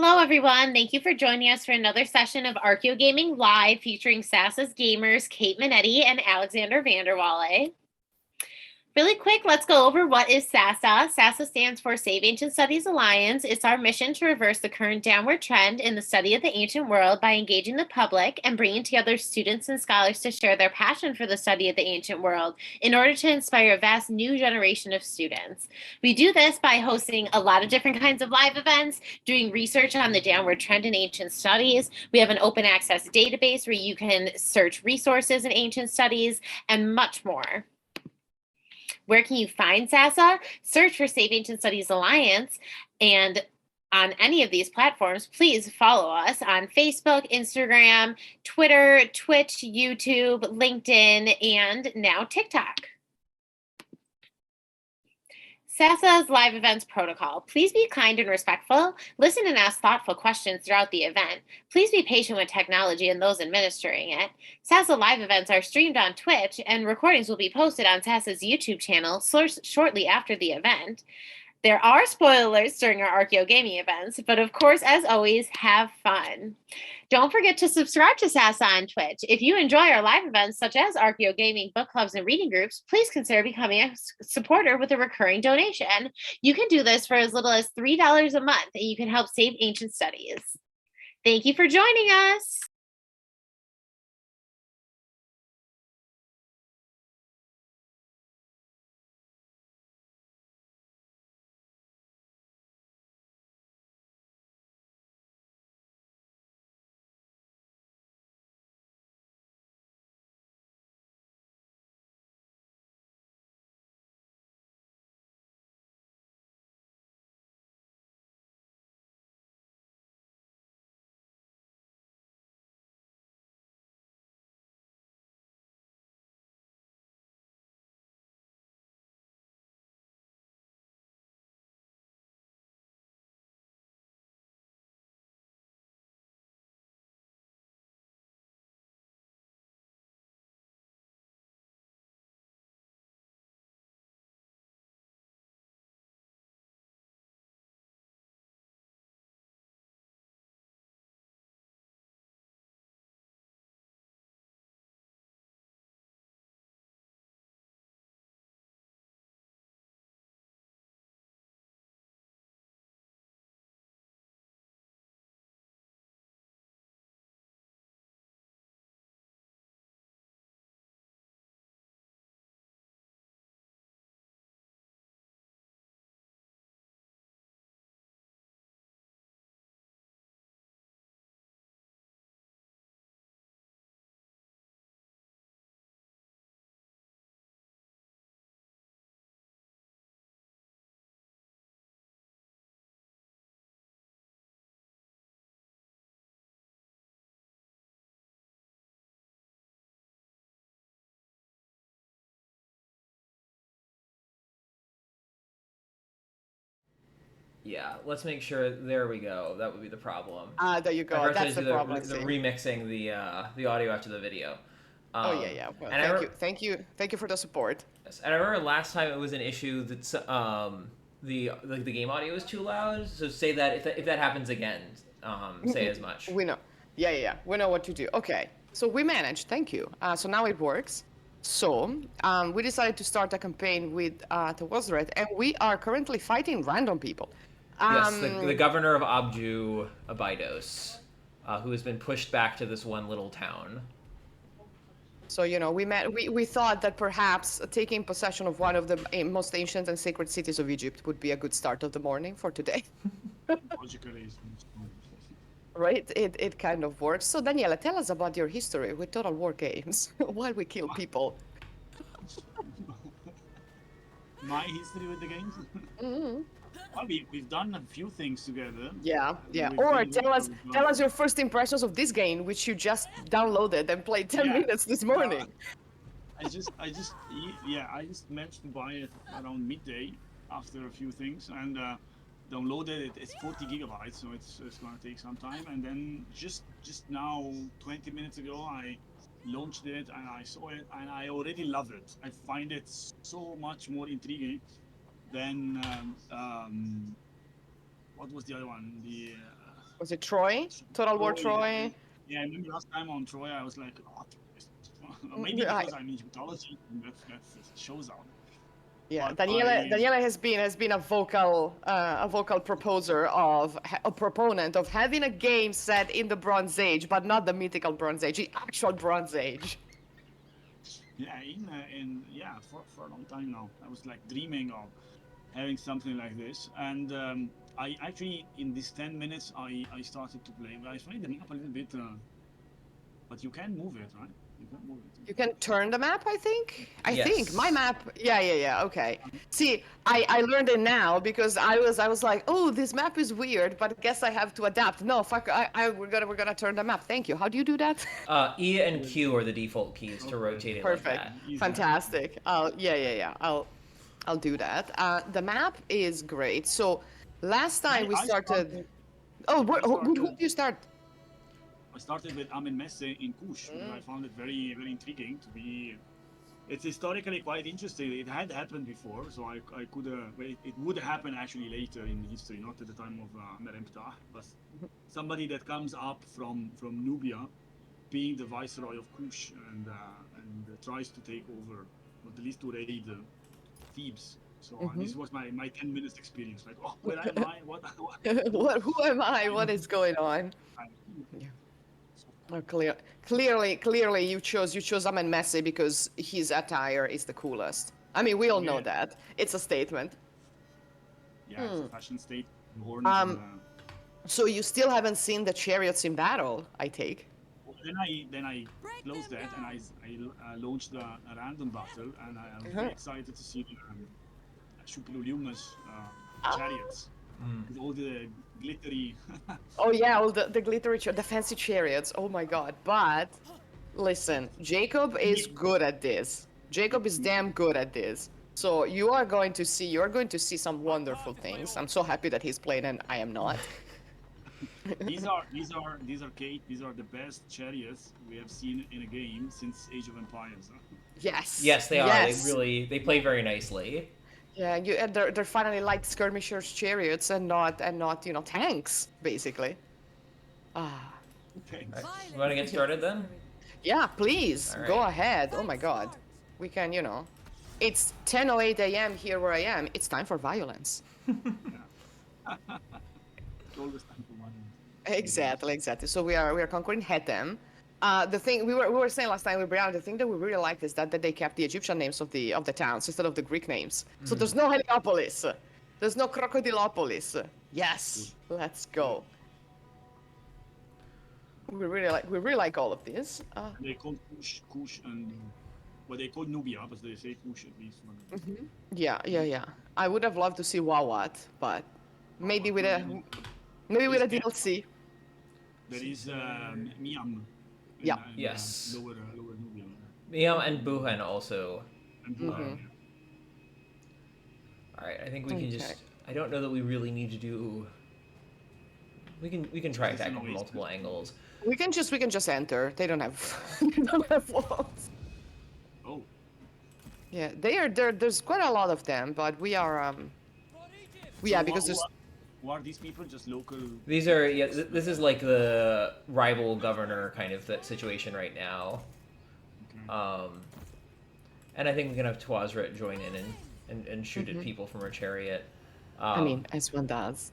Hello, everyone. Thank you for joining us for another session of Archeo Gaming Live featuring Sasa's gamers Kate Minetti and Alexander Vanderwalle. Really quick, let's go over what is SASA. SASA stands for Save Ancient Studies Alliance. It's our mission to reverse the current downward trend in the study of the ancient world by engaging the public and bringing together students and scholars to share their passion for the study of the ancient world in order to inspire a vast new generation of students. We do this by hosting a lot of different kinds of live events, doing research on the downward trend in ancient studies. We have an open access database where you can search resources in ancient studies and much more. Where can you find SASA? Search for Save Ancient Studies Alliance, and on any of these platforms, please follow us on Facebook, Instagram, Twitter, Twitch, YouTube, LinkedIn, and now TikTok. SASA's live events protocol. Please be kind and respectful. Listen and ask thoughtful questions throughout the event. Please be patient with technology and those administering it. SASA live events are streamed on Twitch, and recordings will be posted on SASA's YouTube channel shortly after the event. There are spoilers during our Archeo Gaming events, but of course, as always, have fun. Don't forget to subscribe to SASA on Twitch. If you enjoy our live events, such as Archeo Gaming, book clubs, and reading groups, please consider becoming a supporter with a recurring donation. You can do this for as little as $3 a month, and you can help save ancient studies. Thank you for joining us. Yeah, let's make sure. There we go. That would be the problem. There you I go. first had That's to the do problem. the See. remixing the audio after the video. Oh yeah, yeah. Well, And I thank you for the support. and I remember last time it was an issue that the game audio was too loud. So say that if that happens again, say as much. We know. Yeah, yeah, yeah. We know what to do. Okay. So we managed. Thank you. So now it works. So we decided to start a campaign with the Wazret, and we are currently fighting random people. Yes, the governor of Abju, Abydos, who has been pushed back to this one little town. So we thought that perhaps taking possession of one of the most ancient and sacred cities of Egypt would be a good start of the morning for today. Logically, Right? It kind of works. So Daniela, tell us about your history with Total War games. Why we kill people? my history with the games. Well, we've done a few things together. Yeah, yeah. We've Or been tell us your first impressions of this game, which you just downloaded and played 10 Yeah. minutes this morning. I just managed to buy it around midday after a few things and downloaded it. It's 40 gigabytes, so it's gonna take some time. And then just now, 20 minutes ago, I launched it and I saw it and I already love it. I find it so much more intriguing than what was the other one? Was it Troy? Total War Troy? Yeah, I remember last time on Troy, I was like, oh, maybe because I'm in mythology, that shows out. Yeah, But Daniele has been a vocal proposer a proponent of having a game set in the Bronze Age, but not the mythical Bronze Age, the actual Bronze Age. Yeah, for a long time now, I was like dreaming of having something like this, and I actually in these 10 minutes I started to play. I played the map a little bit, but you can move it, right? You can move it. You can turn the map, I think. I think Yes. my map. Yeah. Okay. See, I learned it now because I was like, oh, this map is weird, but I guess I have to adapt. No, fuck. We're gonna turn the map. Thank you. How do you do that? E and Q are the default keys to rotate it like Perfect. that. Easy. Fantastic. Yeah. I'll do that. The map is great. So last time we I started. Oh, with who do you start? I started with Amen Messe in Kush, because I found it very, very intriguing to be. It's historically quite interesting. It had happened before, so I could. It would happen actually later in history, not at the time of Meremptah, but somebody that comes up from Nubia, being the viceroy of Kush, and tries to take over, or at least to raid Thebes. So this was my 10 minutes experience. Like, oh, where am I? What? Who am I? What is going on? Oh, clearly, you chose Amen Messi because his attire is the coolest. I mean, we all know Yeah. that. It's a statement. Yeah, it's a fashion state. Horns So you still haven't seen the chariots in battle, I take. then I closed that and I launched a random battle, and I was very excited to see the Superlumus chariots with all the glittery. Oh yeah, all the glittery, the fancy chariots. Oh my god! But listen, Jacob is good at this. Jacob is damn good at this. So you're going to see some wonderful things. I'm so happy that he's played and I am not. These are Kate. These are the best chariots we have seen in a game since Age of Empires. Yes. Yes, they are. Yes. They play very nicely. Yeah, and they're finally light skirmishers, chariots, and not tanks, basically. Ah. Thanks. You want to get started then? Yeah, please All go right. ahead. Oh my God, we can It's 10:08 a.m. here where I am. It's time for violence. It's always time for one. Exactly. So we are conquering Hetem. The thing we were saying last time with Brianna, the thing that we really liked is that they kept the Egyptian names of the towns instead of the Greek names. So there's no Heliopolis, there's no Crocodilopolis. Yes, let's go. We really like all of this. They call Kush, and they call Nubia, but they say Kush at least. Yeah. I would have loved to see Wawat, but maybe with a DLC. There is Miam. Yeah. Yes. Lower Nubia. Miam and Buhan also. And Buhan, All right, I think we can just. Okay. I don't know that we really need to do. We can try Just attacking an from multiple angles. We can just enter. They don't have they don't have walls. Oh, Yeah, there's quite a lot of them, but we are yeah, so because there's who are these people? Just local. These are This is like the rival governor kind of situation right now. Okay. And I think we can have Twazret join in and shoot at people from her chariot. I mean, as one does.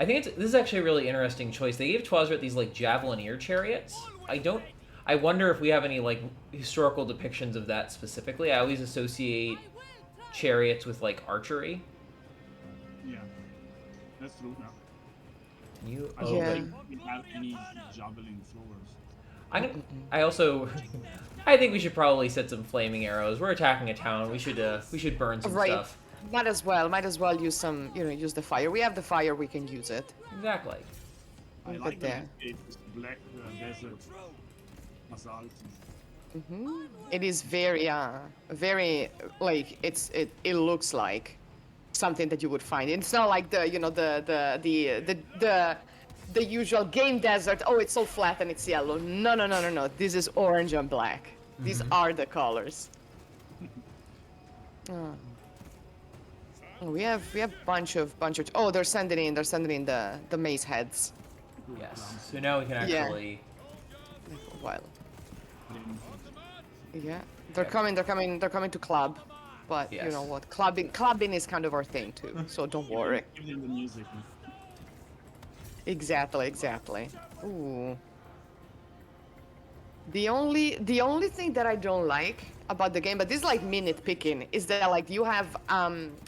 I think this is actually a really interesting choice. They gave Twazret these like javelineer chariots. I wonder if we have any like historical depictions of that specifically. I always associate chariots with like archery. Yeah, that's true. Now. I Oh, don't Yeah. think we have any javelin throwers. I think we should probably set some flaming arrows. We're attacking a town. We should burn some Right. stuff. Might as well use some, use the fire. We have the fire, we can use it. Exactly. I Look like at the that. landscape, this black desert. Basalt. It is very like it looks like something that you would find. It's not like the usual game desert. Oh, it's all flat and it's yellow. No. This is orange and black. These are the colors. Oh, we have bunch of. Oh, they're sending in the maze heads. Yes. So now we can Yeah. actually. Well, yeah, they're coming to club, but you know Yes. what? Clubbing is kind of our thing too. So don't worry. Give them the music. Exactly. Ooh. The only thing that I don't like about the game, but this is like me nitpicking, is that like you have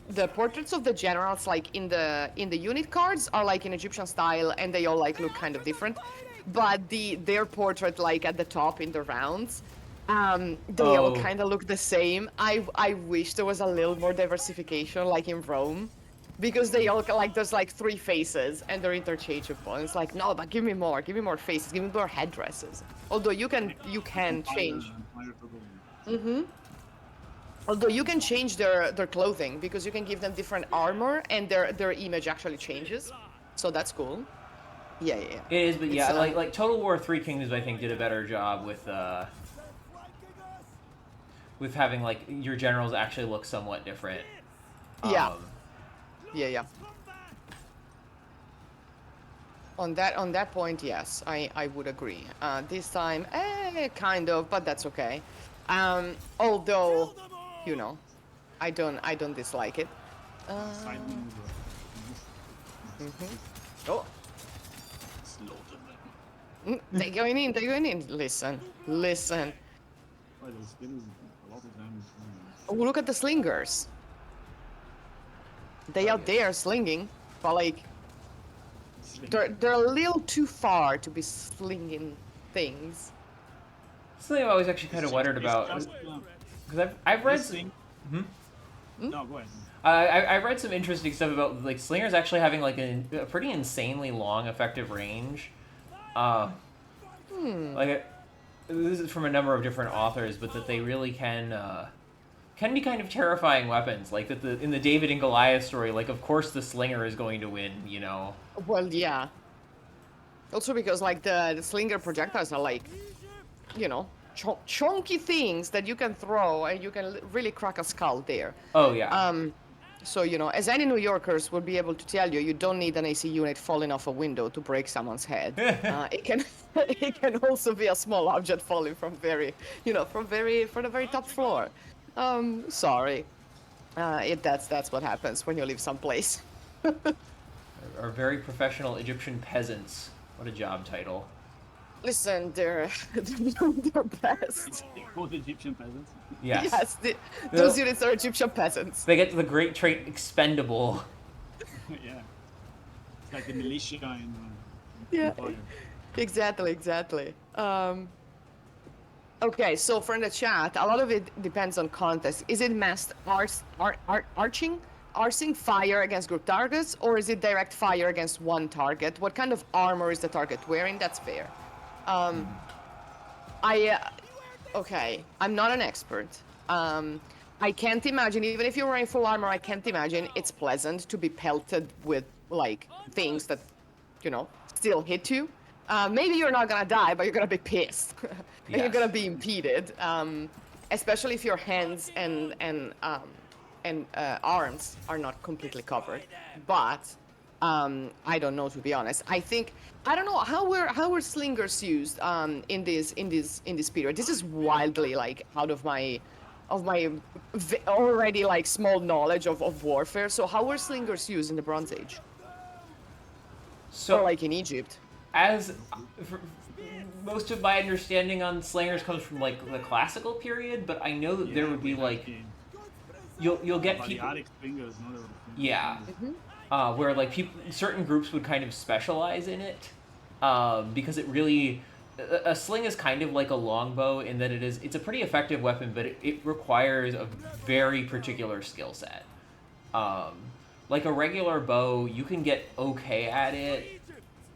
the portraits of the generals like in the unit cards are like in Egyptian style and they all like look kind of different. But their portrait like at the top in the rounds, they all Oh. kind of look the same. I wish there was a little more diversification like in Rome. Because they all like there's like three faces and they're interchangeable. And it's like no, but give me more faces, give me more headdresses. Although you can change. Although you can change their clothing because you can give them different armor and their image actually changes, so that's cool. Yeah. It is, but yeah, It's, like Total War Three Kingdoms, I think did a better job with having like your generals actually look somewhat different. Yeah. Yeah. On that point, yes, I would agree. This time, kind of, but that's okay. Although, you know, I don't dislike it. Side maneuver. Oh, Slaughter them. they're going in. Listen. Well, there's a lot of them. Oh, look at the slingers. They out there slinging, but like they're a little too far to be slinging things. Something I've always actually kind of wondered about because I've read. No, go ahead. I've read some interesting stuff about like slingers actually having like a pretty insanely long effective range. Like this is from a number of different authors, but that they really can be kind of terrifying weapons. Like that in the David and Goliath story, like of course the slinger is going to win, you know. Well, yeah. Also because like the slinger projectiles are like, you know, chunky things that you can throw and you can really crack a skull there. Oh yeah. So, you know, as any New Yorkers would be able to tell you, you don't need an AC unit falling off a window to break someone's head. It can also be a small object falling from the very top floor. Sorry. That's what happens when you live someplace. Are very professional Egyptian peasants. What a job title. Listen, they're doing their best. Both Egyptian peasants. Yes. Yes, those units are Egyptian peasants. They get the great trait expendable. Yeah. It's like the militia in Yeah, Empire. exactly. Okay, so from the chat, a lot of it depends on context. Is it massed arsing fire against group targets, or is it direct fire against one target? What kind of armor is the target wearing? That's fair. Okay, I'm not an expert. I can't imagine, even if you're wearing full armor, I can't imagine it's pleasant to be pelted with, like, things that, you know, still hit you. Maybe you're not gonna die, but you're gonna be pissed. And you're Yes. gonna be impeded, especially if your hands and arms are not completely covered. But I don't know, to be honest. I don't know how were slingers used in this period. This is wildly like out of my already like small knowledge of warfare. So how were slingers used in the Bronze Age, So or like in Egypt? Most of my understanding on slingers comes from like the classical period, but I know that there would be like you'll get people. Balearic fingers, not a Yeah. Where like certain groups would kind of specialize in it, because it really, a sling is kind of like a longbow in that it's a pretty effective weapon, but it requires a very particular skill set. Like a regular bow, you can get okay at it.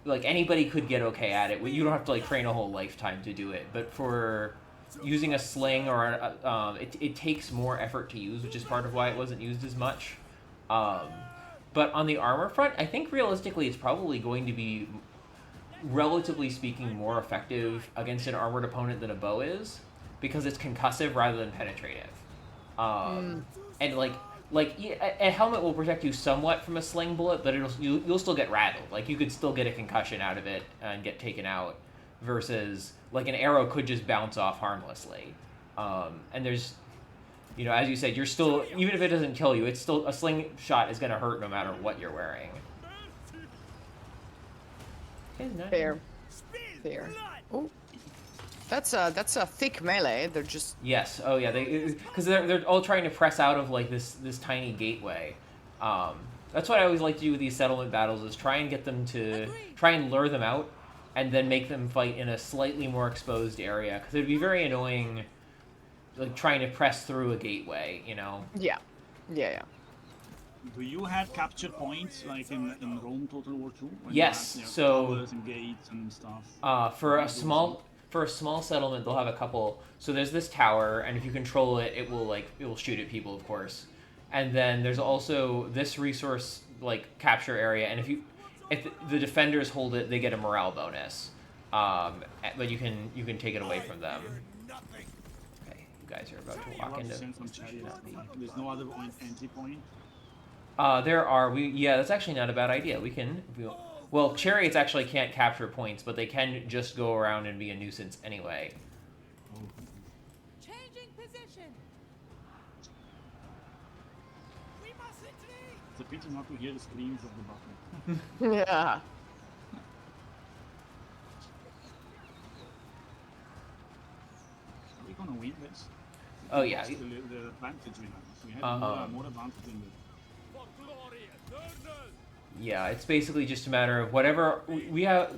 Like anybody could get okay at it. You don't have to like train a whole lifetime to do it. But for using a sling it takes more effort to use, which is part of why it wasn't used as much. But on the armor front, I think realistically it's probably going to be, relatively speaking, more effective against an armored opponent than a bow is, because it's concussive rather than penetrative. And like like a helmet will protect you somewhat from a sling bullet, but you'll still get rattled. Like you could still get a concussion out of it and get taken out, versus like an arrow could just bounce off harmlessly. And there's, as you said, you're still, even if it doesn't kill you, it's still, a slingshot is going to hurt no matter what you're wearing. Fair. Oh, that's a thick melee. They're just yes. Oh yeah. Because they're all trying to press out of like this tiny gateway. That's what I always like to do with these settlement battles, is try and get them to try and lure them out, and then make them fight in a slightly more exposed area. Because it'd be very annoying, like trying to press through a gateway. Yeah. Do you have capture points like in Rome Total War 2? Yes. You have, so towers and gates and stuff. for a small settlement, they'll have a couple. So there's this tower, and if you control it, it will shoot at people, of course. And then there's also this resource like capture area, and if the defenders hold it, they get a morale bonus. But you can take it away from them. Okay, you guys are about to walk into. There's no other entry point. There are. That's actually not a bad idea. Well, chariots actually can't capture points, but they can just go around and be a nuisance anyway. Changing position. We must retreat. It's a pity not to hear the screams of the battle. Yeah. Are we gonna win this? Oh yeah. That's the advantage we have. We have more advantage in Yeah, it's basically just a matter of whatever we have.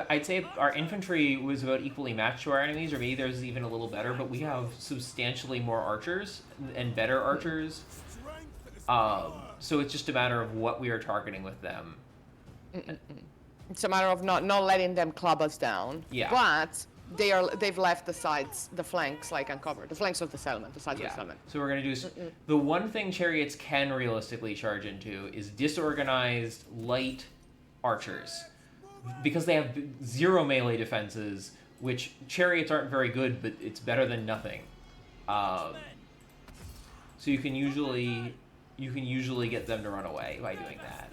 I'd say our infantry was about equally matched to our enemies, or maybe there's even a little better, but we have substantially more archers and better archers. So it's just a matter of what we are targeting with them. It's a matter of not letting them club us down. Yeah. But they've left the flanks like uncovered, the flanks of the settlement, the sides of the settlement. So we're gonna do the one thing chariots can realistically charge into is disorganized light archers, because they have zero melee defenses, which chariots aren't very good, but it's better than nothing. So you can usually get them to run away by doing that.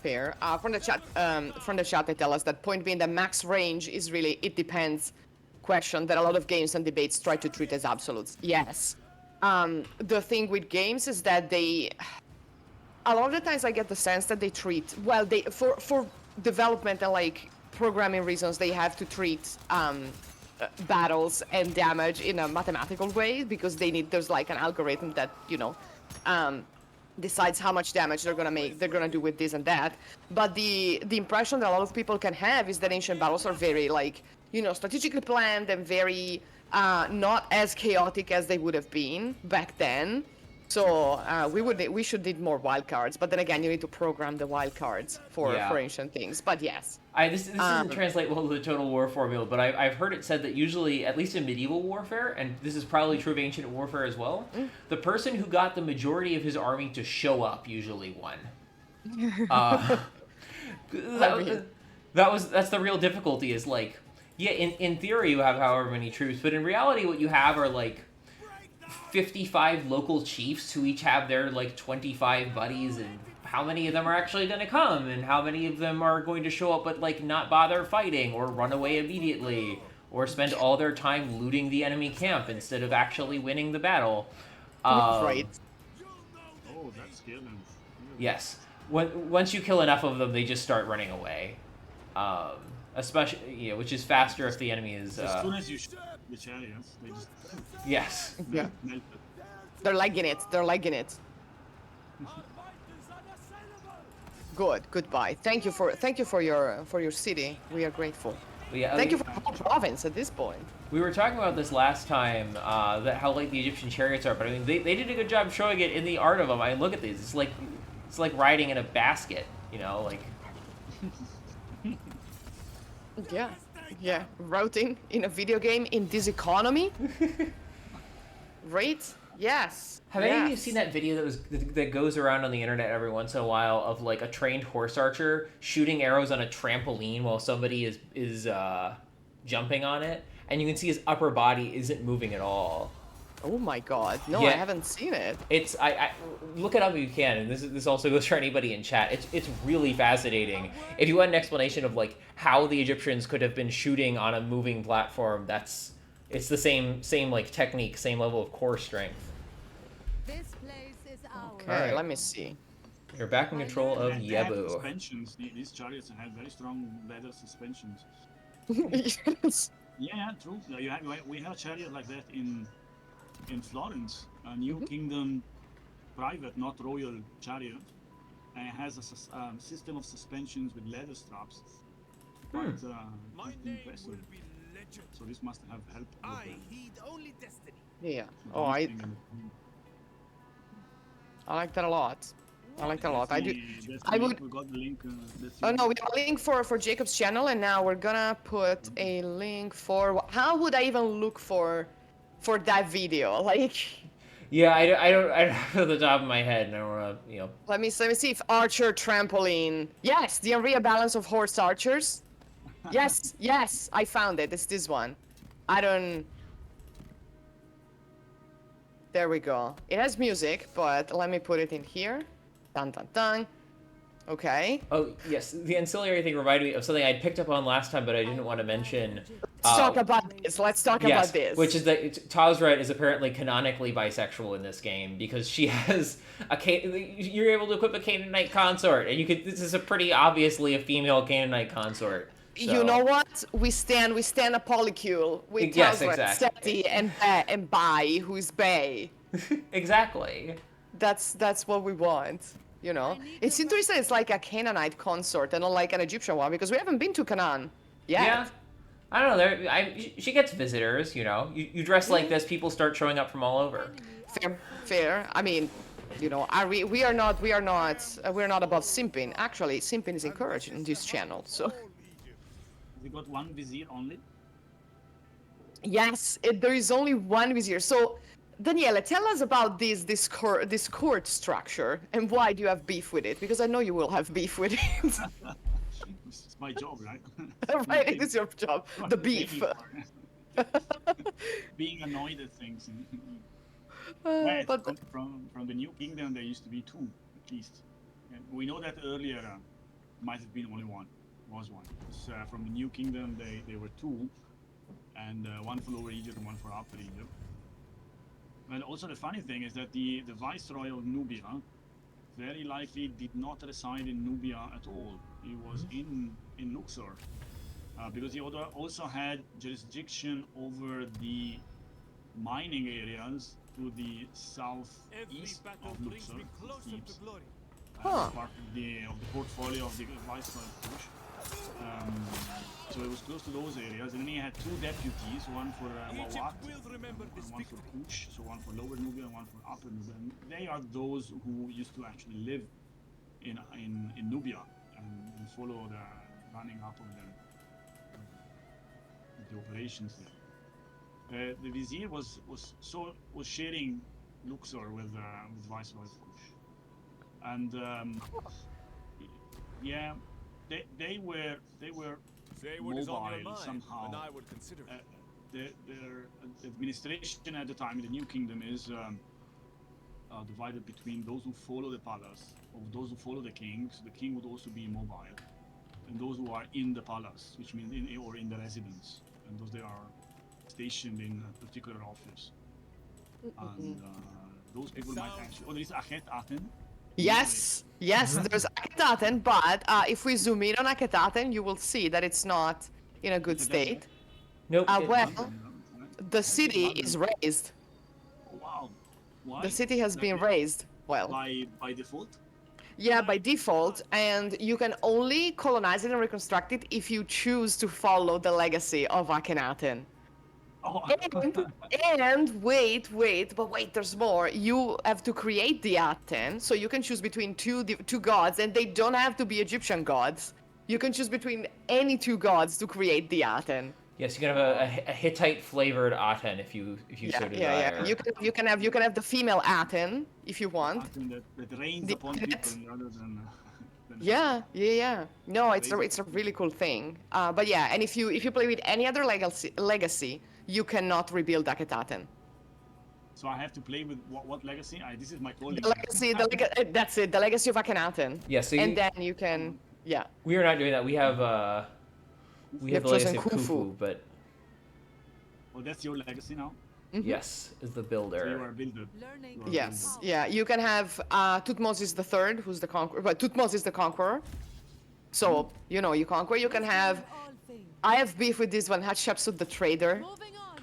Fair. From the chat, they tell us that point being the max range is really it depends question that a lot of games and debates try to treat as absolutes. Yes. The thing with games is that a lot of the times I get the sense that they treat for development and like programming reasons they have to treat battles and damage in a mathematical way, because there's like an algorithm that decides how much damage they're gonna do with this and that. But the impression that a lot of people can have is that ancient battles are very strategically planned and very not as chaotic as they would have been back then. So we should need more wildcards, but then again you need to program the wildcards for ancient things. But yes. This doesn't translate well to the Total War formula, but I've heard it said that usually, at least in medieval warfare, and this is probably true of ancient warfare as well, the person who got the majority of his army to show up usually won. That's the real difficulty, is like, in theory you have however many troops, but in reality what you have are like 55 local chiefs who each have their like 25 buddies, and how many of them are actually going to come, and how many of them are going to show up but like not bother fighting or run away immediately or spend all their time looting the enemy camp instead of actually winning the battle. Right. Oh, that's good. Yes. Once you kill enough of them, they just start running away. Especially, which is faster if the enemy is. As soon as you shoot the chariots, they just. Yes. Yeah. Melt it. They're liking it. Good. Goodbye. Thank you for your city. We are grateful. Yeah, Thank you for the whole province at this point. We were talking about this last time, that how light the Egyptian chariots are, but I mean they did a good job showing it in the art of them. I mean, look at these. It's like riding in a basket, like. Yeah. Routing in a video game in this economy. Right? Yes. Have any of you seen that video that goes around on the internet every once in a while of like a trained horse archer shooting arrows on a trampoline while somebody is jumping on it, and you can see his upper body isn't moving at all. Oh my god. No, I Yeah. haven't seen it. It's I look it up if you can, and this also goes for anybody in chat. It's really fascinating. If you want an explanation of like how the Egyptians could have been shooting on a moving platform, it's the same like technique, same level of core strength. This place is ours. Okay, Alright. let me see. You're back in control of They have Yebu. suspensions. These chariots have very strong leather suspensions. Yes. Yeah, true. We have a chariot like that in Florence, a New Kingdom private, not royal chariot, and it has a system of suspensions with leather straps. Quite, quite impressive. So this must have helped. I With heed only destiny. Yeah. the Oh, I lifting and like that a lot. I like that a lot. I do. that's I the link. would- We got the link. That's Oh no, we have a link for Jacob's channel, and now we're gonna put a link for. How would I even look for that video? Like, Yeah, I don't have the top of my head, and I don't want to let me see if archer trampoline. Yes, the unreal balance of horse archers. Yes, yes, I found it. It's this one. I don't. There we go. It has music, but let me put it in here. Dun dun dun. Okay. Oh yes, the ancillary thing reminded me of something I'd picked up on last time, but I didn't want to mention. Let's talk about this. Let's talk Yes, about this. which is that Tazret is apparently canonically bisexual in this game because she has you're able to equip a Canaanite consort, and this is a pretty obviously a female Canaanite consort. So. You know what? We stand a polycule with Yes, Tazret, exactly. Seti, and Bai, who's Bay. Exactly. That's what we want. You know, it's interesting. It's like a Canaanite consort and not like an Egyptian one because we haven't been to Canaan yet. Yeah. I don't know. She gets visitors. You dress like this, people start showing up from all over. Fair. I mean, you know, we are not above simping. Actually, simping is encouraged in this channel. So we got one vizier only. yes, there is only one vizier. So Daniele, tell us about this court structure and why do you have beef with it? Because I know you will have beef with it. It's my job, right? Right, it is your job. The beef. Being annoyed at things. But from the New Kingdom, there used to be two, at least. And we know that earlier might have been only one. Was one. From the New Kingdom, they were two, and one for Lower Egypt and one for Upper Egypt. And also the funny thing is that the viceroy of Nubia very likely did not reside in Nubia at all. He was in Luxor, because he also had jurisdiction over the mining areas to the southeast of Luxor, Thebes, Huh. part of the portfolio of the viceroy of Kush. So it was close to those areas, and then he had two deputies, one for Wawat and one for Kush, so one for Lower Nubia and one for Upper Nubia. And they are those who used to actually live in Nubia and follow the running up of the operations there. The vizier was sharing Luxor with Viceroy of Kush, and yeah, they were Say what is on your mobile mind, somehow. and I will consider it. Their administration at the time in the New Kingdom is divided between those who follow the palace, or those who follow the king. So the king would also be mobile, and those who are in the palace, which means in the residence, and those they are stationed in a particular office. And those people might actually. Oh, there is Achet Aten. yes, there's Akhetaten, but if we zoom in on Akhetaten, you will see that it's not in a good state. Nope. Well, the city is raised. Oh, wow. Why? The city has been raised. Well, by default. yeah, by default, and you can only colonize it and reconstruct it if you choose to follow the legacy of Akhenaten. Oh, And wait, there's more. You have to create the Aten, so you can choose between two gods, and they don't have to be Egyptian gods. You can choose between any two gods to create the Aten. Yes, you can have a Hittite flavored Aten if you so desire. Yeah. You can have the female Aten if you want. that rains The upon internet. people rather than. Yeah. No, it's a really cool thing. But yeah, and if you play with any other legacy, you cannot rebuild Akhetaten. So I have to play with what legacy? This is my calling. The legacy, that's it, the legacy of Akhenaten. Yeah, so And then you can, yeah. we are not doing that. We have You the have chosen legacy of Khufu, but Oh, that's your legacy now. yes, is the So you builder. are a builder. Learning You are a Yes, builder. yeah. You can have Tutmosis the Third, who's the conqueror, but Tutmos is the conqueror. So, you know, you conquer. You can have, all things. I have beef with this one, Hatshepsut the traitor. Moving on.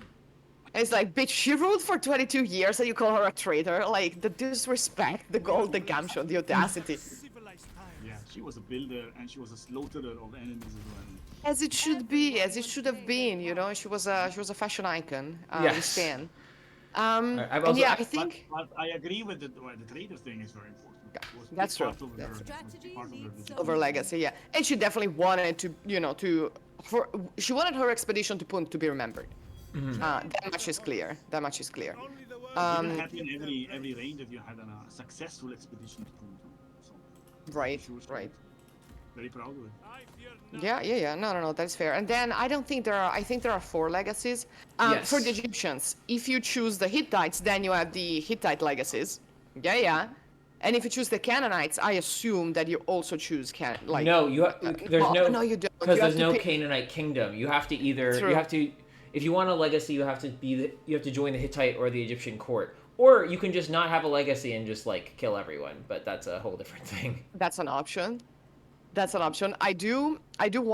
And it's like, bitch, she ruled for 22 years and you call her a traitor? Like, the disrespect, the gold, the gumption, the audacity. Civilized time. Yeah, she was a builder and she was a slaughterer of enemies as well. As it should be, as it should have been, you know. She was a fashion icon. Yes. We stand. I've And also- yeah, I But, think but I agree with the trader thing is very important. It was that's part true. of That's her- true. it was Strategy part of her needs vision. some- over legacy, yeah. And she definitely wanted to, you know, she wanted her expedition to Punt to be remembered. That much is clear. That much is clear. Only the world. It didn't happen every reign that you had a successful expedition to Punta. So Right, she was right. very proud of it. I fear nothing. Yeah. No, that's fair. And then I don't think I think there are 4 legacies. Yes. For the Egyptians, if you choose the Hittites, then you have the Hittite legacies. Yeah. And if you choose the Canaanites, I assume that you also choose No, there's no. no, you don't. Because You have there's to no pick- Canaanite kingdom. You have to either True. you have to, if you want a legacy, you have to join the Hittite or the Egyptian court, or you can just not have a legacy and just like kill everyone. But that's a whole different thing. That's an option. That's an option. I do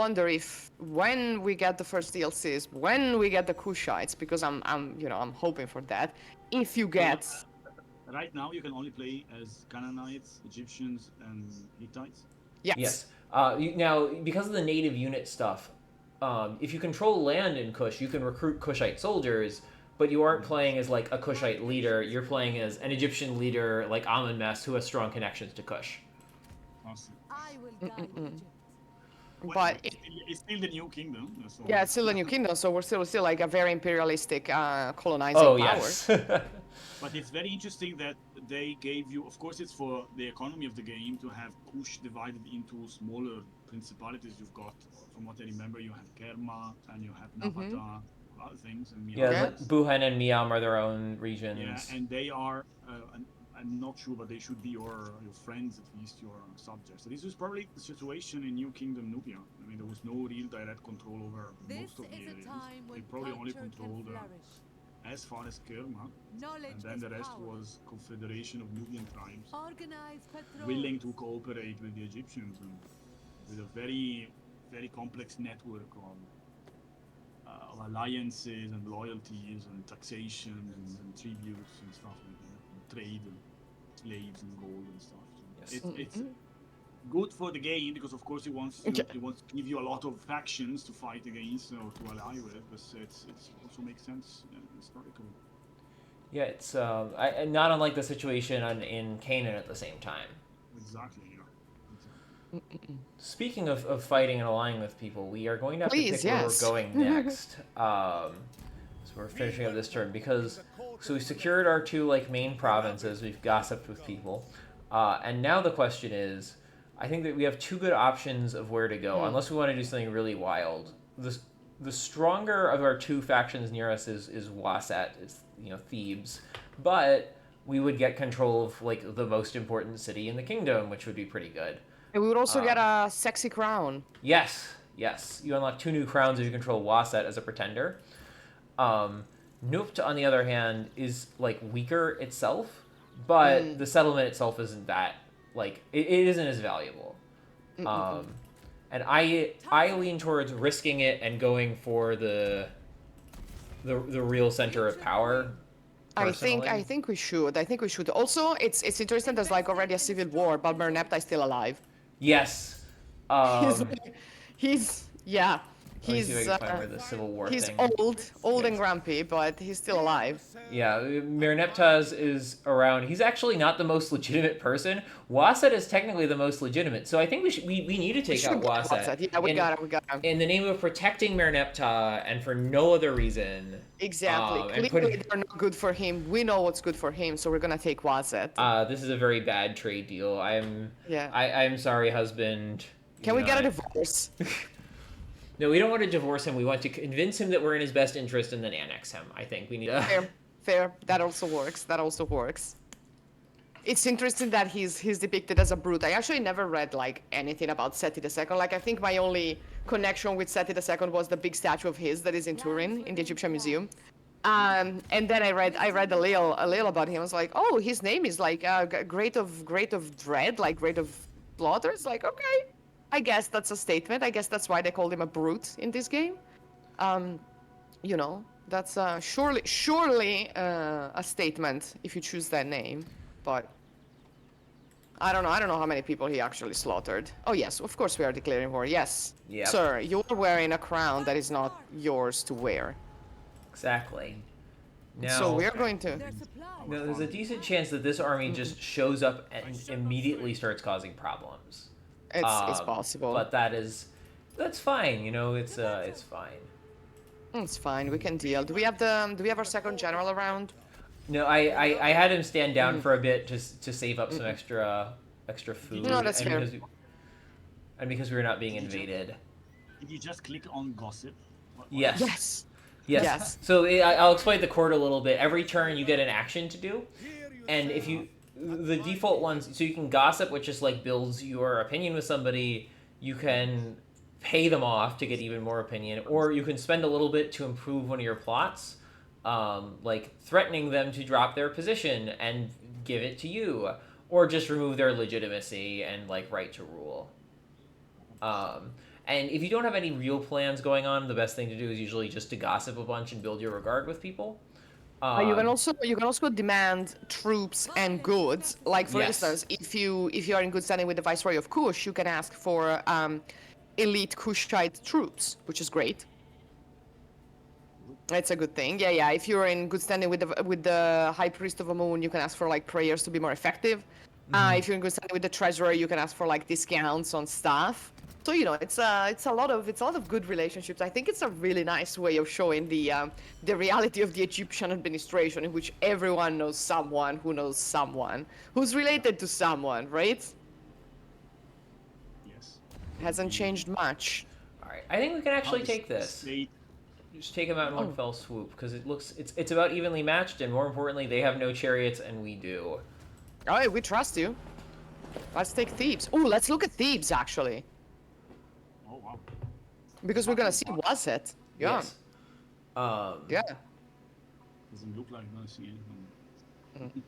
wonder if when we get the first DLCs, when we get the Kushites, because I'm hoping for that. If you get Right now, you can only play as Canaanites, Egyptians, and Hittites. Yes. Now, because of the native unit stuff, if you control land in Kush, you can recruit Kushite soldiers, but you aren't playing as like a Kushite leader. You're playing as an Egyptian leader like Amenmess, who has strong connections to Kush. Awesome. I will guide Egypt. Well, But it's still the new kingdom. So yeah, it's still a new kingdom, so we're still like a very imperialistic colonizing Oh power. yes. But it's very interesting that they gave you, of course, it's for the economy of the game to have Kush divided into smaller principalities. You've got, from what I remember, you have Kerma and you have Napata, other things. And Yeah, Okay. like Buhan and Miam are their own regions. Yeah, and they are, I'm not sure, but they should be your friends, at least your subjects. So this was probably the situation in New Kingdom Nubia. I mean, there was no real direct control over This most of the is a areas. time They when probably only culture can controlled flourish. as far as Kerma, Knowledge and then is the rest power. was Confederation of Nubian tribes Organized patrols. willing to cooperate with the Egyptians and with a very, very complex network of alliances and loyalties and taxation and tributes and stuff like that, and trade and slaves and gold and stuff. So Yes. it's good for the game because of course it wants to give you a lot of factions to fight against or to ally with, but it's also makes sense historically. Yeah, it's not unlike the situation in Canaan at the same time. Exactly, yeah. Speaking of fighting and allying with people, we are going to have Please, to pick yes. where we're going next. So we're finishing up this turn because we secured our 2 like main provinces. We've gossiped with people, and now the question is, I think that we have 2 good options of where to go, unless we want to do something really wild. The stronger of our 2 factions near us is Wasat, it's Thebes, but we would get control of like the most important city in the kingdom, which would be pretty good. And we would also get a sexy crown. Yes. You unlock 2 new crowns if you control Wasat as a pretender. Nupt, on the other hand, is like weaker itself, but the settlement itself isn't that like it isn't as valuable. And I lean towards risking it and going for the real center of power. I personally. think we should. Also, it's interesting. There's like already a civil war, but Merneptah is still alive. Yes. He's Let me see if I can find where the Civil War he's thing. old and grumpy, but he's still alive. Yeah, Merneptah is around. He's actually not the most legitimate person. Wasat is technically the most legitimate, so I think we need to take out Wasat. Yeah, we got him. In the name of protecting Merneptah and for no other reason. Exactly. And Clearly, they're not good for him. We know what's good for him, so we're gonna take Wasat. This is a very bad trade deal. I'm sorry, husband. Can we get a divorce? No, we don't want to divorce him. We want to convince him that we're in his best interest and then annex him. I think we need to. Fair. That also works. That also works. It's interesting that he's depicted as a brute. I actually never read like anything about Seti II. Like I think my only connection with Seti II was the big statue of his that is in Turin in the Egyptian Museum. And then I read a little about him. I was like, oh, his name is like great of dread, like great of slaughter. It's like, okay, I guess that's a statement. I guess that's why they called him a brute in this game. You know, that's surely a statement if you choose that name. But I don't know how many people he actually slaughtered. Oh yes, of course we are declaring war. Yes, Yep. sir, you're wearing a crown that is not yours to wear. Exactly. Now, So we're going to. Their supply. now, there's a decent chance that this army just shows up and immediately starts causing problems. It's possible. But that's fine. You know, it's fine. It's fine. We can deal. Do we have our second general around? No, I had him stand down for a bit just to save up some extra food. No, that's and fair. because we were not being invaded. Did you just click on gossip? Yes. Yes. Yes. Yes. So I'll explain the court a little bit. Every turn you get an action to do, and if you the default ones, so you can gossip, which just like builds your opinion with somebody. You can pay them off to get even more opinion, or you can spend a little bit to improve one of your plots, like threatening them to drop their position and give it to you, or just remove their legitimacy and like right to rule. And if you don't have any real plans going on, the best thing to do is usually just to gossip a bunch and build your regard with people. You can also demand troops and goods. Like for Yes. instance, if you are in good standing with the Viceroy of Kush, you can ask for elite Kushite troops, which is great. It's a good thing. Yeah. If you're in good standing with the High Priest of Amun, you can ask for like prayers to be more effective. If you're in good standing with the Treasurer, you can ask for like discounts on stuff. So you know, it's a lot of good relationships. I think it's a really nice way of showing the reality of the Egyptian administration, in which everyone knows someone who knows someone who's related to someone, right? Yes. Hasn't changed much. All right, I think we can actually How take the this. state- Just take them out in one fell swoop because it's about evenly matched, and more importantly, they have no chariots and we do. All right, we trust you. Let's take Thebes. Oh, let's look at Thebes actually, Oh wow. because we're gonna see was it. Yeah. Yes. Yeah. Doesn't look like I see anything.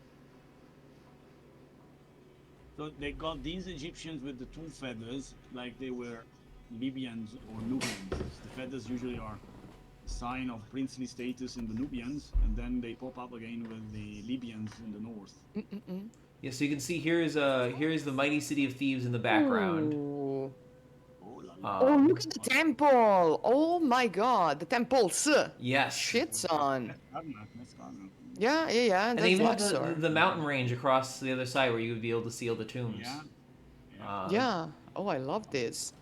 So they got these Egyptians with the two feathers, like they were Libyans or Nubians. The feathers usually are a sign of princely status in the Nubians, and then they pop up again with the Libyans in the north. Yeah, so you can see here is the mighty city of Thebes in the background. Ooh. Oh, la la. Oh, look at the temple! Oh my God, the temples! Yes. Shit's on. That's Karnak. Yeah. And That's they even have Luxor. the mountain range across the other side where you would be able to seal the tombs. Yeah. Yeah. Oh, I love this.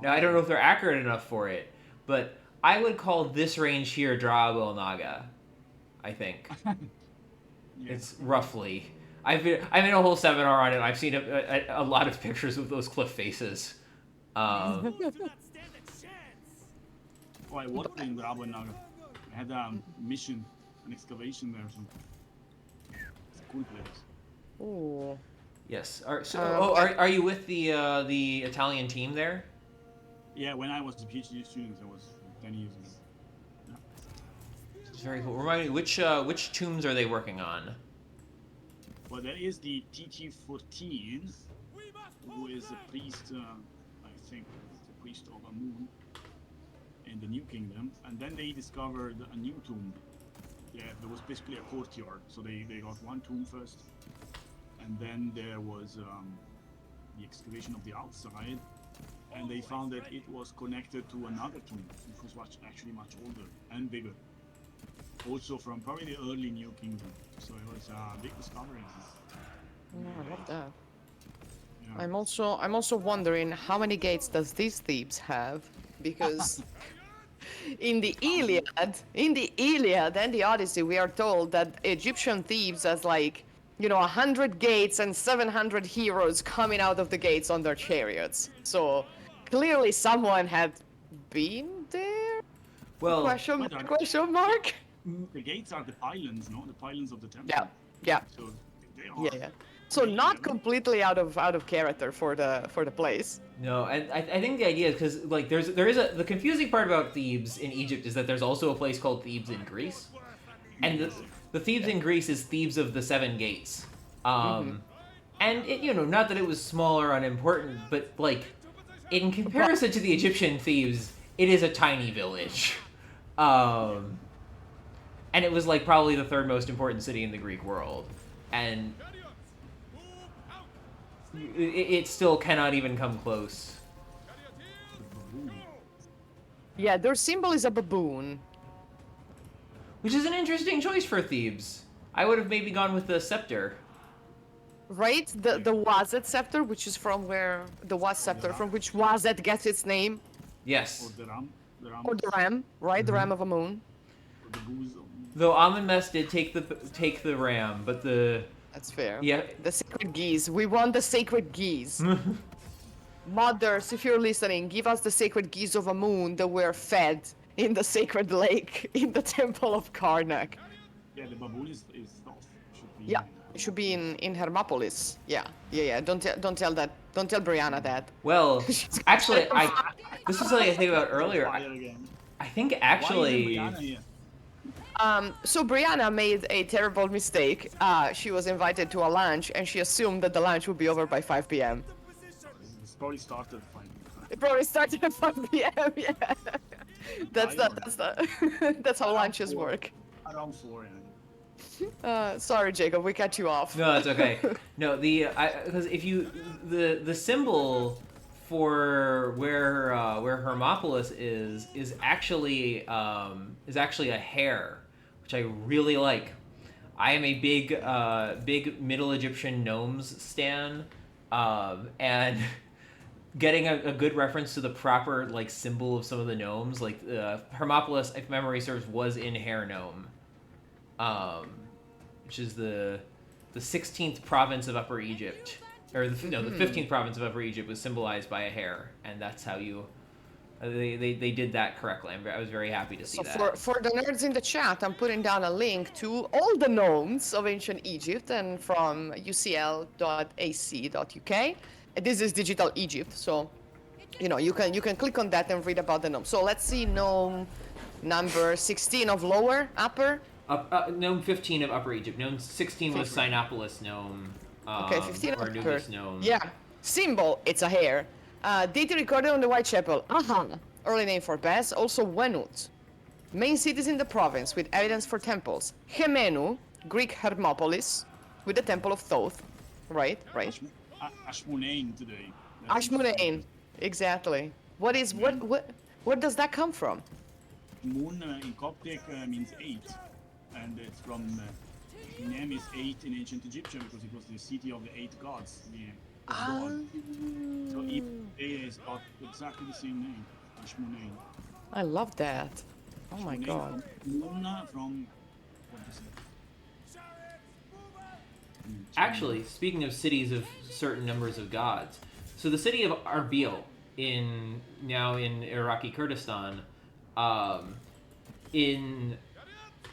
Now I don't know if they're accurate enough for it, but I would call this range here Dra el Naga. I think Yeah. it's roughly. I've made a whole seminar on it. I've seen a lot of pictures of those cliff faces. Do not stand a chance. Oh, I worked in Bravo and Naga. I had a mission, an excavation there. So it's a cool place. Ooh. Yes. Are you with the Italian team there? Yeah, when I was a PhD student, that was 10 years ago. Yeah. It's very cool. Remind me, which tombs are they working on? Well, there is the TT-14, who is a priest, I think, the priest of Amun in the New Kingdom. And then they discovered a new tomb. Yeah, there was basically a courtyard. So they got one tomb first. And then there was the excavation of the outside. And they found that it was connected to another tomb, which was actually much older and bigger. Also from probably the early New Kingdom. So it was a big discovery. Oh, I love that. Yeah. I'm also wondering how many gates does these Thebes have? Because in the Iliad and the Odyssey, we are told that Egyptian Thebes has like, 100 gates and 700 heroes coming out of the gates on their chariots. So clearly someone had been there? Well, Question mark? The gates are the pylons, no? The pylons of the temple. Yeah, yeah, So they are. yeah. So really not clever. completely out of character for the place. No, and I think the idea is because like there is the confusing part about Thebes in Egypt is that there's also a place called Thebes in Greece, and the Thebes in Greece is Thebes of the Seven Gates, and it, you know, not that it was small or unimportant, but like in comparison to the Egyptian Thebes, it is a tiny village, and it was like probably the third most important city in the Greek world, and it still cannot even come close. Yeah, their symbol is a baboon. Which is an interesting choice for Thebes. I would have maybe gone with the scepter. Right? The Wazet scepter, which is from where the Waz scepter, from which Wazet gets its name, Yes. Or the ram. The ram. or the ram, right? The ram of Amun. Or the goose. Though Amun-Mes did take the ram, but the That's fair. yeah. The sacred geese. We want the sacred geese. Mothers, if you're listening, give us the sacred geese of Amun that were fed in the sacred lake in the temple of Karnak. Yeah, the baboon is off. Should be. Yeah, it should be in Hermopolis. Yeah. Don't tell Brianna that. Well, actually, this is something I think about earlier. Fire again. I think Why actually, isn't Brianna here? So Brianna made a terrible mistake. She was invited to a lunch and she assumed that the lunch would be over by 5 p.m. It's probably started fine. It probably started at 5 p.m. Yeah. That's how lunches work. Around 4, yeah. Sorry, Jacob, we cut you off. no, it's okay. No, because if you the symbol for where Hermopolis is actually a hare, which I really like. I am a big Middle Egyptian gnomes stan, and getting a good reference to the proper like symbol of some of the gnomes, like Hermopolis, if memory serves, was in hare gnome, which is the 16th province of Upper Egypt. Or the 15th province of Upper Egypt was symbolized by a hare, and that's how you. They did that correctly. I was very happy to see So that. for the nerds in the chat, I'm putting down a link to all the gnomes of ancient Egypt and from ucl.ac.uk. This is Digital Egypt, so you can click on that and read about the gnome. So let's see gnome number 16 of lower, upper. Gnome 15 of Upper Egypt. Gnome 16 was 15. Sinopolis gnome. Okay, 15 or upper. Nubis gnome. Yeah. Symbol, it's a hare. Deity recorded on the Whitechapel. Early name for Bes, also Wenut. Main cities in the province with evidence for temples. Hemenu, Greek Hermopolis, with the temple of Thoth. Right. Ashmonain today. Ashmonain, exactly. Where does that come from? Moon in Coptic means 8. And it's from name is 8 in ancient Egyptian because it was the city of the 8 gods. So each day has got exactly the same name, Ashmonain. I love that. Oh my Ashmonain god. From Moon from what is it? Actually, speaking of cities of certain numbers of gods, so the city of Arbil now in Iraqi Kurdistan,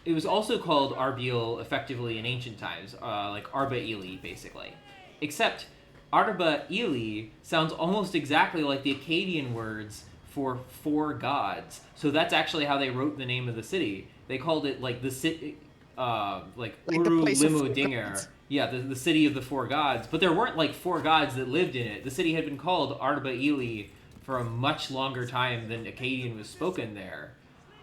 it was also called Arbil effectively in ancient times, like Arba Ili basically, except Arba Ili sounds almost exactly like the Akkadian words for four gods. So that's actually how they wrote the name of the city. They called it like the city, like Uru place of Limu four Dinger. gods. Yeah, the city of the four gods. But there weren't like four gods that lived in it. The city had been called Arba Ili for a much longer time than Akkadian was spoken there.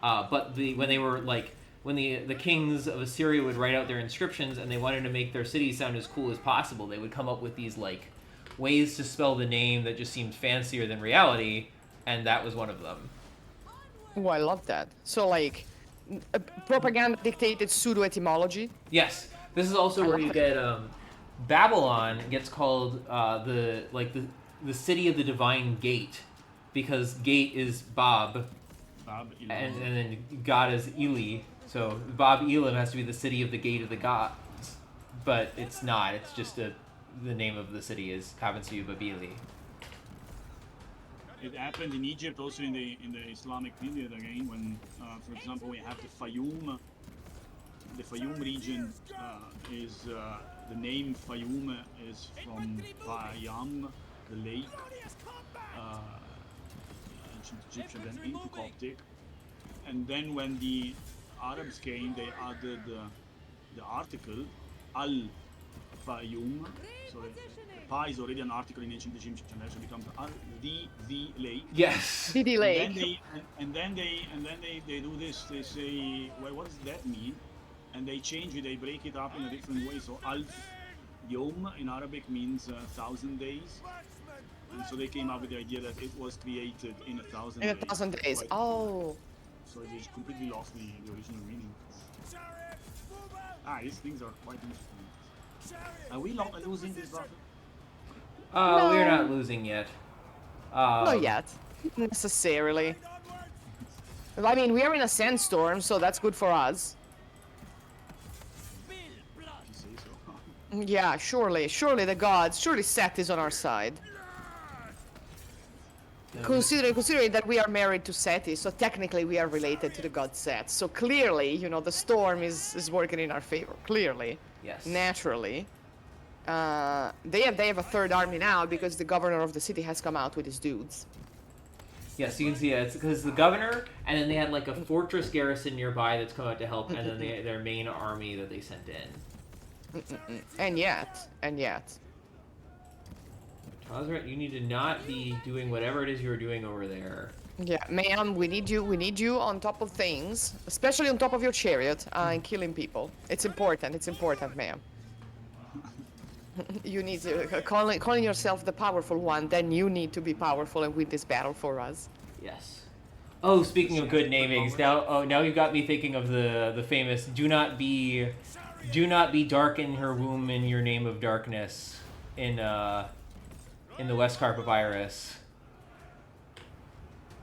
But when the kings of Assyria would write out their inscriptions and they wanted to make their city sound as cool as possible, they would come up with these like ways to spell the name that just seemed fancier than reality, and that was one of them. Oh, I love that. So like, propaganda dictated pseudo etymology. Yes, this is also where you get Babylon gets called the city of the divine gate, because gate is Bab, and then God is Eli. So Bab Elam has to be the city of the gate of the gods, but it's not. It's just the name of the city is Kabansu Babili. It happened in Egypt, also in the Islamic period again, when, for example, we have the Fayoum the Fayum region is the name Fayum is from Fayam, the lake, ancient Egyptian, then into Coptic, and then when the Arabs came, they added the article Al Fayum. So the Pa is already an article in ancient Egyptian, so it becomes Al the lake. Yes. DD And Lake. then they do this. They say, well, what does that mean? And they change it. They break it up in a different way. So Alf Yom in Arabic means 1,000 days. And so they came up with the idea that it was created in 1,000 In days. 1,000 days. Quite- Oh. So they just completely lost the original meaning. These things are quite interesting. Are we losing this battle? We're No. not losing yet. Not yet. Not necessarily. I mean, we are in a sandstorm, so that's good for us. If you say so. Yeah, surely. Surely the gods. Surely Seth is on our side. Considering that we are married to Seti, so technically we are related to the god Seth. So clearly, you know, the storm is working in our favor. Clearly. Yes. Naturally. They have a third army now because the governor of the city has come out with his dudes. Yes, you can see it's because the governor, and then they had like a fortress garrison nearby that's come out to help, and then their main army that they sent in. And yet. Tazrat, you need to not be doing whatever it is you were doing over there. Yeah, ma'am, we need you on top of things, especially on top of your chariot, and killing people. It's important, ma'am. You need to, calling yourself the powerful one, then you need to be powerful and win this battle for us. Yes. Oh, speaking of good namings, now you've got me thinking of the famous "Do not be dark in her womb in your name of darkness" in the Westcar Papyrus.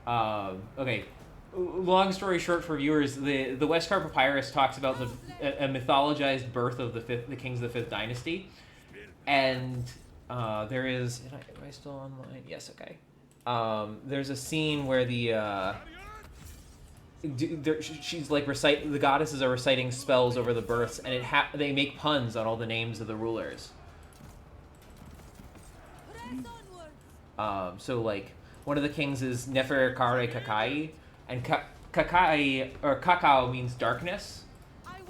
Okay. Long story short for viewers, the Westcar Papyrus talks about a mythologized birth of the kings of the 5th dynasty, and there is. Am I still online? Yes. Okay. There's a scene where she's like the goddesses are reciting spells over the births, and they make puns on all the names of the rulers. So like one of the kings is Neferkare Kakai, and Kakai or Kakao means darkness.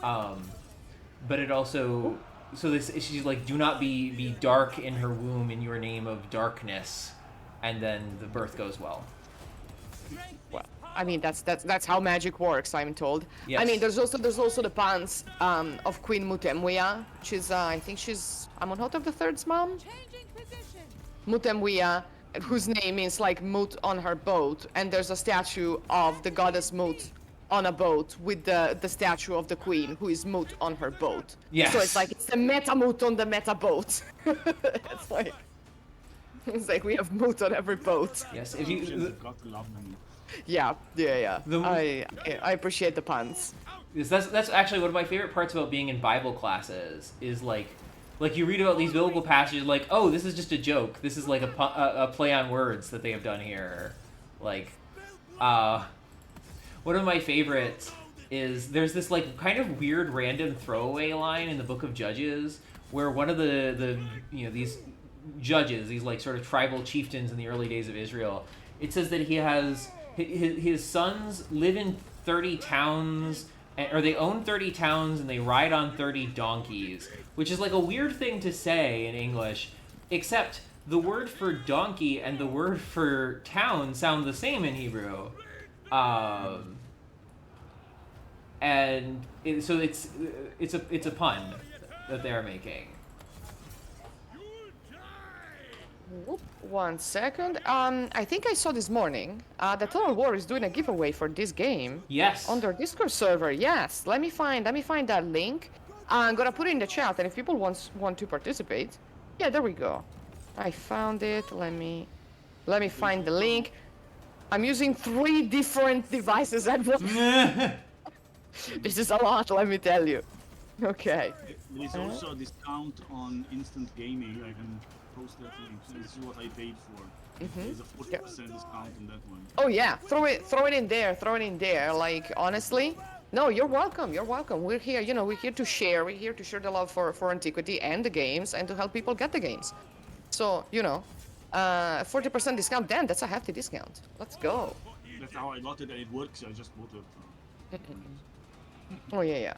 But it also she's like, do not be dark in her womb in your name of darkness, and then the birth goes well. Well, I mean that's how magic works, I'm told. Yes. I mean there's also the puns of Queen Mutemwia, which is I think she's Amonhotep III's mom. Changing position. Mutemwia, whose name means like Mut on her boat, and there's a statue of the goddess Mut on a boat with the statue of the queen who is Mut on her boat. Yes. So it's like it's the meta Mut on the meta boat. It's like we have Mut on every boat. Yes. If Egyptians you have got to love them. Yeah. The- I appreciate the puns. that's actually one of my favorite parts about being in Bible classes is like you read about these biblical passages like, oh, this is just a joke. This is like a play on words that they have done here. Like, one of my favorites is there's this like kind of weird random throwaway line in the Book of Judges where one of the these judges, these like sort of tribal chieftains in the early days of Israel, it says that he has his sons live in 30 towns, or they own 30 towns and they ride on 30 donkeys, which is like a weird thing to say in English, except the word for donkey and the word for town sound the same in Hebrew. So it's a pun that they're making. Whoop, 1 second. I think I saw this morning that Total War is doing a giveaway for this game. Yes. On their Discord server. Yes. Let me find that link. I'm gonna put it in the chat, and if people want to participate, yeah, there we go. I found it. Let me find the link. I'm using 3 different devices at once. This is a lot, let me tell you. Okay. There is also a discount on instant gaming. I can post that link. So this is what I paid for. There's a 40% discount on that one. Oh yeah, throw it in there. Like honestly, No, you're welcome. You're welcome. We're here, we're here to share. We're here to share the love for Antiquity and the games and to help people get the games. So, 40% discount, then that's a hefty discount. Let's go. That's how I got it, and it works. I just bought it. Oh, yeah,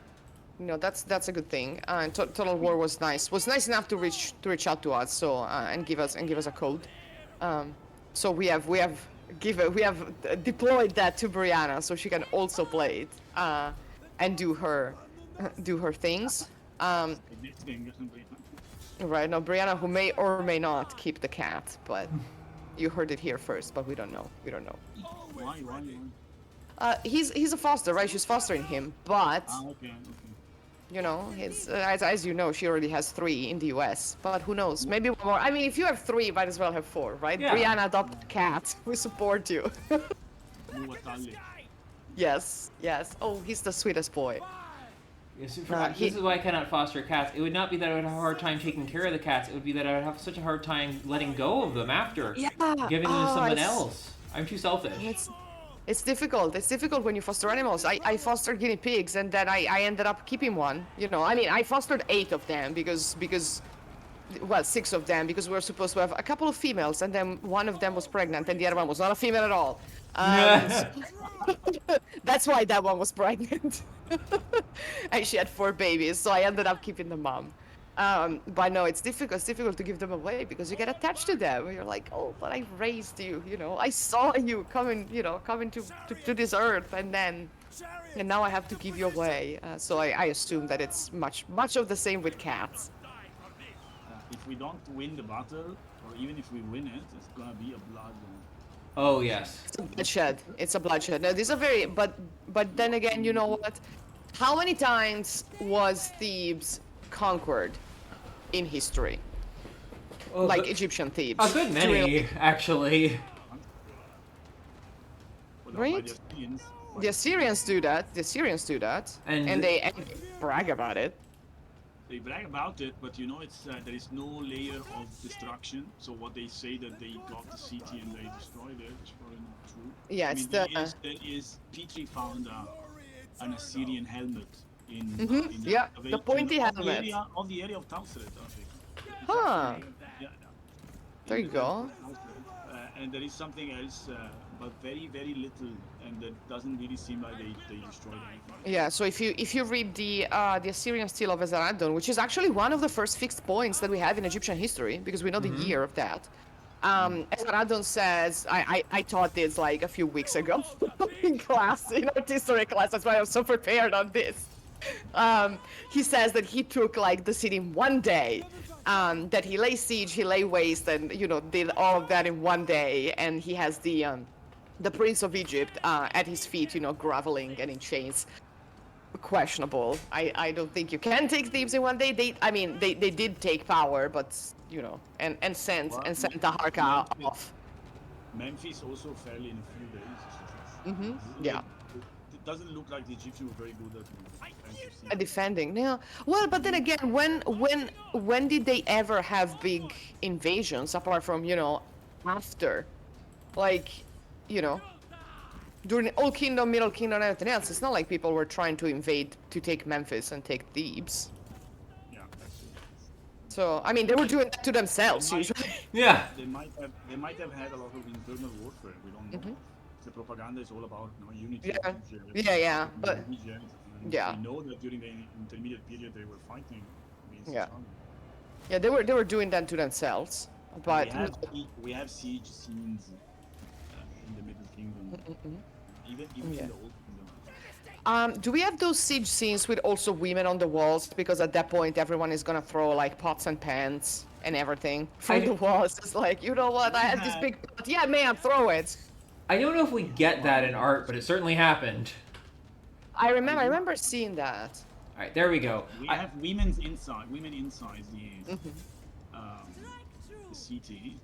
yeah. That's a good thing. And Total War was nice. Was nice enough to reach out to us, so and give us a code. So we have deployed that to Brianna, so she can also play it and do her things. This game doesn't play. Right now, Brianna, who may or may not keep the cat, but you heard it here first. But we don't know. We don't know. Why? He's a foster, right? She's fostering him, but Okay. his as you know, she already has 3 in the U.S. But who knows? Maybe one more. I mean, if you have 3, might as well have 4, right? Yeah. Brianna, adopt a cat. We support you. Muatale. Yes, yes. Oh, he's the sweetest boy. Yes, he- this is why I cannot foster cats. It would not be that I would have a hard time taking care of the cats. It would be that I would have such a hard time letting go of them after. Yeah. Giving them to Oh, someone it's- else. I'm too selfish. It's difficult. It's difficult when you foster animals. I fostered guinea pigs, and then I ended up keeping one. I mean, I fostered 8 of them because well, 6 of them because we were supposed to have a couple of females, and then one of them was pregnant, and the other one was not a female at all. That's why that one was pregnant. And she had 4 babies, so I ended up keeping the mom. But no, it's difficult. It's difficult to give them away because you get attached to them. You're like, oh, but I raised you. I saw you coming to this earth, and now I have to give you away. So I assume that it's much of the same with cats. If we don't win the battle, or even if we win it, it's gonna be a blood. Oh yes. It's a bloodshed. It's a bloodshed. Now, these are very, but then again, you know what? How many times was Thebes conquered in history? Oh, Like but- Egyptian Thebes. a good many, actually. Well, Right? by the Assyrians, The Assyrians do that. The Assyrians do that, And- and they brag about it. they brag about it, but it's there is no layer of destruction. So what they say that they got the city and they destroyed it is probably not true. Yeah, I it's mean, the- there is Petrie found an Assyrian helmet in, yeah, the pointy of helmet. the area of Tauceret, I think. Huh. Yeah. There you go. And there is something else, but very, very little, and that doesn't really seem like they destroyed anything. Yeah, so if you read the Assyrian Stele of Esarhaddon, which is actually one of the first fixed points that we have in Egyptian history, because we know the year of that. Esarhaddon says, I taught this like a few weeks ago in class, in art history class, that's why I was so prepared on this. He says that he took like the city in one day, that he lay siege, he lay waste, and did all of that in one day, and he has the Prince of Egypt at his feet, groveling and in chains. Questionable. I don't think you can take Thebes in one day. They did take power, but and sent Taharqa off. Memphis also fell in a few days. Yeah. It doesn't look like the Egyptians were very good at Defending. Yeah. Well, but then again, when did they ever have big invasions apart from after, like, during Old Kingdom, Middle Kingdom, and everything else? It's not like people were trying to invade to take Memphis and take Thebes. Yeah, that's it. So I mean, they were doing that to themselves They might- usually. Yeah. They might have had a lot of internal warfare. We don't know. The propaganda is all about unity. Yeah. of regions, Yeah, but- regions, and yeah. We know that during the intermediate period they were fighting against Yeah. each other. Yeah, they were doing that to themselves. But we have siege scenes in the Middle Kingdom, even Yeah. in the Old Kingdom. do we have those siege scenes with also women on the walls? Because at that point, everyone is gonna throw like pots and pans and everything from the walls. It's like, you know what? I have this big pot. Yeah, ma'am, throw it. I don't know if we get that in art, but it certainly happened. I remember seeing that. All right, there we go. We have women inside the city.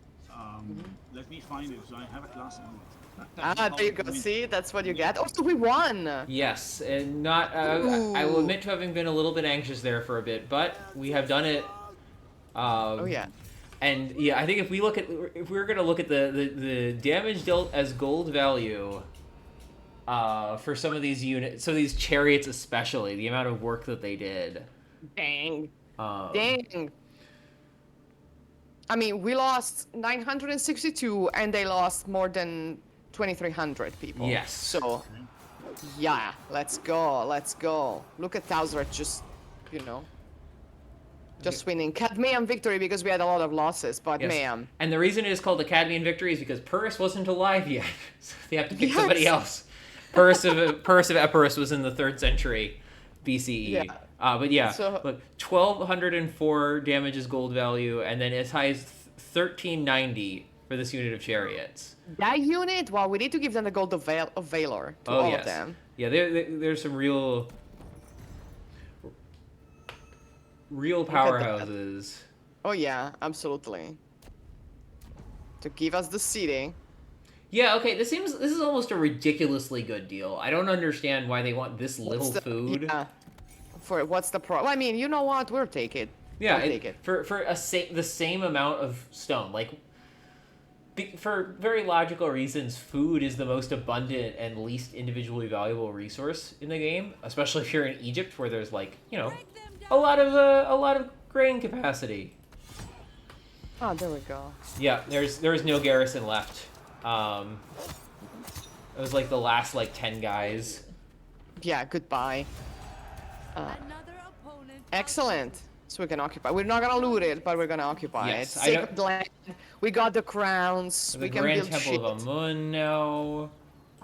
Let me find it. So I have a class on it. There you go. See, that's what you get. Oh, so we won. Yes, and not. I will admit to having been a little bit anxious there for a bit, but we have done it. Oh yeah. And yeah, I think if we were gonna look at the damage dealt as gold value, for some of these units, so these chariots especially, the amount of work that they did. Dang. Um, Dang. I mean, we lost 962 and they lost more than 2,300 people. Yes. So, yeah, let's go. Let's go. Look at Thausret just, you know, just winning. Cadmean victory because we had a lot of losses, but Yes. man. And the reason it is called the Cadmean victory is because Pyrrhus wasn't alive yet. So they have to pick somebody Yes. else. Pyrrhus of Epirus was in the 3rd century BCE. Yeah. But yeah, So- look, 1,204 damage is gold value, and then as high as 1,390 for this unit of chariots. That unit, well, we need to give them the gold of Valor to all of them. Yeah, there's some real at that. powerhouses. Oh yeah, absolutely. To give us the seating. Yeah, okay, this is almost a ridiculously good deal. I don't understand why they want this little What's the- food. Yeah. For what's the problem? I mean, you know what? We'll take it. Yeah, We'll take it. for the same amount of stone. Like, for very logical reasons, food is the most abundant and least individually valuable resource in the game, especially if you're in Egypt, where there's like, you know, a lot of grain capacity. Oh, there we go. Yeah, there's no garrison left. It was like the last like 10 guys. Yeah, goodbye. Another opponent. Excellent. So we can occupy. We're not gonna loot it, but we're gonna occupy Yes, it. I don't- Sacred land. We got the crowns. The we can Grand build Temple shit. of Amun now.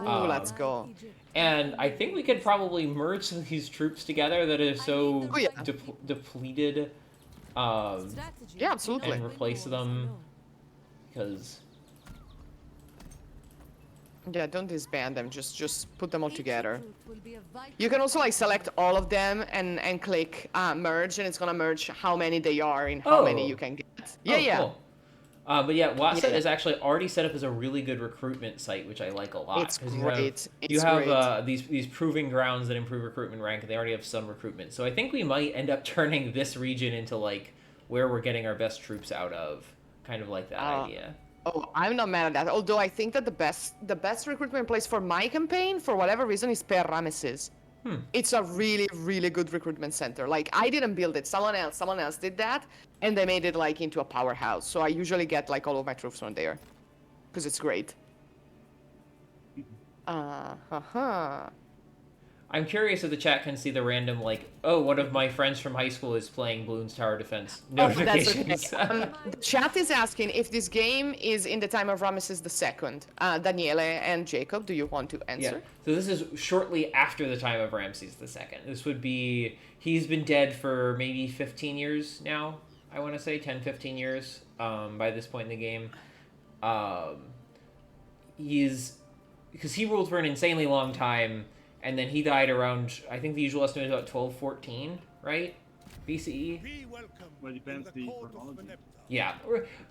Ooh, let's go. And I think we could probably merge some of these troops together that are so Oh, yeah. depleted, Yeah, absolutely. and replace them, because Yeah, don't disband them. Just put them all together. You can also like select all of them and click merge, and it's gonna merge how many they are and how many Oh. you can get. Yeah, yeah. Cool. But yeah, Watset Yeah. is actually already set up as a really good recruitment site, which I like a lot. It's 'cause great. You It's have great. these proving grounds that improve recruitment rank, and they already have some recruitment. So I think we might end up turning this region into like where we're getting our best troops out of, kind of like that idea. Oh, I'm not mad at that. Although I think that the best recruitment place for my campaign, for whatever reason, is Per Rameses. It's a really, really good recruitment center. Like, I didn't build it. Someone else did that, and they made it like into a powerhouse. So I usually get like all of my troops from there, because it's great. I'm curious if the chat can see the random like, oh, one of my friends from high school is playing Bloons Tower Defense Oh, that's notifications. okay. The chat is asking if this game is in the time of Ramesses II. Daniele and Jacob, do you want to Yeah. answer? So this is shortly after the time of Ramses II. This would be, he's been dead for maybe 15 years now. I want to say 10, 15 years by this point in the game. Because he ruled for an insanely long time, and then he died around, I think the usual estimate is about 1214, right? BCE? Well, it depends the chronology. Yeah.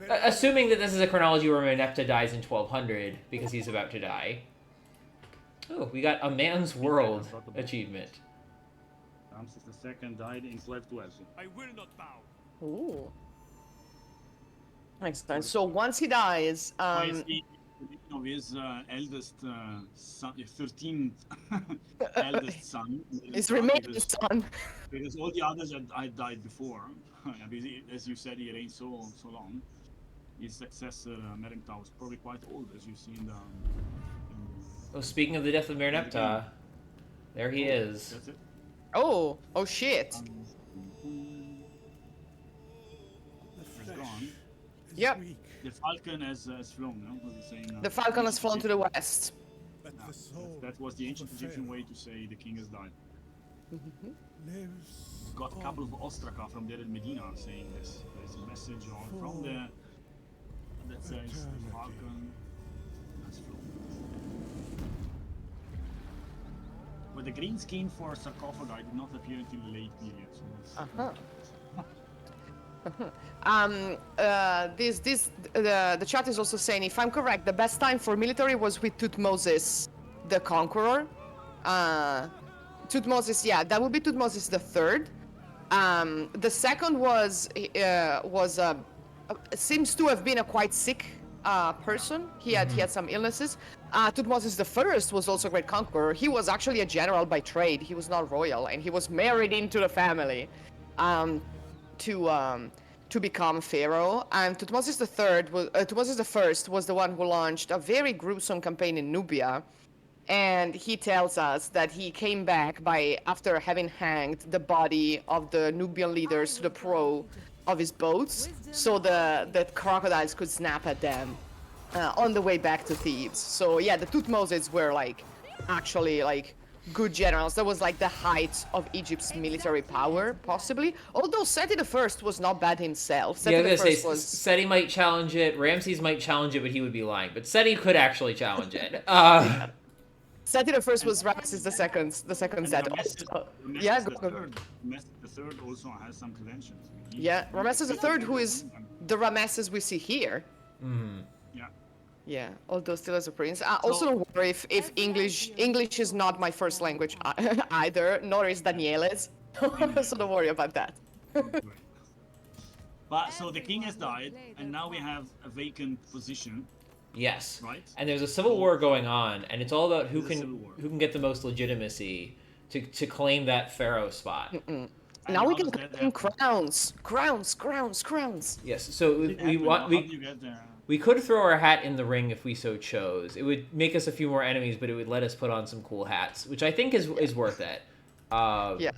Assuming that this is a chronology where Meneptah dies in 1200 because he's about to die. Oh, we got a man's world achievement. Ramses II died in 1212. I will not bow. Ooh. Excellent. So once he dies, Of his eldest son, 13th eldest son. his remaining son. Because all the others had died before. Because as you said, he reigned so long. His successor, Meremtau, was probably quite old, as you see in the. Oh, speaking of the death of Merneptah, there he is. That's it. Oh shit. It's gone. Yep. The falcon has flown, no? What was he saying? The falcon has flown to the west. That was the ancient Egyptian way to say the king has died. Got a couple of ostraka from there in Medina saying this. There's a message from there that says the falcon has flown. But the green skin for sarcophagi did not appear until the late period. So it's, The chat is also saying, if I'm correct, the best time for military was with Tutmosis the Conqueror. Tutmosis, yeah, that would be Tutmosis the Third. The second was seems to have been a quite sick person. He had some illnesses. Tutmosis I was also a great conqueror. He was actually a general by trade. He was not royal, and he was married into the family um, to become pharaoh. And Tutmosis I was the one who launched a very gruesome campaign in Nubia. And he tells us that he came back after having hanged the body of the Nubian leaders to the prow of his boats, so the crocodiles could snap at them on the way back to Thebes. So yeah, the Tutmoses were actually good generals. That was the height of Egypt's military power, possibly. Although Seti I was not bad himself. Yeah, I Seti was I gonna say was Seti might challenge it. Ramses might challenge it, but he would be lying. But Seti could actually challenge it. Seti I was Ramses the second Set. Yeah, the third also has some credentials. Yeah, Ramesses III, who is the Ramesses we see here. Yeah. Yeah, although still as a prince. Also, don't worry if English is not my first language either, nor is Daniele's. So don't worry about that. But so the king has died, and now we have a vacant position. Yes. Right. And there's a civil war going on, and it's all about who There's a civil war. can get the most legitimacy to claim that pharaoh spot. Now we can claim crowns. Yes. So we could throw our hat in the ring if we so chose. It would make us a few more enemies, but it would let us put on some cool hats, which I think is worth it. Yeah.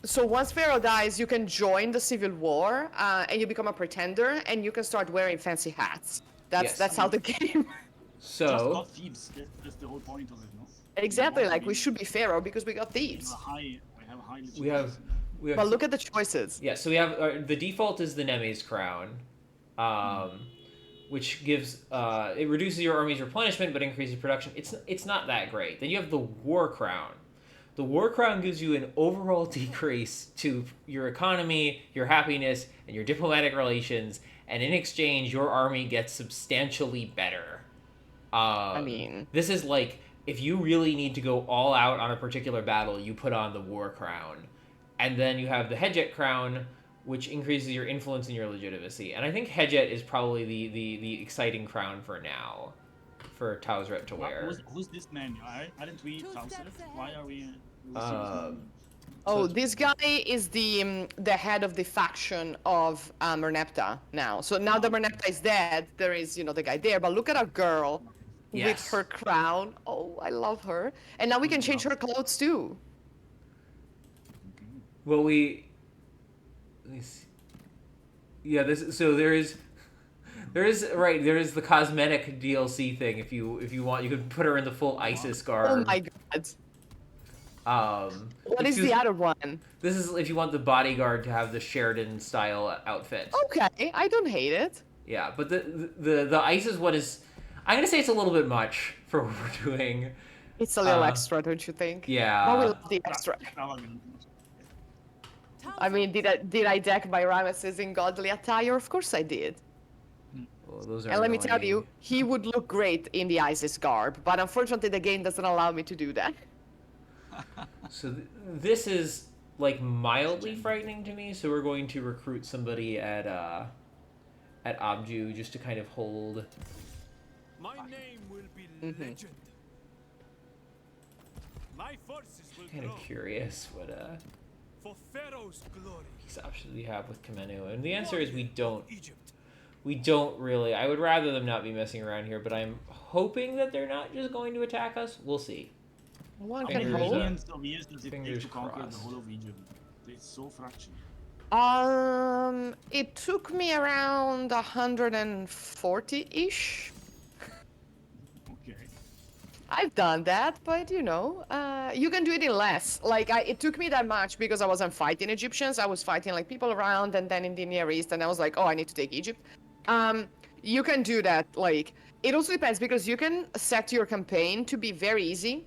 So once Pharaoh dies, you can join the civil war, and you become a pretender, and you can start wearing fancy hats. That's how the game. So. Just got Thebes. That's the whole point of it, no? Exactly. We should be Pharaoh because we got Thebes. We have a high We have. But look at the choices. Yeah. So we have the default is the Neme's crown, which gives it reduces your army's replenishment but increases production. It's not that great. Then you have the war crown. The war crown gives you an overall decrease to your economy, your happiness, and your diplomatic relations, and in exchange, your army gets substantially better. This is if you really need to go all out on a particular battle, you put on the war crown. And then you have the Hedjet crown, which increases your influence and your legitimacy. And I think Hedjet is probably the exciting crown for now, for Tausret to wear. Who's this man? Aren't we Tausret? Why are we... This guy is the head of the faction of Merneptah now. So now that Merneptah is dead, there is, the guy there. But look at our girl with her crown. Oh, I love her. And now we can change her clothes too. Well, let me see. Yeah, there is the cosmetic DLC thing. If you want, you could put her in the full Isis garb. Oh my god. What is the other one? This is if you want the bodyguard to have the Sheridan style outfit. Okay, I don't hate it. Yeah, but the Isis one is, I'm gonna say it's a little bit much for what we're doing. It's a little extra, don't you think? Yeah. But we love the extra. I mean, did I deck my Ramesses in godly attire? Of course I did. Well, those are and let me tell you, he would look great in the Isis garb, but unfortunately the game doesn't allow me to do that. So this is mildly frightening to me. So we're going to recruit somebody at Abju just to kind of hold. My name will be legend. My forces will Kind of grow curious what for Pharaoh's glory. peace options we have with Kamenu, and the answer is we don't. Egypt. We don't really. I would rather them not be messing around here, but I'm hoping that they're not just going to attack us. We'll see. One can can hope. hope. Millions of years does it take Fingers to conquer crossed. the whole of Egypt? It's so fractured. It took me around 140-ish. Okay. I've done that, but you can do it in less. It took me that much because I wasn't fighting Egyptians. I was fighting people around and then in the Near East, and I was like, oh, I need to take Egypt. You can do that. It also depends because you can set your campaign to be very easy,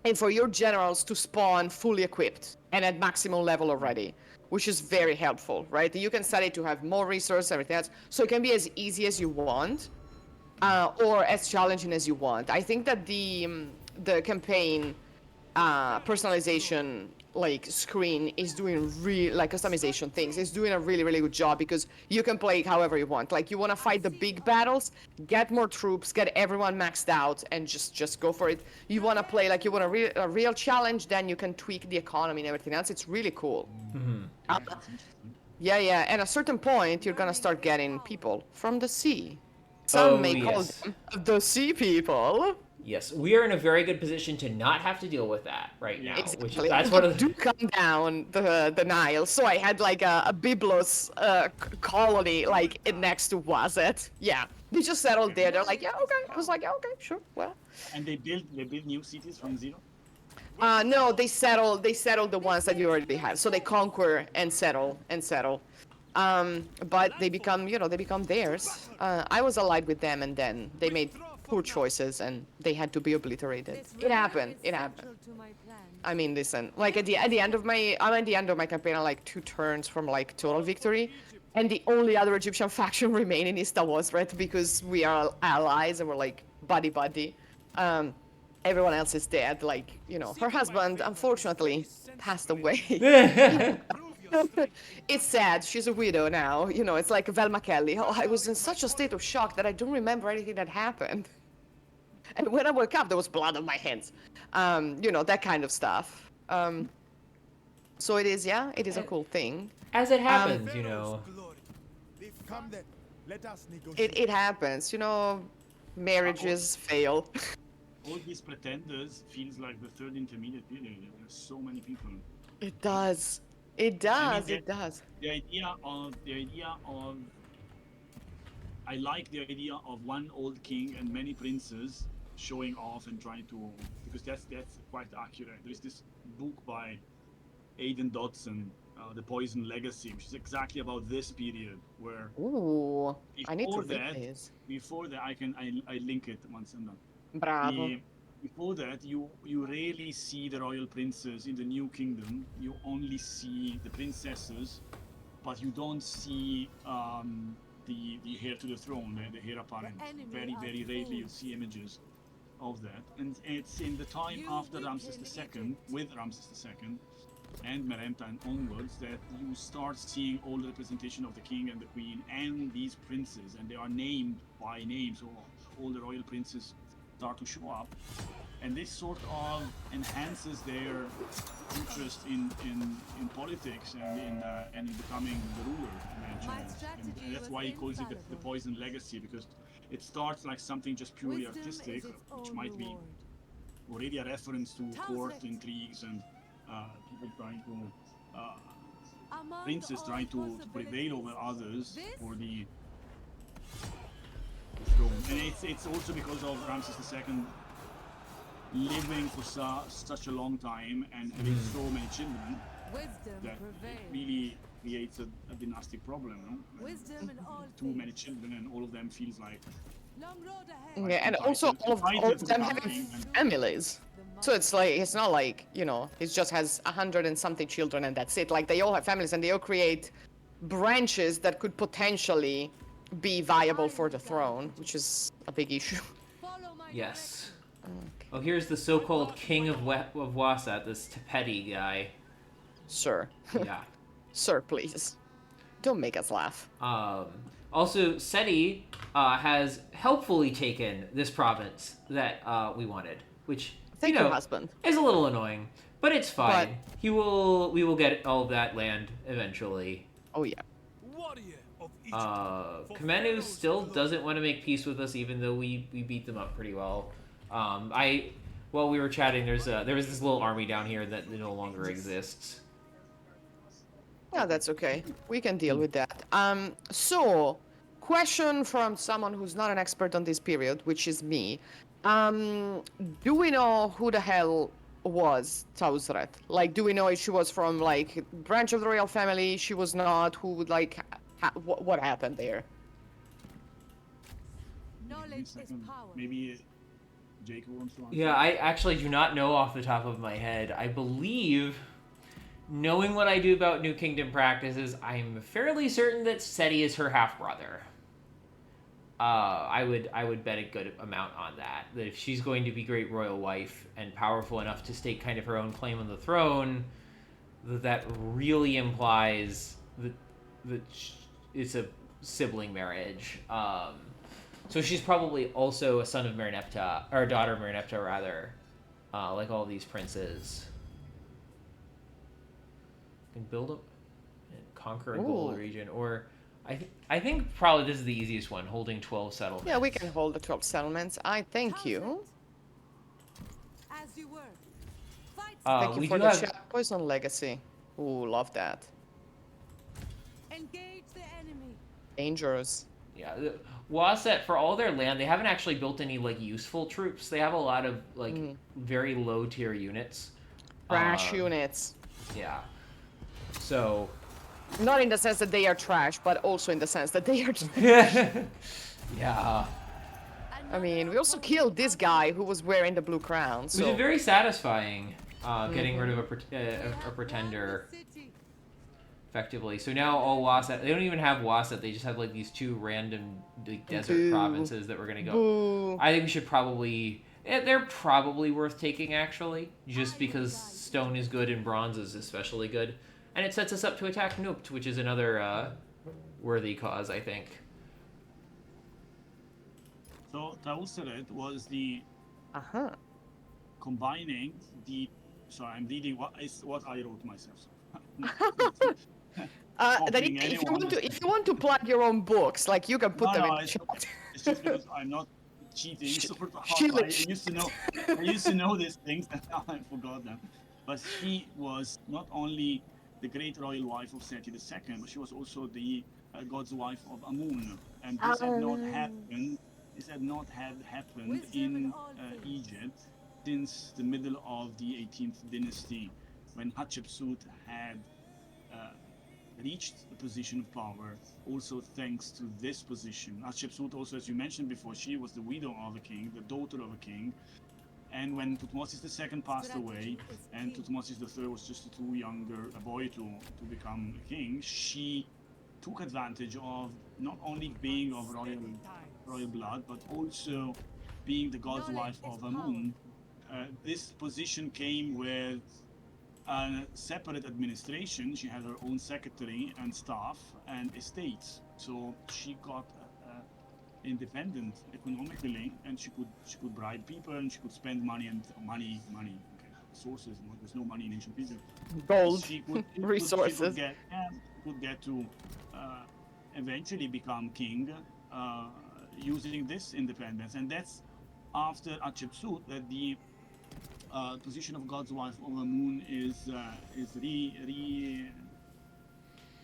and for your generals to spawn fully equipped and at maximum level already, which is very helpful, right? You can set it to have more resources, everything else, so it can be as easy as you want. Or as challenging as you want. I think that the campaign personalization like screen is doing like customization things. It's doing a really, really good job because you can play however you want. Like you want to fight the big battles, get more troops, get everyone maxed out, and just go for it. You want to play like you want a real challenge, then you can tweak the economy and everything else. It's really cool. Yeah, that's interesting. Yeah. At a certain point, you're gonna start getting people from the sea. Some Oh, may call yes. them the sea people. Yes, we are in a very good position to not have to deal with that right now. Yeah. Which Exactly. that's one They of the, do come down the Nile, so I had like a Byblos colony like next to Wazet. Yeah, they just settled there. They're like, yeah, okay. I was like, yeah, okay, sure, well. And they build new cities from zero. No, they settle the ones that you already have. So they conquer and settle and settle. But they become, they become theirs. I was allied with them, and then they made poor choices, and they had to be obliterated. It happened. It happened. I mean, listen, like I'm at the end of my campaign, I'm like 2 turns from like total victory, and the only other Egyptian faction remaining is Tawazret because we are allies and we're like buddy. Everyone else is dead. Like her husband unfortunately passed away. It's sad. She's a widow now. It's like Velma Kelly. Oh, I was in such a state of shock that I don't remember anything that happened. And when I woke up, there was blood on my hands. That kind of stuff. So it is a cool thing. as it happens, Pharaoh's glory. Come then, let us negotiate. It happens. Marriages fail. All these pretenders feels like the third intermediate period. There's so many people. It does. It does. that- It does. The idea of I like the idea of one old king and many princes showing off and trying to, because that's quite accurate. There is this book by Aidan Dodson, The Poison Legacy, which is exactly about this period where Ooh, I need to before read that, this. before that I link it once I'm done. Bravo. Before that, you rarely see the royal princes in the New Kingdom. You only see the princesses, but you don't see the heir to the throne, the heir apparent. Very rarely you see images of that. And it's in the time after Ramses II, with Ramses II, and Meremta and onwards, that you start seeing all the representation of the king and the queen and these princes, and they are named by name, so all the royal princes start to show up, and this sort of enhances their interest in politics and in becoming the ruler eventually. And that's why he calls it the poison legacy, because it starts like something just purely artistic, which might be already a reference to court intrigues and people trying to princes trying to prevail over others for the throne. And it's also because of Ramses II living for such a long time and having so many children that it really creates a dynastic problem, no? Too many children, and all of them feels like Yeah, and also all of them have families. So it's not like, it just has 100 and something children and that's it. Like they all have families and they all create branches that could potentially be viable for the throne, which is a big issue. yes. Oh, here's the so-called king of Wasat, this Tepeti guy. Sir. Yeah. Sir, please. Don't make us laugh. Also, Seti has helpfully taken this province that we wanted, which Thank you, husband. is a little annoying, but it's fine. But- We will get all of that land eventually. Oh, yeah. Warrior of Egypt. For Kamenu Pharaoh's still glory. doesn't want to make peace with us, even though we beat them up pretty well. While we were chatting, there was this little army down here that no longer exists. Yeah, that's okay. We can deal with that. So, question from someone who's not an expert on this period, which is me. Do we know who the hell was Tausret? Like, do we know if she was from, like, branch of the royal family? She was not? Who would, like, what happened there? maybe Jacob wants to answer. Yeah, I actually do not know off the top of my head. I believe, knowing what I do about New Kingdom practices, I'm fairly certain that Seti is her half-brother. I would bet a good amount on that. That if she's going to be great royal wife and powerful enough to stake kind of her own claim on the throne, that really implies that it's a sibling marriage. So she's probably also a son of Merneptah, or a daughter of Merneptah, rather, like all these princes. Can build up and conquer a gold Ooh. region, or I think probably this is the easiest one, holding 12 settlements. Yeah, we can hold the 12 settlements. I thank you. As you were. Fight. Thank you We for do the have chat. Poison Legacy. Ooh, love that. Engage the enemy. Dangerous. Yeah, Waset, for all their land, they haven't actually built any like useful troops. They have a lot of like very low tier units. Trash units. Yeah. So. Not in the sense that they are trash, but also in the sense that they are. Yeah. I mean, we also killed this guy who was wearing the blue crown. Which So is very satisfying, getting rid of a pretender City. effectively. So now all Waset, they don't even have Waset, they just have like these two random like, desert Boo. provinces that we're gonna go. Boo. I think we should probably. They're probably worth taking actually, just because stone is good and bronze is especially good, and it sets us up to attack Nupt, which is another worthy cause, I think. So Tauseret was the Uh-huh. combining the. So I'm reading what I wrote myself. Then if you want to plug your own books, like you can put them in the chat. It's just because I'm not cheating. She- I used to know these things, and now I forgot them. But she was not only the great royal wife of Seti II, but she was also the god's wife of Amun. And this had not happened. This had not happened in Egypt since the middle of the 18th dynasty, when Hatshepsut had reached a position of power, also thanks to this position. Hatshepsut also, as you mentioned before, she was the widow of a king, the daughter of a king. And when Tutmosis II passed away, and Tutmosis III was just too younger a boy to become a king, she took advantage of not only being of royal blood, but also being the god's wife of Amun. This position came with a separate administration. She had her own secretary and staff and estates. So she got independent economically, and she could bribe people, and she could spend money. Okay, sources. There's no money in ancient Egypt. Gold She could, resources. She could get to eventually become king using this independence, and that's after Hatshepsut that the position of God's wife of Amun is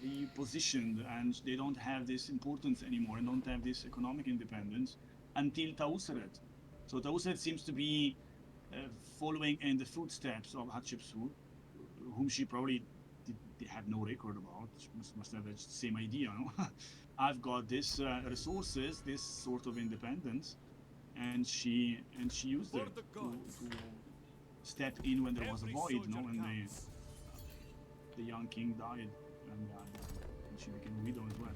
repositioned, and they don't have this importance anymore and don't have this economic independence until Tauseret. So Tauseret seems to be following in the footsteps of Hatshepsut, whom she probably did have no record about. She must have the same idea. No? I've got this resources, this sort of independence, and she used it to step in when there was a void, when the young king died, and she became a widow as well.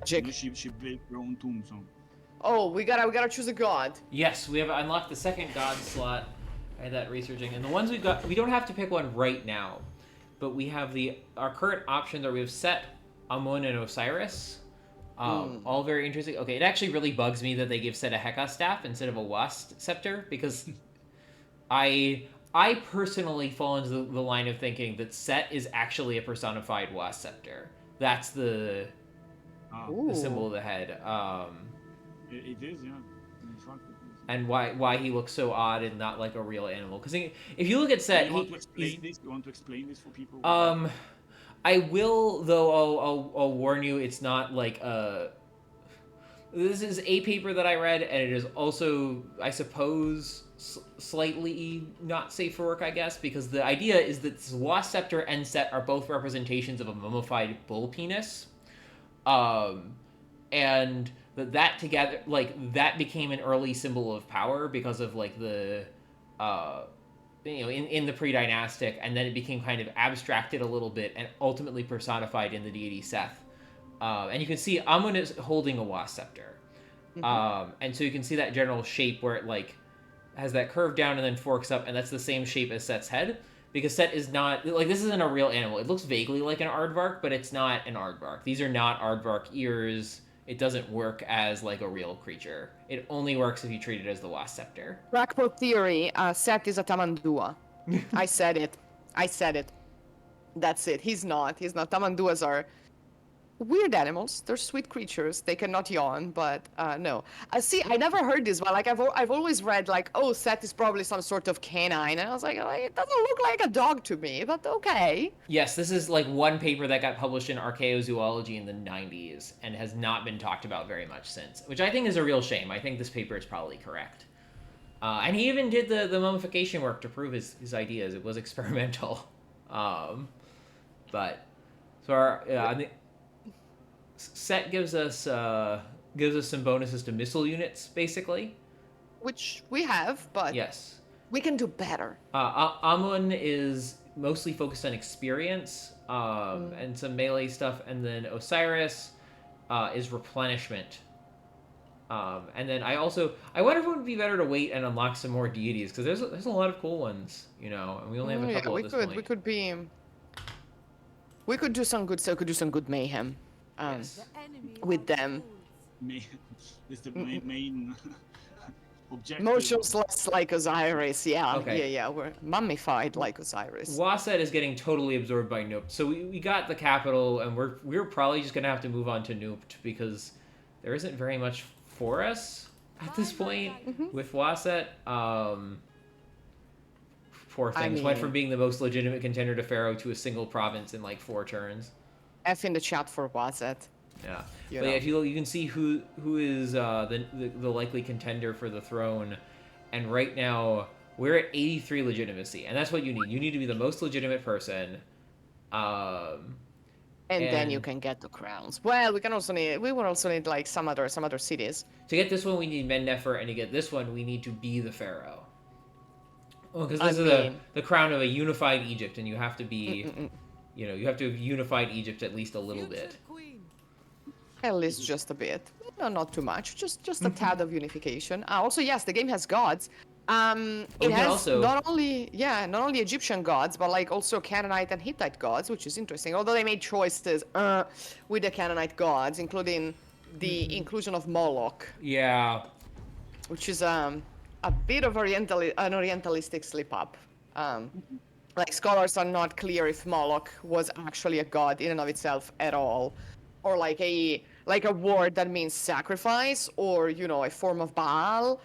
She built her own tomb. So. Oh, we gotta choose a god. Yes, we have unlocked the second god slot. I had that researching, and the ones we got, we don't have to pick one right now, but we have our current options are we have Set, Amun, and Osiris. All very interesting. Okay, it actually really bugs me that they give Set a Heka staff instead of a Wast scepter, because I personally fall into the line of thinking that Set is actually a personified Wast scepter. That's the symbol of the head. It is, yeah. And why he looks so odd and not like a real animal. Because if you look at Set, you want to explain this for people? I will, though. I'll warn you. It's not like this is a paper that I read, and it is also, I suppose, slightly not safe for work, I guess, because the idea is that Wasp Scepter and Set are both representations of a mummified bull penis, and that together, like, that became an early symbol of power because of like the in the pre-dynastic, and then it became kind of abstracted a little bit and ultimately personified in the deity Seth. And you can see Amun is holding a Wasp Scepter. And so you can see that general shape where it like has that curve down and then forks up, and that's the same shape as Set's head. because Set is not like this isn't a real animal. It looks vaguely like an aardvark, but it's not an aardvark. These are not aardvark ears. It doesn't work as like a real creature. It only works if you treat it as the Wasp Scepter. Crackpot theory, Set is a Tamandua. I said it. That's it. He's not. Tamanduas are weird animals. They're sweet creatures. They cannot yawn, but no. See, I never heard this, but like I've always read like, oh, Set is probably some sort of canine, and I was like, oh, it doesn't look like a dog to me, but okay. Yes, this is like one paper that got published in Archaeozoology in the 90s and has not been talked about very much since, which I think is a real shame. I think this paper is probably correct. And he even did the mummification work to prove his ideas. It was experimental. But so I think Set gives us some bonuses to missile units, basically. Which we have, but Yes. we can do better. Amun is mostly focused on experience and some melee stuff, and then Osiris is replenishment. And then I wonder if it would be better to wait and unlock some more deities, because there's a lot of cool ones, and we only have a couple at this point. We could do some good mayhem. Yes. The enemy With are them. fools. It's the main objective. Motionless like Osiris, yeah. Okay. Yeah, we're mummified like Osiris. Waset is getting totally absorbed by Noopt. So we got the capital, and we're probably just gonna have to move on to Noopt because there isn't very much for us at this point with Waset. Poor things. Went from being the most legitimate contender to Pharaoh to a single province in like 4 turns. F in the chat for Wazet. Yeah, You but know. if you can see who is the likely contender for the throne, and right now we're at 83 legitimacy, and that's what you need. You need to be the most legitimate person, And then you can get the crowns. Well, we will also need like some other cities. to get this one. We need Mennefer, and to get this one, we need to be the Pharaoh. Well, because this is the crown of a unified Egypt, and you have to be, you have to have unified Egypt at least a little bit. Future queen. At least just a bit. No, not too much. Just a tad of unification. Also, yes, the game has gods. It has also- not only Egyptian gods, but like also Canaanite and Hittite gods, which is interesting. Although they made choices with the Canaanite gods, including the inclusion of Moloch, Yeah. which is a bit of an orientalistic slip up. Like scholars are not clear if Moloch was actually a god in and of itself at all, or like a word that means sacrifice, or a form of Baal.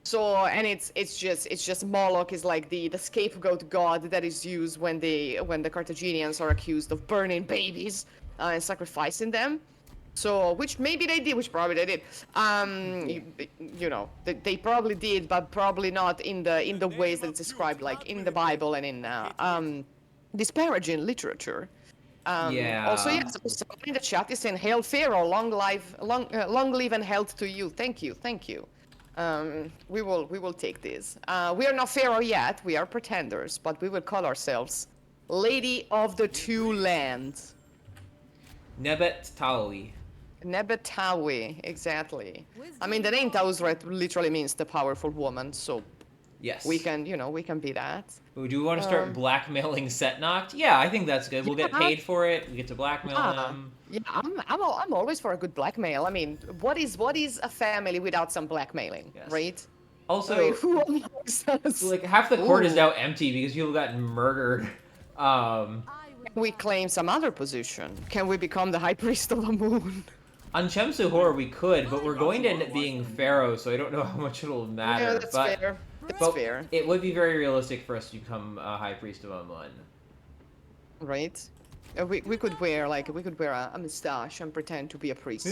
So, and it's just Moloch is like the scapegoat god that is used when the Carthaginians are accused of burning babies and sacrificing them. So, which maybe they did, which probably they did. They probably did, but probably not in the ways that it's described, like in the Bible and in disparaging literature. Yeah. Also, yes, someone in the chat is saying, "Hail Pharaoh, long live and health to you." Thank you. We will take this. We are not Pharaoh yet. We are pretenders, but we will call ourselves Lady of the Two Lands. Nebet Tawi. Nebetawi, exactly. I mean, the name Tausret literally means the powerful woman, so Yes. we can be that. Ooh, do we want to start blackmailing Setnoct? Yeah, I think that's good. We'll get paid for it. We get to blackmail them. Yeah, I'm always for a good blackmail. I mean, what is a family without some blackmailing, Yes. right? Also, I mean, who amongst us? like half the court is Ooh. now empty because people got murdered. I will We claim some other position. Can we become the High Priest of the Moon? On Chemsuhor we could, but we're going to end up being Pharaoh, so I don't know how much it'll matter. Yeah, that's but, fair. That's but fair, it would be very realistic for us to become a High Priest of Amun. right? We could wear a mustache and pretend to be a priest.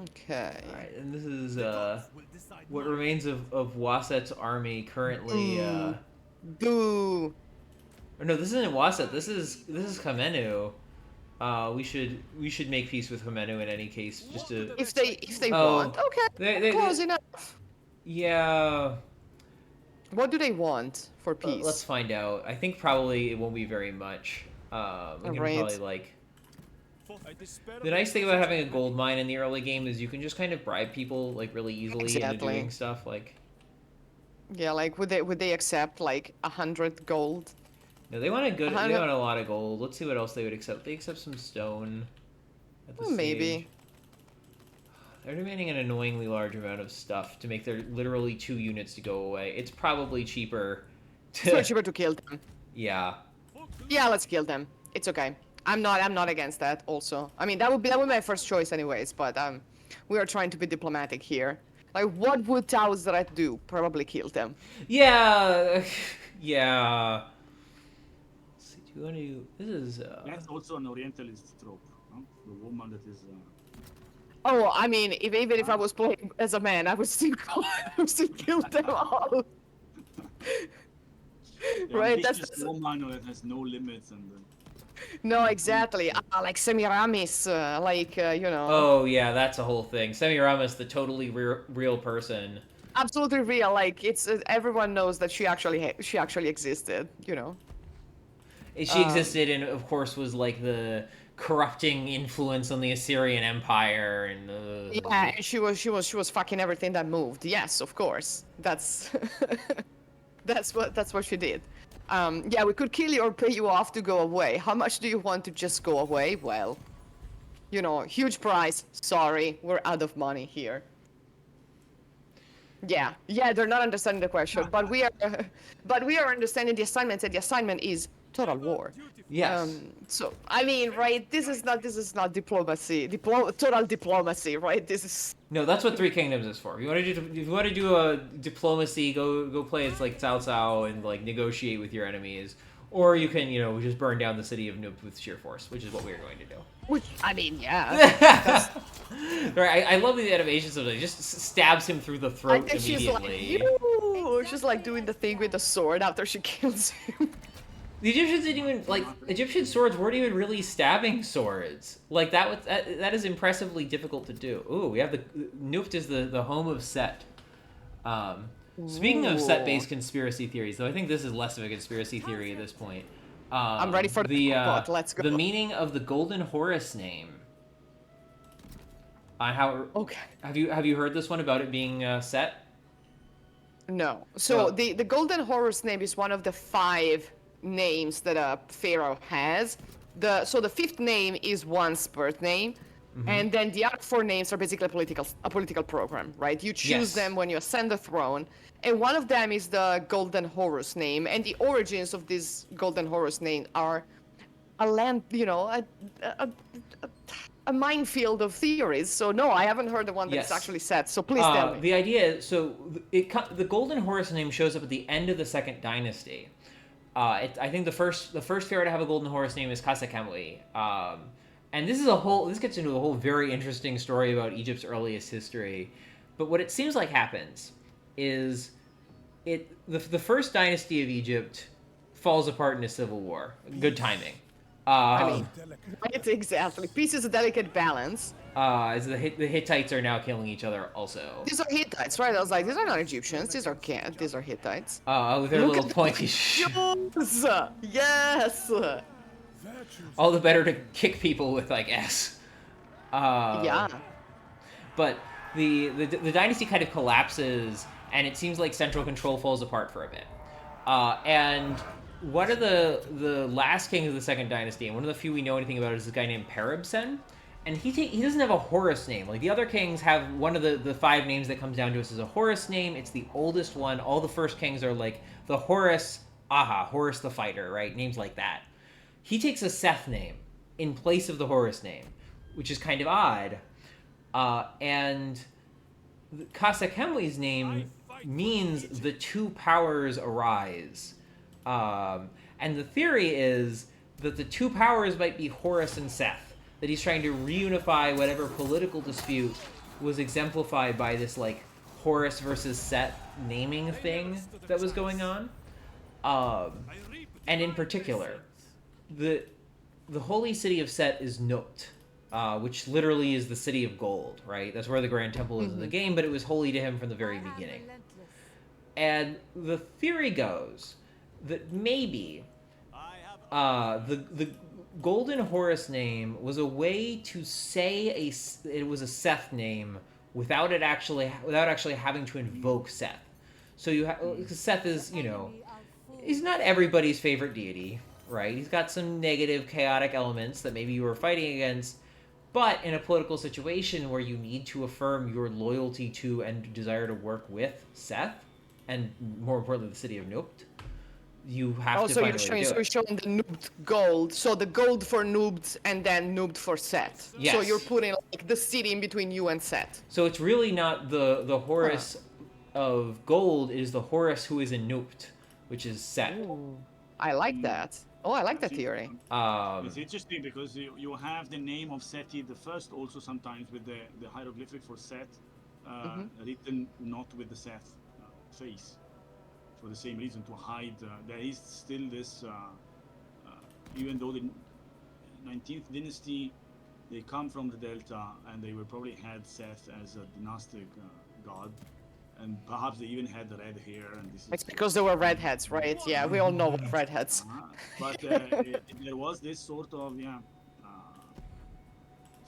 Okay. Alright, and this is what remains of Waset's army currently. Boo. Or no, this isn't Waset. This is Kamenu. We should make peace with Kamenu in any case, just to. If they Oh, want, okay, they- close enough. Yeah. What do they want for peace? Let's find out. I think probably it won't be very much. We can Alright. probably like. The nice thing about having a gold mine in the early game is you can just kind of bribe people like really easily into Exactly. doing stuff. Like, Yeah, like would they accept like 100 gold? No, they want a good. They 100 want a lot of gold. Let's see what else they would accept. They accept some stone at this Maybe. stage. They're demanding an annoyingly large amount of stuff to make their literally 2 units to go away. It's probably cheaper It's much cheaper to kill them. Yeah. Yeah, let's kill them. It's okay. I'm not against that also. I mean, that would be my first choice anyways, but we are trying to be diplomatic here. Like, what would Tausret do? Probably kill them. Yeah. Yeah. Let's see, do you want to... This is... That's also an Orientalist trope. No? The woman that is. Oh, I mean, even if I was playing as a man, I would still kill them all. Right? That's woman that has no limits and. No, exactly. Like Semiramis, you know. Oh, yeah, that's a whole thing. Semiramis, the totally real person. Absolutely real. Like, it's everyone knows that she actually existed, you know. She existed and, of course, was like the corrupting influence on the Assyrian Empire and. Yeah, and she was fucking everything that moved. Yes, of course. That's that's what she did. Yeah, we could kill you or pay you off to go away. How much do you want to just go away? Well, you know, huge price. Sorry, we're out of money here. Yeah, they're not understanding the question, but we are understanding the assignment, and the assignment is total war. Yes. So I mean, right? This is not diplomacy. Total diplomacy, right? This is. No, that's what Three Kingdoms is for. If you want to do a diplomacy, go play it's like Cao Cao and like negotiate with your enemies, or you can just burn down the city of Noob with sheer force, which is what we are going to do. Which I mean, yeah. Right, I love the animations of it. It just stabs him through the throat immediately. She's like doing the thing with the sword after she kills him. The Egyptians didn't even Egyptian swords weren't even really stabbing swords. Like that is impressively difficult to do. Ooh, we have Nuft is the home of Set. Speaking of Set-based conspiracy theories, though, I think this is less of a conspiracy theory at this point. I'm ready for the robot. Let's go. The meaning of the Golden Horus name. Okay. Have you heard this one about it being Set? No. So the Golden Horus name is one of the 5 names that Pharaoh has. So the 5th name is one's birth name, and then the other 4 names are basically a political program, right? You choose them when you ascend the throne, and one of them is the Golden Horus name, and the origins of this Golden Horus name are a minefield of theories. So no, I haven't heard the one that's actually set. So please tell me. The idea is, the Golden Horus name shows up at the end of the 2nd dynasty. I think the first pharaoh to have a Golden Horus name is Khafre. And this gets into a whole very interesting story about Egypt's earliest history. But what it seems like happens is the first dynasty of Egypt falls apart in a civil war. Good timing. I mean, it's exactly. Pieces of delicate balance. As the Hittites are now killing each other also. These are Hittites, right? I was like, these are not Egyptians. These are Hittites. With their little pointy Yes! All the better to kick people with, like, S. Yeah. But the dynasty kind of collapses, and it seems like central control falls apart for a bit. And one of the last kings of the 2nd dynasty, and one of the few we know anything about, is this guy named Peribsen. And he doesn't have a Horus name. Like, the other kings have one of the 5 names that comes down to us as a Horus name. It's the oldest one. All the first kings are like the Horus the fighter, right? Names like that. He takes a Seth name in place of the Horus name, which is kind of odd. And Khafre's name means the 2 powers arise. And the theory is that the 2 powers might be Horus and Seth. That he's trying to reunify whatever political dispute was exemplified by this, like, Horus versus Set naming thing that was going on. And in particular, the holy city of Set is Nut, which literally is the city of gold, right? That's where the Grand Temple is in the game, but it was holy to him from the very beginning. And the theory goes that maybe the Golden Horus name was a way to say it was a Seth name without actually having to invoke Seth. So Seth is, he's not everybody's favorite deity, right? He's got some negative, chaotic elements that maybe you were fighting against. But in a political situation where you need to affirm your loyalty to and desire to work with Seth, and more importantly, the city of Noopt, you have to find a way to do you're it. showing the noobed gold. So the gold for noobed and then noobed for Seth. Yes. So you're putting like the city in between you and Seth. So it's really not the Horus of gold, it is the Horus who is in Noopt, which is Seth. Ooh, I like that. Oh, I like that theory. It's interesting because you have the name of Seti the first also sometimes with the hieroglyphic for Set written not with the Seth face, for the same reason, to hide. There is still this, even though the 19th dynasty, they come from the Delta and they will probably had Seth as a dynastic god. And perhaps they even had the red hair, and this is It's because they were redheads, right? Yeah, we all know what redheads. But there was this sort of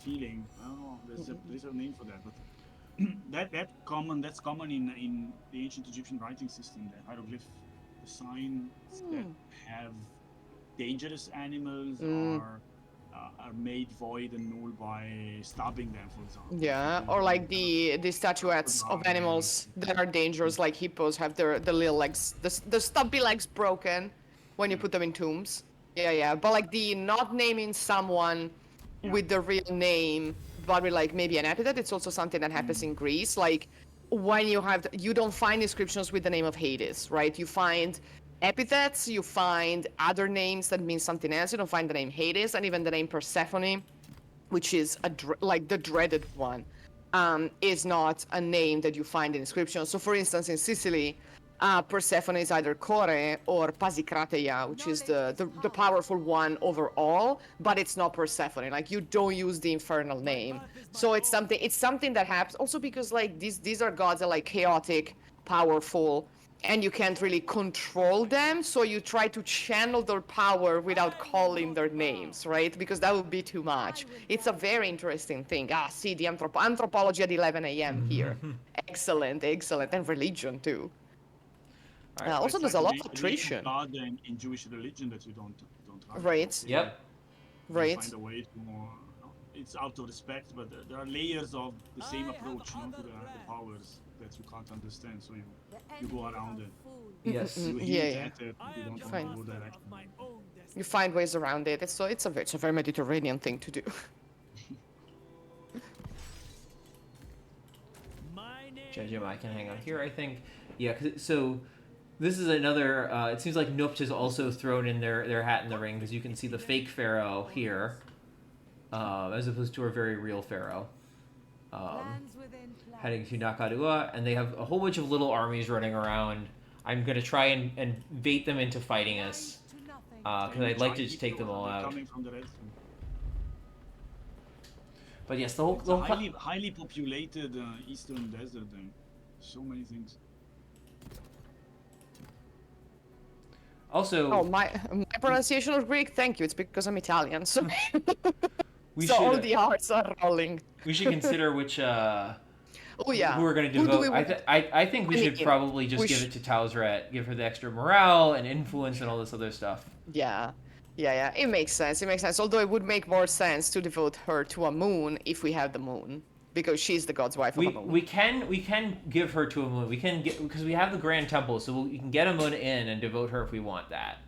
feeling. I don't know. There's a name for that, but that's common in the ancient Egyptian writing system. The hieroglyph, the signs that have dangerous animals are made void and null by stabbing them, for example. Yeah, or like the statuettes of animals that are dangerous, like hippos have the little legs, the stumpy legs broken when you put them in tombs. Yeah, but like the not naming someone with the real name, but with like maybe an epithet, it's also something that happens in Greece. Like when you don't find inscriptions with the name of Hades, right? You find epithets, you find other names that mean something else. You don't find the name Hades, and even the name Persephone, which is like the dreaded one, is not a name that you find in inscriptions. So for instance, in Sicily, Persephone is either Kore or Pasikrateia, which is the powerful one over all, but it's not Persephone. Like you don't use the infernal name. So it's something that happens also because like these are gods that are like chaotic, powerful, and you can't really control them, so you try to channel their power without calling their names, right? Because that would be too much. It's a very interesting thing. See, the anthropology at 11 a.m. here. Excellent. And religion, too. Also, there's a lot of attrition. God in Jewish religion that you don't have. Right. Yep. Right. Find a way to more. It's out of respect, but there are layers of the same approach to the powers that you can't understand, so you go around it. Yes. You Yeah. at it, you don't Fine. want to go directly. You find ways around it. It's a very Mediterranean thing to do. Jim, I can hang on here, I think. Yeah, so this is another, it seems like Noopt has also thrown in their hat in the ring, because you can see the fake Pharaoh here, as opposed to a very real Pharaoh. Heading to Nakarua, and they have a whole bunch of little armies running around. I'm going to try and bait them into fighting us, because I'd like to just take them all out. Coming from the red. But yes, It's a highly populated eastern desert, and so many things. Also, my pronunciation of Greek, thank you. It's because I'm Italian, so all the hearts are rolling. We should consider which who we're going to Who do devote. I think we should probably just give it to Talzret, give her the extra morale and influence and all this other stuff. Yeah. It makes sense. Although it would make more sense to devote her to a moon if we have the moon, because she's the god's wife of a moon. We can give her to a moon. We can get, because we have the Grand Temple, so we can get a moon in and devote her if we want that.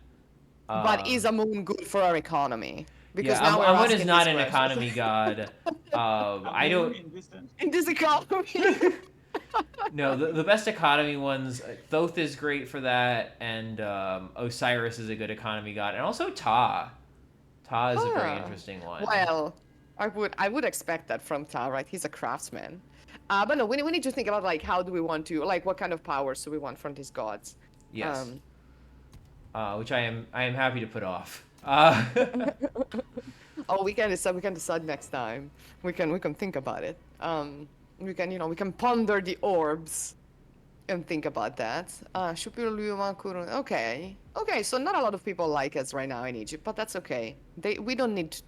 But is a moon good for our economy? Because now Amun is not an question. economy god. I don't. In this economy. No, the best economy ones. Thoth is great for that, and Osiris is a good economy god, and also Ta. Ta is a very interesting one. Well, I would expect that from Ta, right? He's a craftsman. But no, we need to think about like how do we want to, like what kind of powers do we want from these gods? Yes. Which I am happy to put off. Oh, we can decide next time. We can think about it. We can ponder the orbs and think about that. Okay, so not a lot of people like us right now in Egypt, but that's okay. We don't need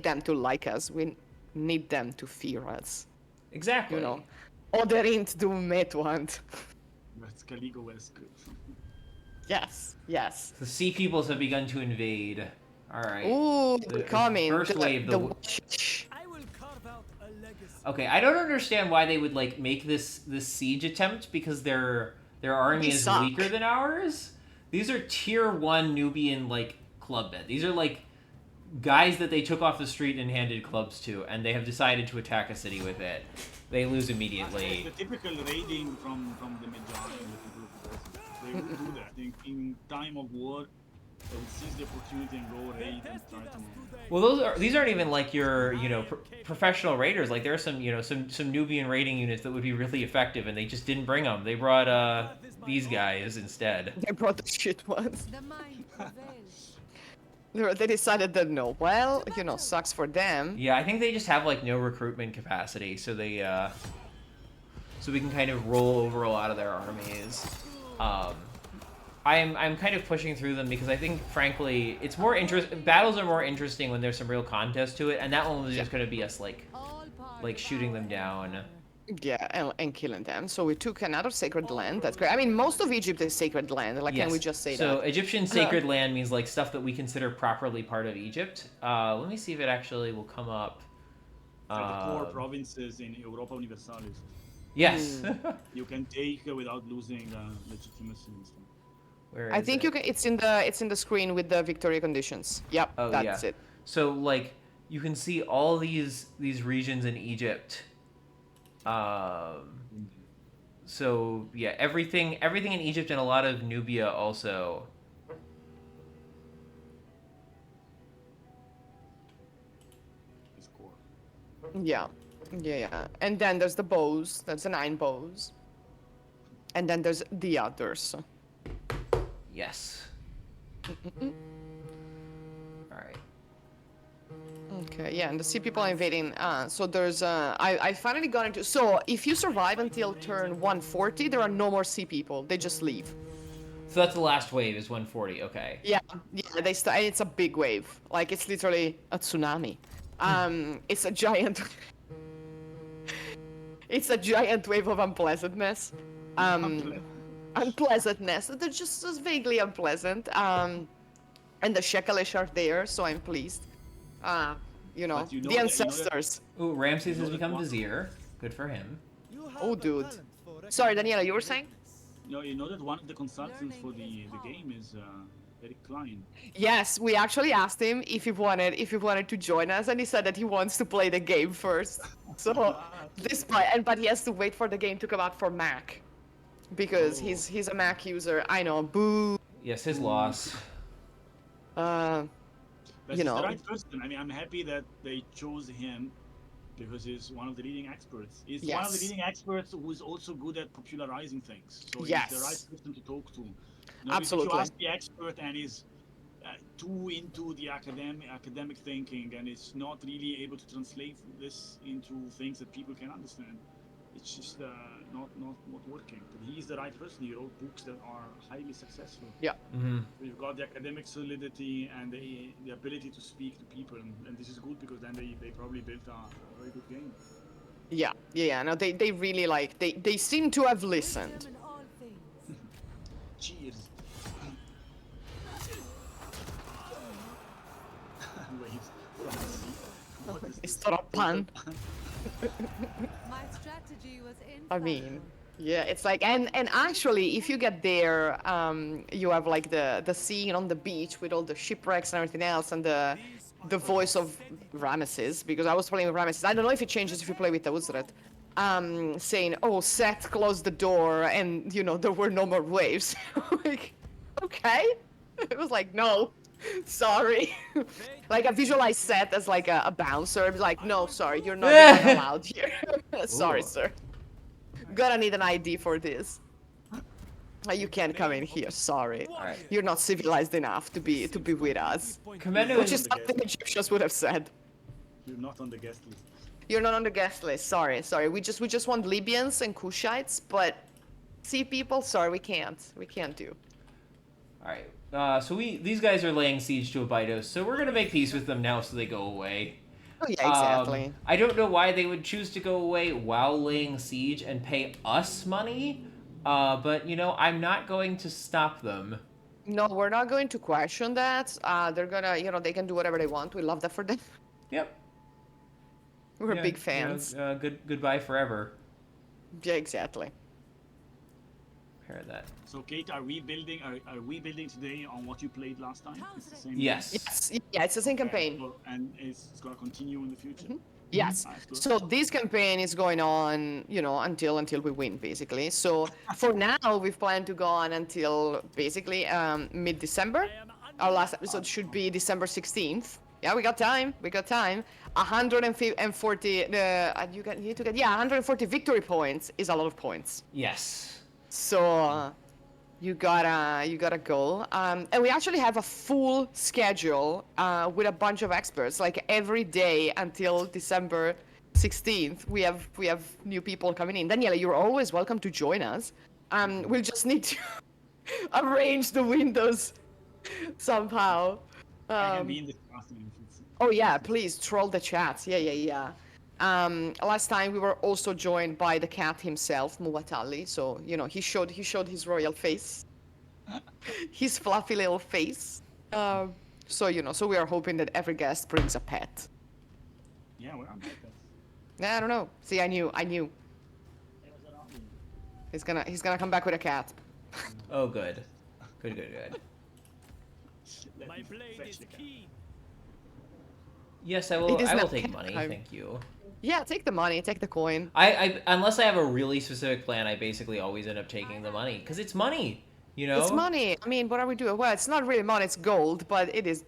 them to like us. We need them to fear us. Exactly. Oder inte du met want. That's Caligo-esque. Yes, yes. The sea peoples have begun to invade. All right. Ooh, The they're coming. first wave, the- I will carve out a legacy. Okay, I don't understand why they would like make this siege attempt because their army They is suck. weaker than ours. These are tier 1 Nubian like clubmen. These are like guys that they took off the street and handed clubs to, and they have decided to attack a city with it. They lose It's immediately. the typical raiding from the Medjay and the people of the West. They would do that in time of war. They would seize the opportunity and go raid and try to. Well, these aren't even like your professional raiders. Like there are some Nubian raiding units that would be really effective, and they just didn't bring them. They brought these guys instead. They brought the shit ones. The mind prevails. They decided that no. Well, sucks for them. Yeah, I think they just have like no recruitment capacity, so they so we can kind of roll over a lot of their armies. I'm kind of pushing through them because I think, frankly, it's more battles are more interesting when there's some real contest to it, and that one was just going to be us like shooting them down. Yeah, and killing them. So we took another sacred land. That's great. I mean, most of Egypt is sacred land. Like, Yes. can we just say so that? Egyptian sacred land means like stuff that we consider properly part of Egypt. Let me see if it actually will come up. Like the core provinces in Europa Universalis. Yes. You can take without losing legitimacy and stuff. Where I is think it? you can. It's in the screen with the Victoria conditions. Yep, Oh, that's yeah. it. So like you can see all these regions in Egypt. So yeah, everything in Egypt and a lot of Nubia also. It's core. Yeah. And then there's the bows. That's the 9 bows. And then there's the others. Yes. All right. Okay, yeah, and the sea people are invading. So there's I finally got into. So if you survive until turn 140, there are no more sea people. They just leave. So that's the last wave is 140. Okay. Yeah, they start. It's a big wave. Like it's literally a tsunami. It's a giant. It's a giant wave of unpleasantness. Unpleasantness. They're just vaguely unpleasant. And the Shekelish are there, so I'm pleased. But you know The that- you know that- ancestors. Ooh, Ramses has that become one- vizier. Good for him. You have Oh, a dude. talent for Sorry, Daniela, you were saying? You know that one of the consultants for the game is Eric Klein. Yes, we actually asked him if he wanted to join us, and he said that he wants to play the game first. So but he has to wait for the game to come out for Mac, because he's a Mac user. I know, boo. Yes, his loss. But You he's know. the right person. I mean, I'm happy that they chose him because he's one of the leading experts. He's one of the Yes. leading experts who's also good at popularizing things. So Yes. he's the right person to talk to. Absolutely. If you ask the expert and he's too into the academic thinking and is not really able to translate this into things that people can understand, it's just not working. But he's the right person. He wrote books that are highly successful. Hmm. You've got the academic solidity and the ability to speak to people, and this is good because then they probably built a very good game. Yeah. No, they really they seem to have listened. Determine all things. Cheers. Waves from the sea. What is It's this? not a pun. My strategy was I mean, yeah, it's like, and actually, if you get there, you have like the scene on the beach with all the shipwrecks and everything else, and the voice of Ramesses, because I was playing with Ramesses. I don't know if it changes if you play with Uzret. Saying, "Oh, Seth closed the door, and there were no more waves." Like, okay, it was like, no, sorry. Like I visualized Seth as like a bouncer. It's like, no, sorry, you're not even allowed here. Sorry, Ooh. sir. Gonna need an ID for this. You can't come in here. Sorry, Alright. you're not civilized enough to be with us. Commando Which is is something Egyptians would have said. You're not on the guest list. You're not on the guest list. Sorry. We just want Libyans and Kushites, but sea people. Sorry, we can't. We can't do. all right. So these guys are laying siege to Abydos, so we're gonna make peace with them now, so they go away. Oh yeah, exactly. I don't know why they would choose to go away while laying siege and pay us money, But you know, I'm not going to stop them. No, we're not going to question that. They're gonna, they can do whatever they want. We love that for them. Yep. We're Yeah, big fans. You know, goodbye forever. Yeah, exactly. Compare that. So Kate, are we building today on what you played last time? It's the same. Yes. Yes, yeah, it's the same campaign. So, and it's gonna continue in the future. Yes. That's good. So this campaign is going on, until we win, basically. So for now, we've planned to go on until basically mid-December. Our last episode should be December 16th. Yeah, we got time. We got time. 140. You need to get 140 victory points is a lot of points. Yes. So you gotta go. And we actually have a full schedule with a bunch of experts. Like every day until December 16th, we have new people coming in. Daniele, you're always welcome to join us. We'll just need to arrange the windows somehow. I can be in the classroom if it's. Oh yeah, please troll the chat. Yeah. Last time we were also joined by the cat himself, Muwatali. So he showed his royal face, his fluffy little face. So we are hoping that every guest brings a pet. Yeah, well, I'm like that. I don't know. See, I knew. He's gonna come back with a cat. Oh, good. Good. Let My me blade fetch is the cat. keen. Yes, I will. It is I will not take cat money. time. Thank you. Yeah, take the money, take the coin. I unless I have a really specific plan, I basically always end up taking the money because it's money. You know. It's money. I mean, what are we doing? Well, it's not really money. It's gold, but it is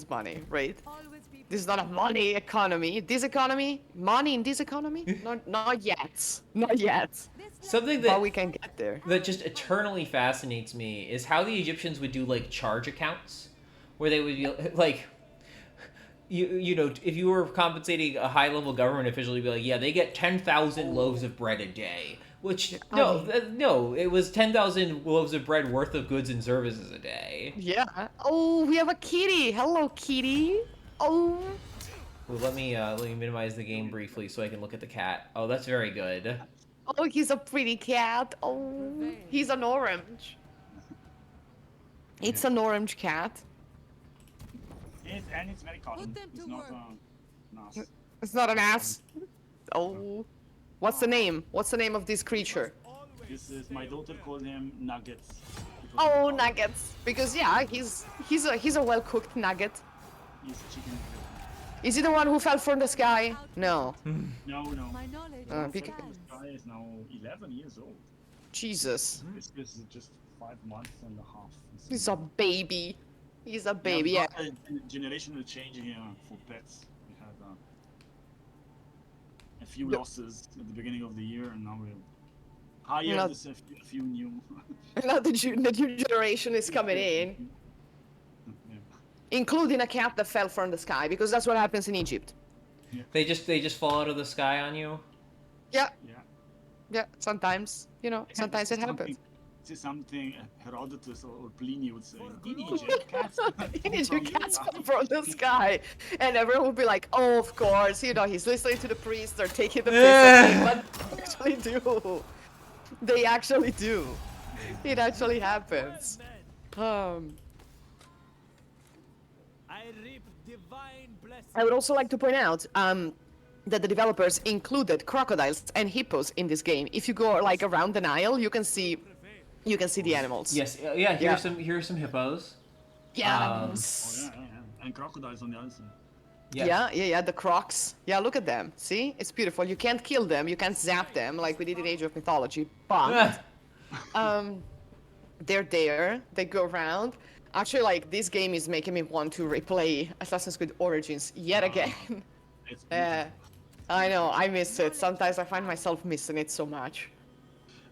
money, right? Always be This is not a money economy. This economy, money in this economy, not yet, not yet. Something But that we can get there. that just eternally fascinates me is how the Egyptians would do like charge accounts, where they would be like, you know, if you were compensating a high level government official, you'd be like, yeah, they get 10,000 loaves of bread a day. Which no, it was 10,000 loaves of bread worth of goods and services a day. Yeah. Oh, we have a kitty. Hello, kitty. Oh. Well, let me minimize the game briefly so I can look at the cat. Oh, that's very good. Oh, he's a pretty cat. Oh, he's an orange. It's an orange cat. And it's very cotton. Put them It's to not work. nice. It's not an ass. Oh. What's the name? What's the name of this creature? This is my daughter called him Nuggets. Oh, nuggets. Because yeah, he's a well-cooked nugget. He's a chicken. Is he the one who fell from the sky? No. No. My knowledge because- expands. This guy is now 11 years old. Jesus. This is just 5 months and a half. He's a baby. He's a baby. Yeah. A generational change here for pets. We had a few losses at the beginning of the year, and now we're higher. Not- There's a few new. Now the new generation is coming in, Yeah. including a cat that fell from the sky, because that's what happens in Egypt. They just fall out of the sky on you. Yeah. Yeah. Yeah. Sometimes, sometimes it This is happens. This is something Herodotus or Pliny would say. In Egypt, cats. In Egypt, cats fall from the sky, and everyone would be like, "Oh, of course, he's listening to the priest. They're taking the piss at him." But they actually do. They actually do. It actually happens. Um. I reap divine blessings. I would also like to point out that the developers included crocodiles and hippos in this game. If you go like around the Nile, you can see the animals. Yes, yeah. Yeah. Here are some hippos. Oh, Yes. yeah. And crocodiles on the other side. Yes. Yeah. The crocs. Yeah, look at them. See, it's beautiful. You can't kill them. You can't zap them like we did in Age of Mythology. But they're there. They go around. Actually, like this game is making me want to replay Assassin's Creed Origins yet again. It's Yeah. I know, I miss it. Sometimes I find myself missing it so much.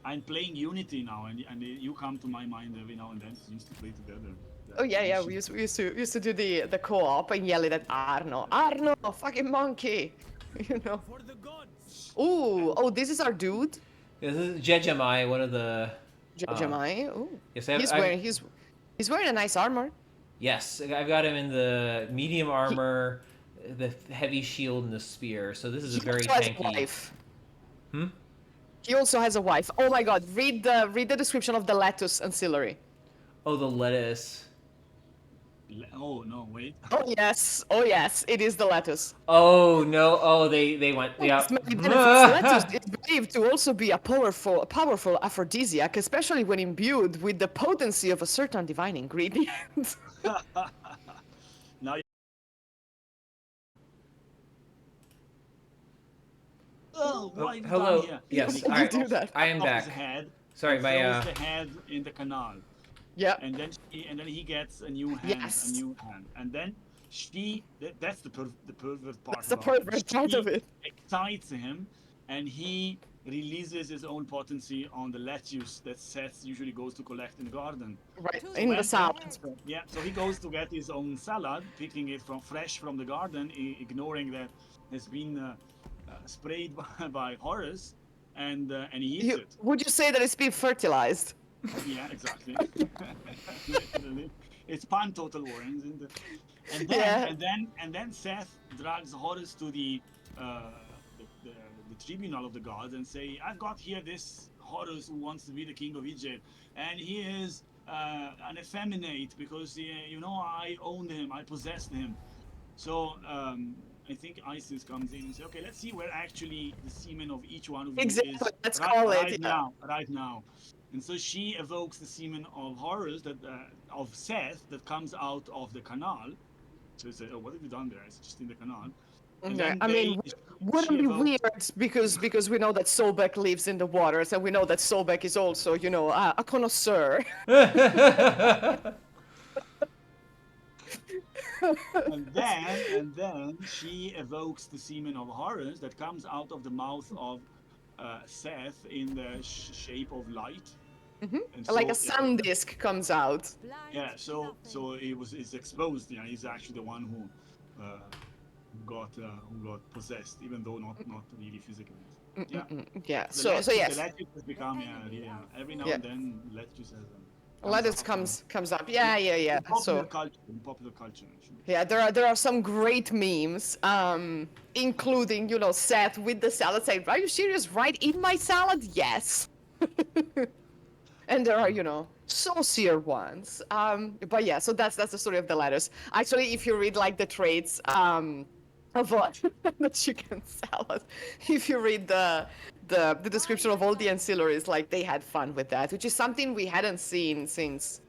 I'm playing Unity now, and you come to my mind every now and then. We used to play together. Oh yeah, we used to do the co-op and yell it at Arno, fucking monkey, For the gods. Oh, this is our dude, This is Jejemai, one of the. Jejemai. Oh, Yes, he's wearing a nice armor. Yes, I've got him in the medium armor, the heavy shield, and the spear. So this is a He very also has a tanky. wife. Hmm? He also has a wife. Oh my god, read the description of the lettuce ancillary. Oh, the lettuce. Oh no, wait. Oh yes, it is the lettuce. Oh no! Oh, they went. Yeah. Its many benefits. Lettuce is believed to also be a powerful aphrodisiac, especially when imbued with the potency of a certain divine ingredient. Now. Oh, why have you done Hello. here? Yes. Did All you right. do that? I am Off his back. head. Sorry, and my throws the head in the canal. Yeah. And then he gets a new hand, Yes. a new hand, and then that's the pervert part. That's the about it. pervert part of it. Excites him, and he releases his own potency on the lettuce that Seth usually goes to collect in the garden. Right, So in the when- salad. Yeah, so he goes to get his own salad, picking it fresh from the garden, ignoring that it's been sprayed by Horus, and he eats it. Would you say that it's been fertilized? Yeah, exactly. Literally. It's pan total war, isn't it? And then Yeah. and then Seth drags Horus to the tribunal of the gods and say, I've got here this Horus who wants to be the king of Egypt, and he is an effeminate because I owned him, I possessed him. So I think Isis comes in and says, okay, let's see where actually the semen of each one of you Exactly, is let's call it, right now. And so she evokes the semen of Horus, of Seth, that comes out of the canal. So they say, oh, what have you done there? It's just in the canal. And Okay. then I mean, wouldn't she be evokes- weird because we know that Sobek lives in the waters, and we know that Sobek is also, a connoisseur. and then she evokes the semen of Horus that comes out of the mouth of Seth in the shape of light. And Like a so, sun disk comes out. blind Yeah, to so nothing. it's exposed. Yeah, he's actually the one who got possessed, even though not really physically. Yeah. Yeah. The So yes, the lettuce has become every now Yeah. and then lettuce has lettuce comes up. Yeah. in popular So culture. In popular culture, actually. yeah, there are some great memes, including Seth with the salad saying, "Are you serious? Right in my salad? Yes." And there are, saucier ones. But yeah, so that's the story of the letters. Actually, if you read like the traits of the chicken salad, if you read the description of all the ancillaries, like they had fun with that, which is something we hadn't seen since.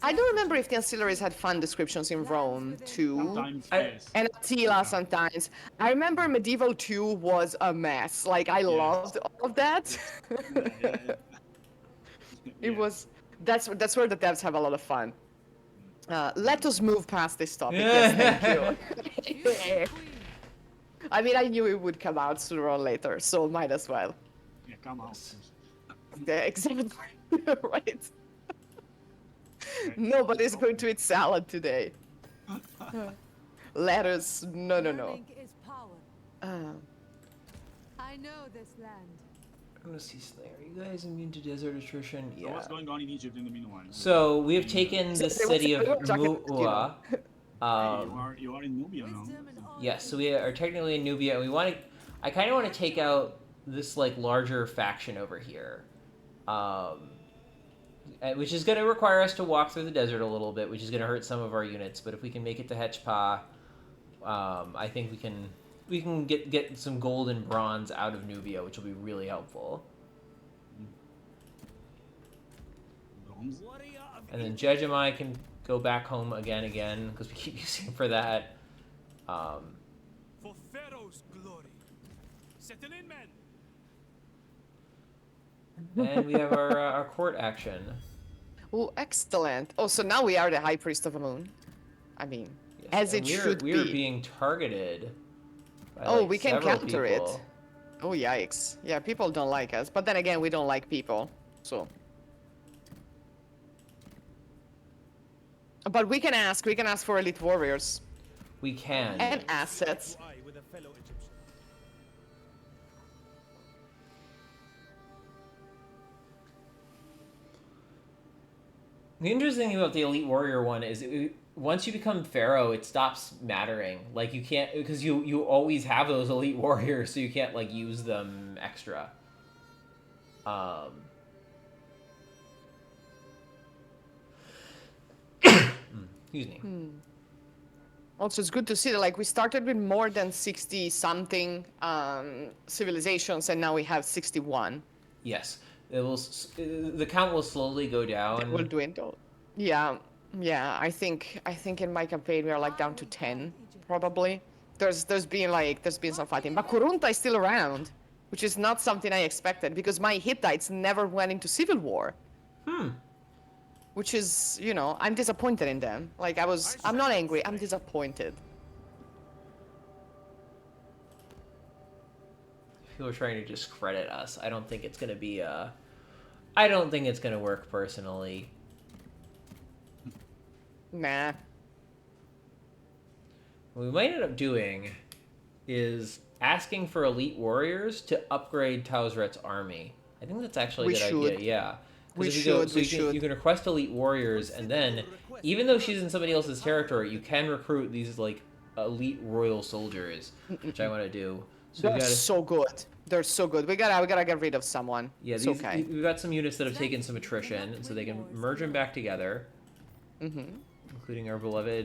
I don't remember if the ancillaries had fun descriptions in Rome too. Sometimes I- yes. And Attila sometimes. I remember Medieval 2 was a mess. Like I loved all of that. It was that's where the devs have a lot of fun. Let us move past this topic. Yes, thank you. Queen. I mean, I knew it would come out sooner or later, so might as well. Yeah, come out. Yeah, exactly. Right. Nobody's going to eat salad today. Letters, no. Learning is power. Uh, I know this land. I'm gonna see. Are you guys immune to desert attrition? So Yeah. what's going on in Egypt in the meanwhile? So we have taken the city of Mu'ua. You are in Nubia now. Wisdom and all Yes, so we are technically in Nubia, and we want to. I kind of want to take out this like larger faction over here, which is going to require us to walk through the desert a little bit, which is going to hurt some of our units. But if we can make it to Hechpa, I think we can get some gold and bronze out of Nubia, which will be really helpful. Bronze. Warrior of And then Jejemai can go back home again because we keep using him for that. for Pharaoh's glory. Settle in, men. And we have our court action. oh, excellent. Oh, so now we are the High Priest of Amun. I mean, Yes, as and it should we're be. being targeted. By, Oh, like, we can several counter it. people. Oh, yikes. Yeah, people don't like us. But then again, we don't like people. So. But we can ask for elite warriors We can. and assets. I with a fellow Egyptian. The interesting thing about the Elite Warrior one is once you become Pharaoh, it stops mattering. Like, you can't, because you always have those Elite Warriors, so you can't, like, use them extra. Excuse me. Also, it's good to see that like we started with more than 60 something civilizations, and now we have 61. Yes, it will. The count will slowly go down. We'll dwindle. Yeah, yeah. I think in my campaign we are like down to 10 probably. There's been some fighting, but Kurunta is still around, which is not something I expected because my Hittites never went into civil war. Which is, you know, I'm disappointed in them. Like I'm not angry. I'm disappointed. People are trying to discredit us. I don't think it's gonna be I don't think it's gonna work personally. Nah. What we might end up doing is asking for elite warriors to upgrade Tausret's army. I think that's actually a good idea, yeah. We If you should, we you should. you can request elite warriors, and then, even though she's in somebody else's territory, you can recruit these, like, elite royal soldiers, which I want to do. So They're we gotta, so good. They're so good. We gotta get rid of someone. yeah, It's these, okay. we've got some units that have taken some attrition, and so they can merge them back together. Including our beloved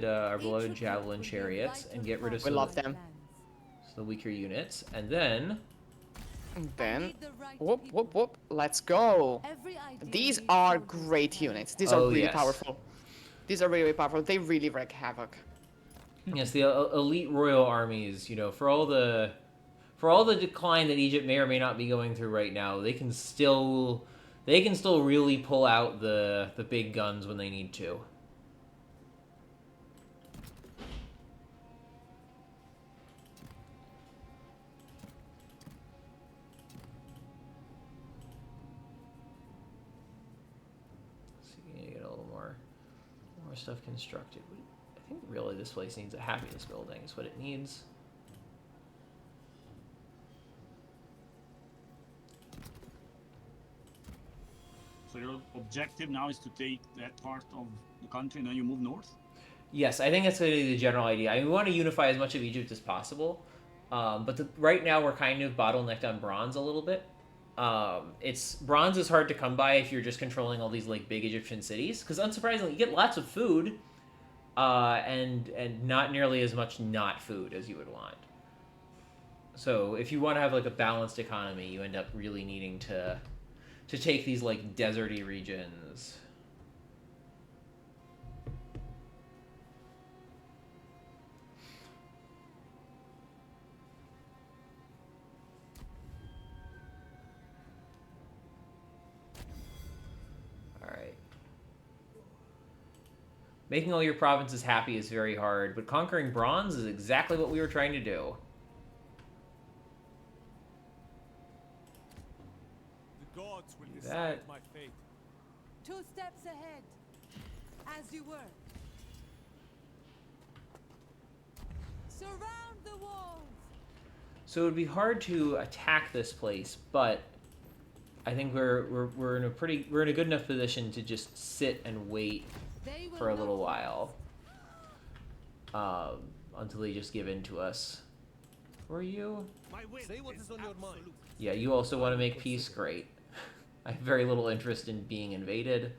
javelin chariots, and get rid of We some love them. the weaker units, and then And then, whoop, whoop, whoop. Let's go. These are great units. These are Oh, really yes. powerful. These are really powerful. They really wreak havoc. yes, the elite royal armies. You know, for all the decline that Egypt may or may not be going through right now, they can still really pull out the big guns when they need to. More stuff constructed. I think really this place needs a happiness building is what it needs. So your objective now is to take that part of the country and then you move north? Yes, I think that's going to be the general idea. I mean, we want to unify as much of Egypt as possible, but right now we're kind of bottlenecked on bronze a little bit. Bronze is hard to come by if you're just controlling all these like big Egyptian cities, because unsurprisingly, you get lots of food, and not nearly as much not food as you would want. So if you want to have like a balanced economy, you end up really needing to take these like deserty regions. Making all your provinces happy is very hard, but conquering bronze is exactly what we were trying to do. The gods will Do decide that. my fate. 2 steps ahead, as you were. Surround the walls. So it would be hard to attack this place, but I think we're in a good enough position to just sit and wait They will for a little not while, until they just give in to us. Were you? My will Say what is on your mind. absolute. Yeah, you also want to make peace? Great. I have very little interest in being invaded.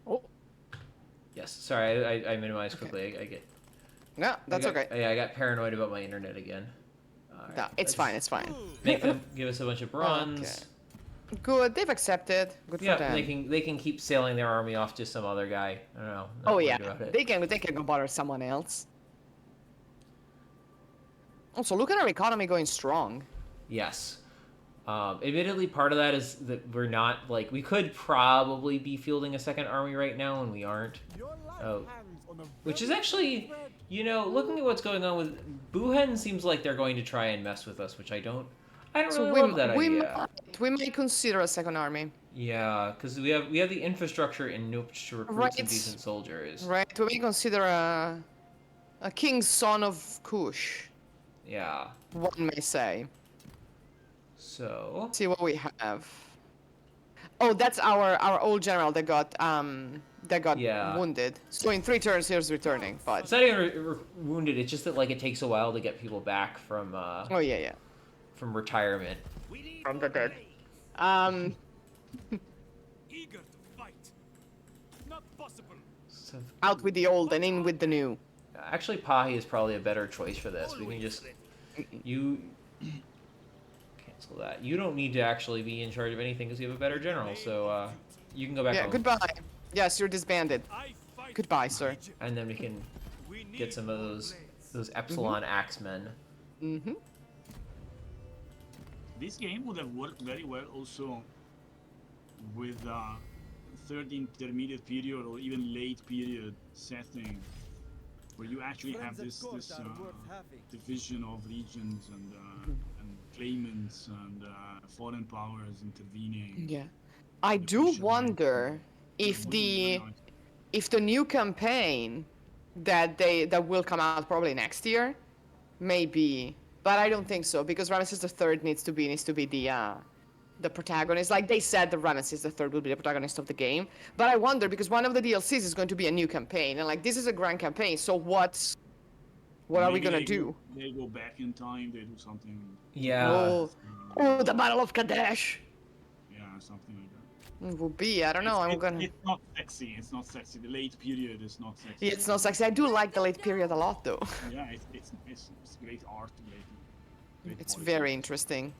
Oh, Yes, sorry, I minimized quickly. I get. no, that's okay. Yeah, I got paranoid about my internet again. Alright, No, it's let's fine. It's fine. Make them give us a bunch of bronze. Okay. Good. They've accepted. Good Yeah, for them. they can keep sailing their army off to some other guy. I don't know. Not Oh worried yeah, about it. they can go bother someone else. Also, look at our economy going strong. Yes. Admittedly, part of that is that we're not like we could probably be fielding a second army right now, and we aren't. Your life Oh. hangs on a Which is very actually, thread. you know, looking at what's going on with Buhen, seems like they're going to try and mess with us, which I don't really love that idea. we may consider a second army. Yeah, because we have the infrastructure in Nupch to recruit some Right. decent soldiers. Right, we may consider a king's son of Kush, Yeah. one may say. So See what we have. Oh, that's our old general that got that got Yeah. wounded. So in 3 turns, he's returning. But It's not even wounded. It's just that like it takes a while to get people back from oh yeah. retirement. From the dead. Eager to fight. Not possible. So, Out with the old and in with the new. actually, Pahi is probably a better choice for this. We can just you cancel that. You don't need to actually be in charge of anything because you have a better general. So you can go back Yeah, home. goodbye. Yes, you're disbanded. I fight. Goodbye, sir. And then we can We need get some of more those blades. Epsilon Axemen. Mm-hmm. This game would have worked very well also with third intermediate period or even late period setting, where you actually have this division of regions and claimants and foreign powers intervening. Yeah. I do wonder if the new campaign that will come out probably next year, maybe, but I don't think so because Ramesses III needs to be the protagonist. Like they said, the Ramesses III will be the protagonist of the game. But I wonder because one of the DLCs is going to be a new campaign, and like this is a grand campaign. So what are we gonna do? They go back in time. They do something. Yeah. Oh, the Battle of Kadesh. Yeah, something like that. It will be. I don't know. It's not sexy. It's not sexy. The late period is not sexy. It's not sexy. I do like the late period a lot, though. Yeah, it's great art. Great It's quality. very interesting.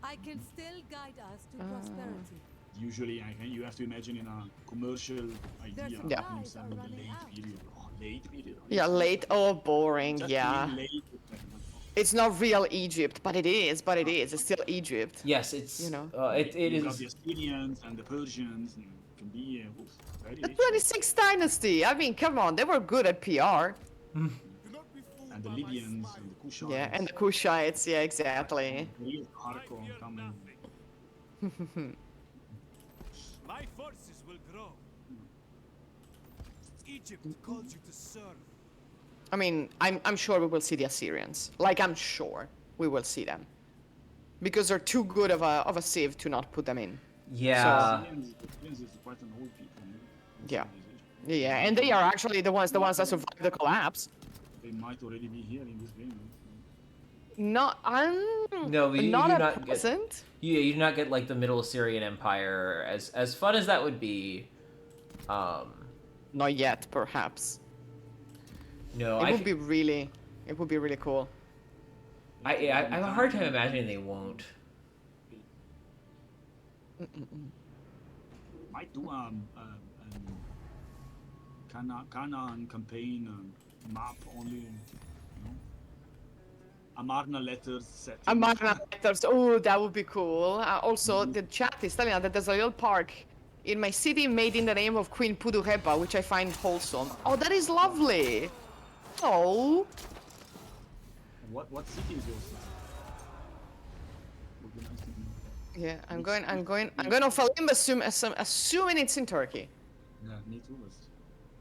I can still guide us to prosperity. Usually, you have to imagine in a commercial idea. Yeah. things in the late period. Oh, late period. Yeah, late. Oh, boring. Just Yeah. being late, It's not real Egypt, but it is. But it is. It's still Egypt. Yes, it's You know. it you got is. the Assyrians and the Persians. And it can be very The rich. 26th dynasty. I mean, come on. They were good at PR. Do not be fooled And the by my Libyans smile. and the Kushites. Yeah, and the Kushites. Yeah, exactly. Real hardcore Fear coming. nothing. My forces will grow. Egypt calls you to serve. I mean, I'm sure we will see the Assyrians. Like, I'm sure we will see them. Because they're too good of a civ to not put them in. Yeah. Assyrians is quite an old people. Yeah. Yeah, and they are actually the ones that survived the collapse. They might already be here in this game. Not, No, you not do at not get. present. You do not get like the Middle Assyrian Empire as fun as that would be. Not yet, perhaps. No, It I would be really cool. I have a hard time imagining they won't. Might do Canaan campaign map only. You know, Amarna letters set. Amarna letters. Oh, that would be cool. Also, the chat is telling us that there's a little park in my city made in the name of Queen Puduhepa, which I find wholesome. Oh, that is lovely. Oh. What city is yours? Would be nice to know. Yeah, I'm going off a limb, assuming it's in Turkey. Yeah, me too.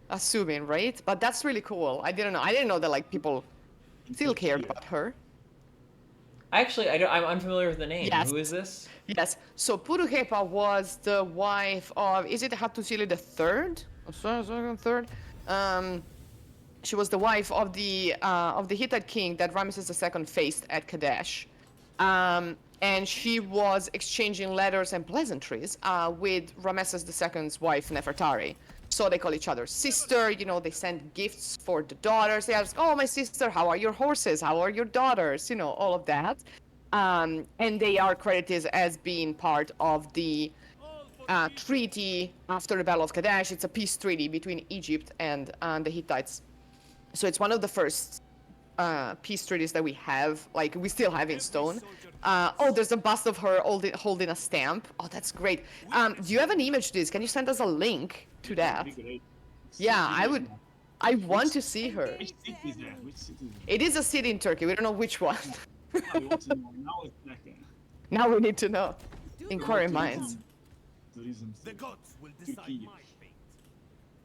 Assuming, right? But that's really cool. I didn't know that like people still cared about her. Actually, I'm unfamiliar with the name. Yes. Who is this? Yes. So Puduhepa was the wife of, is it Hattusili the third? Third. She was the wife of the Hittite king that Ramesses II faced at Kadesh. And she was exchanging letters and pleasantries with Ramesses II's wife Nefertari. So they call each other sister. You know, they send gifts for the daughters. They ask, "Oh, my sister, how are your horses? How are your daughters?" You know, all of that. And they are credited as being part of the treaty after the Battle of Kadesh. It's a peace treaty between Egypt and the Hittites. So it's one of the first peace treaties that we have, like we still have in stone. Oh, there's a bust of her holding a stamp. Oh, that's great. Do you have an image of this? Can you send us a link to that? Yeah, I want to see her. Which city is that? Which city is It is a city in Turkey. We don't know which one. that? We want to know. Now it's like Now we need to know. Do Inquiry not minds. tourism. The gods will decide Turkey. my fate.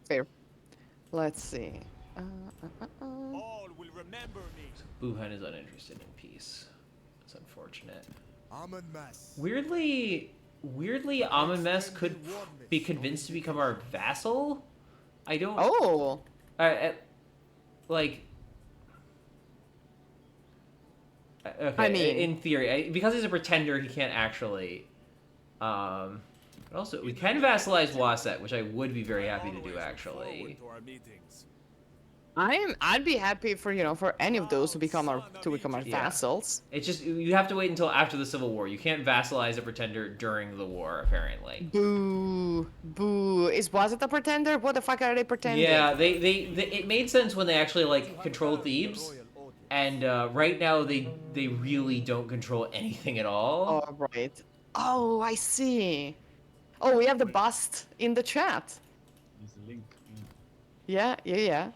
Fair. Let's see. All will remember me. Buhan is uninterested in peace. It's unfortunate. Amen, Mass. Weirdly, Amenmes could be convinced to become our vassal. I don't. Oh. Like. Okay. I mean- in theory, because he's a pretender, he can't actually. But also, we can vassalize Wasset, which I would be very happy to do, actually. I'd be happy for for any of those to become our Yeah. vassals. It's just you have to wait until after the Civil War. You can't vassalize a pretender during the war, apparently. Boo, boo. Was it a pretender? What the fuck are they pretending? Yeah, they it made sense when they actually like control Thebes, and right now they really don't control anything at all. Oh, right. Oh, I see. Oh, we have the bust in the chat. There's a link. Yeah, yeah, yeah.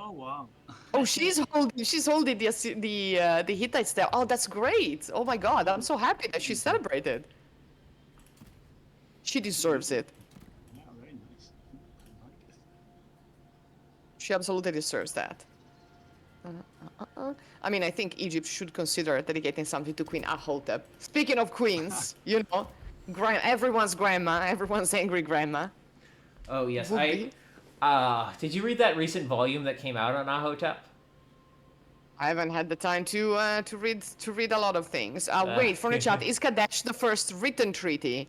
Oh wow. Oh, she's holding the Hittites there. Oh, that's great. Oh my God, I'm so happy that she celebrated. She deserves it. Yeah, very nice. I like it. She absolutely deserves that. I mean, I think Egypt should consider dedicating something to Queen Ahotep. Speaking of queens, everyone's grandma, everyone's angry grandma. Oh yes, Would be. did you read that recent volume that came out on Ahotep? I haven't had the time to read a lot of things. Wait, from the chat, is Kadesh the first written treaty?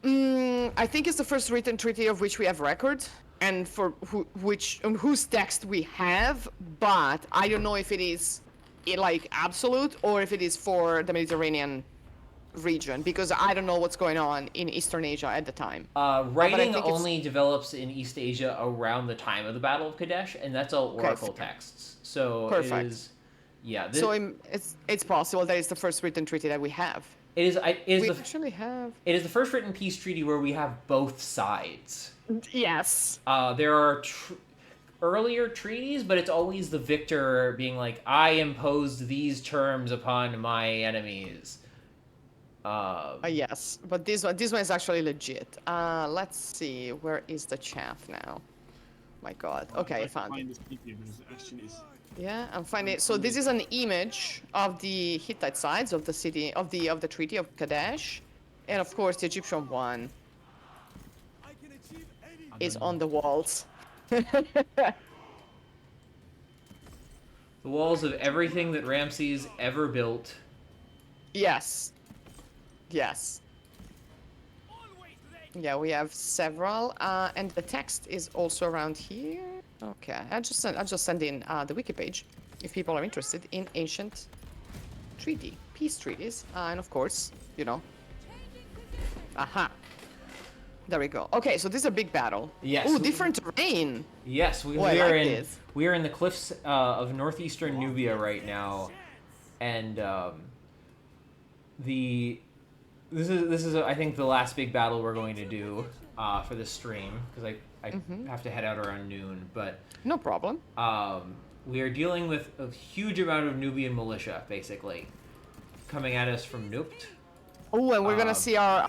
I think it's the first written treaty of which we have record, and for whose text we have. But I don't know if it is like absolute or if it is for the Mediterranean region, because I don't know what's going on in Eastern Asia at the time. Writing think it's- only develops in East Asia around the time of the Battle of Kadesh, and that's all oracle texts. So Perfect. it is, yeah. So it's possible that it's the first written treaty that we have. It is. We actually have. It is the first written peace treaty where we have both sides. Yes. There are earlier treaties, but it's always the victor being like, "I imposed these terms upon my enemies." Yes, but this one is actually legit. Let's see, where is the chaff now? My God. Okay, I found it. Find this video because it actually is. Yeah, I'm finding it. So this is an image of the Hittite sides of the city of the Treaty of Kadesh, and of course the Egyptian one is on the walls. The walls of everything that Ramses ever built. Yes. Yes. Yeah, we have several, and the text is also around here. Okay, I'll just send in the wiki page if people are interested in ancient peace treaties, and of course, aha. There we go. Okay, so this is a big battle. Yes. Ooh, different terrain. Yes, we Oh, I are like in this. we are in the cliffs of northeastern Nubia right now, and this is I think the last big battle we're going to do for this stream, because I have to head out around noon, but No problem. we are dealing with a huge amount of Nubian militia basically coming at us from Nupt. Oh, and we're gonna see our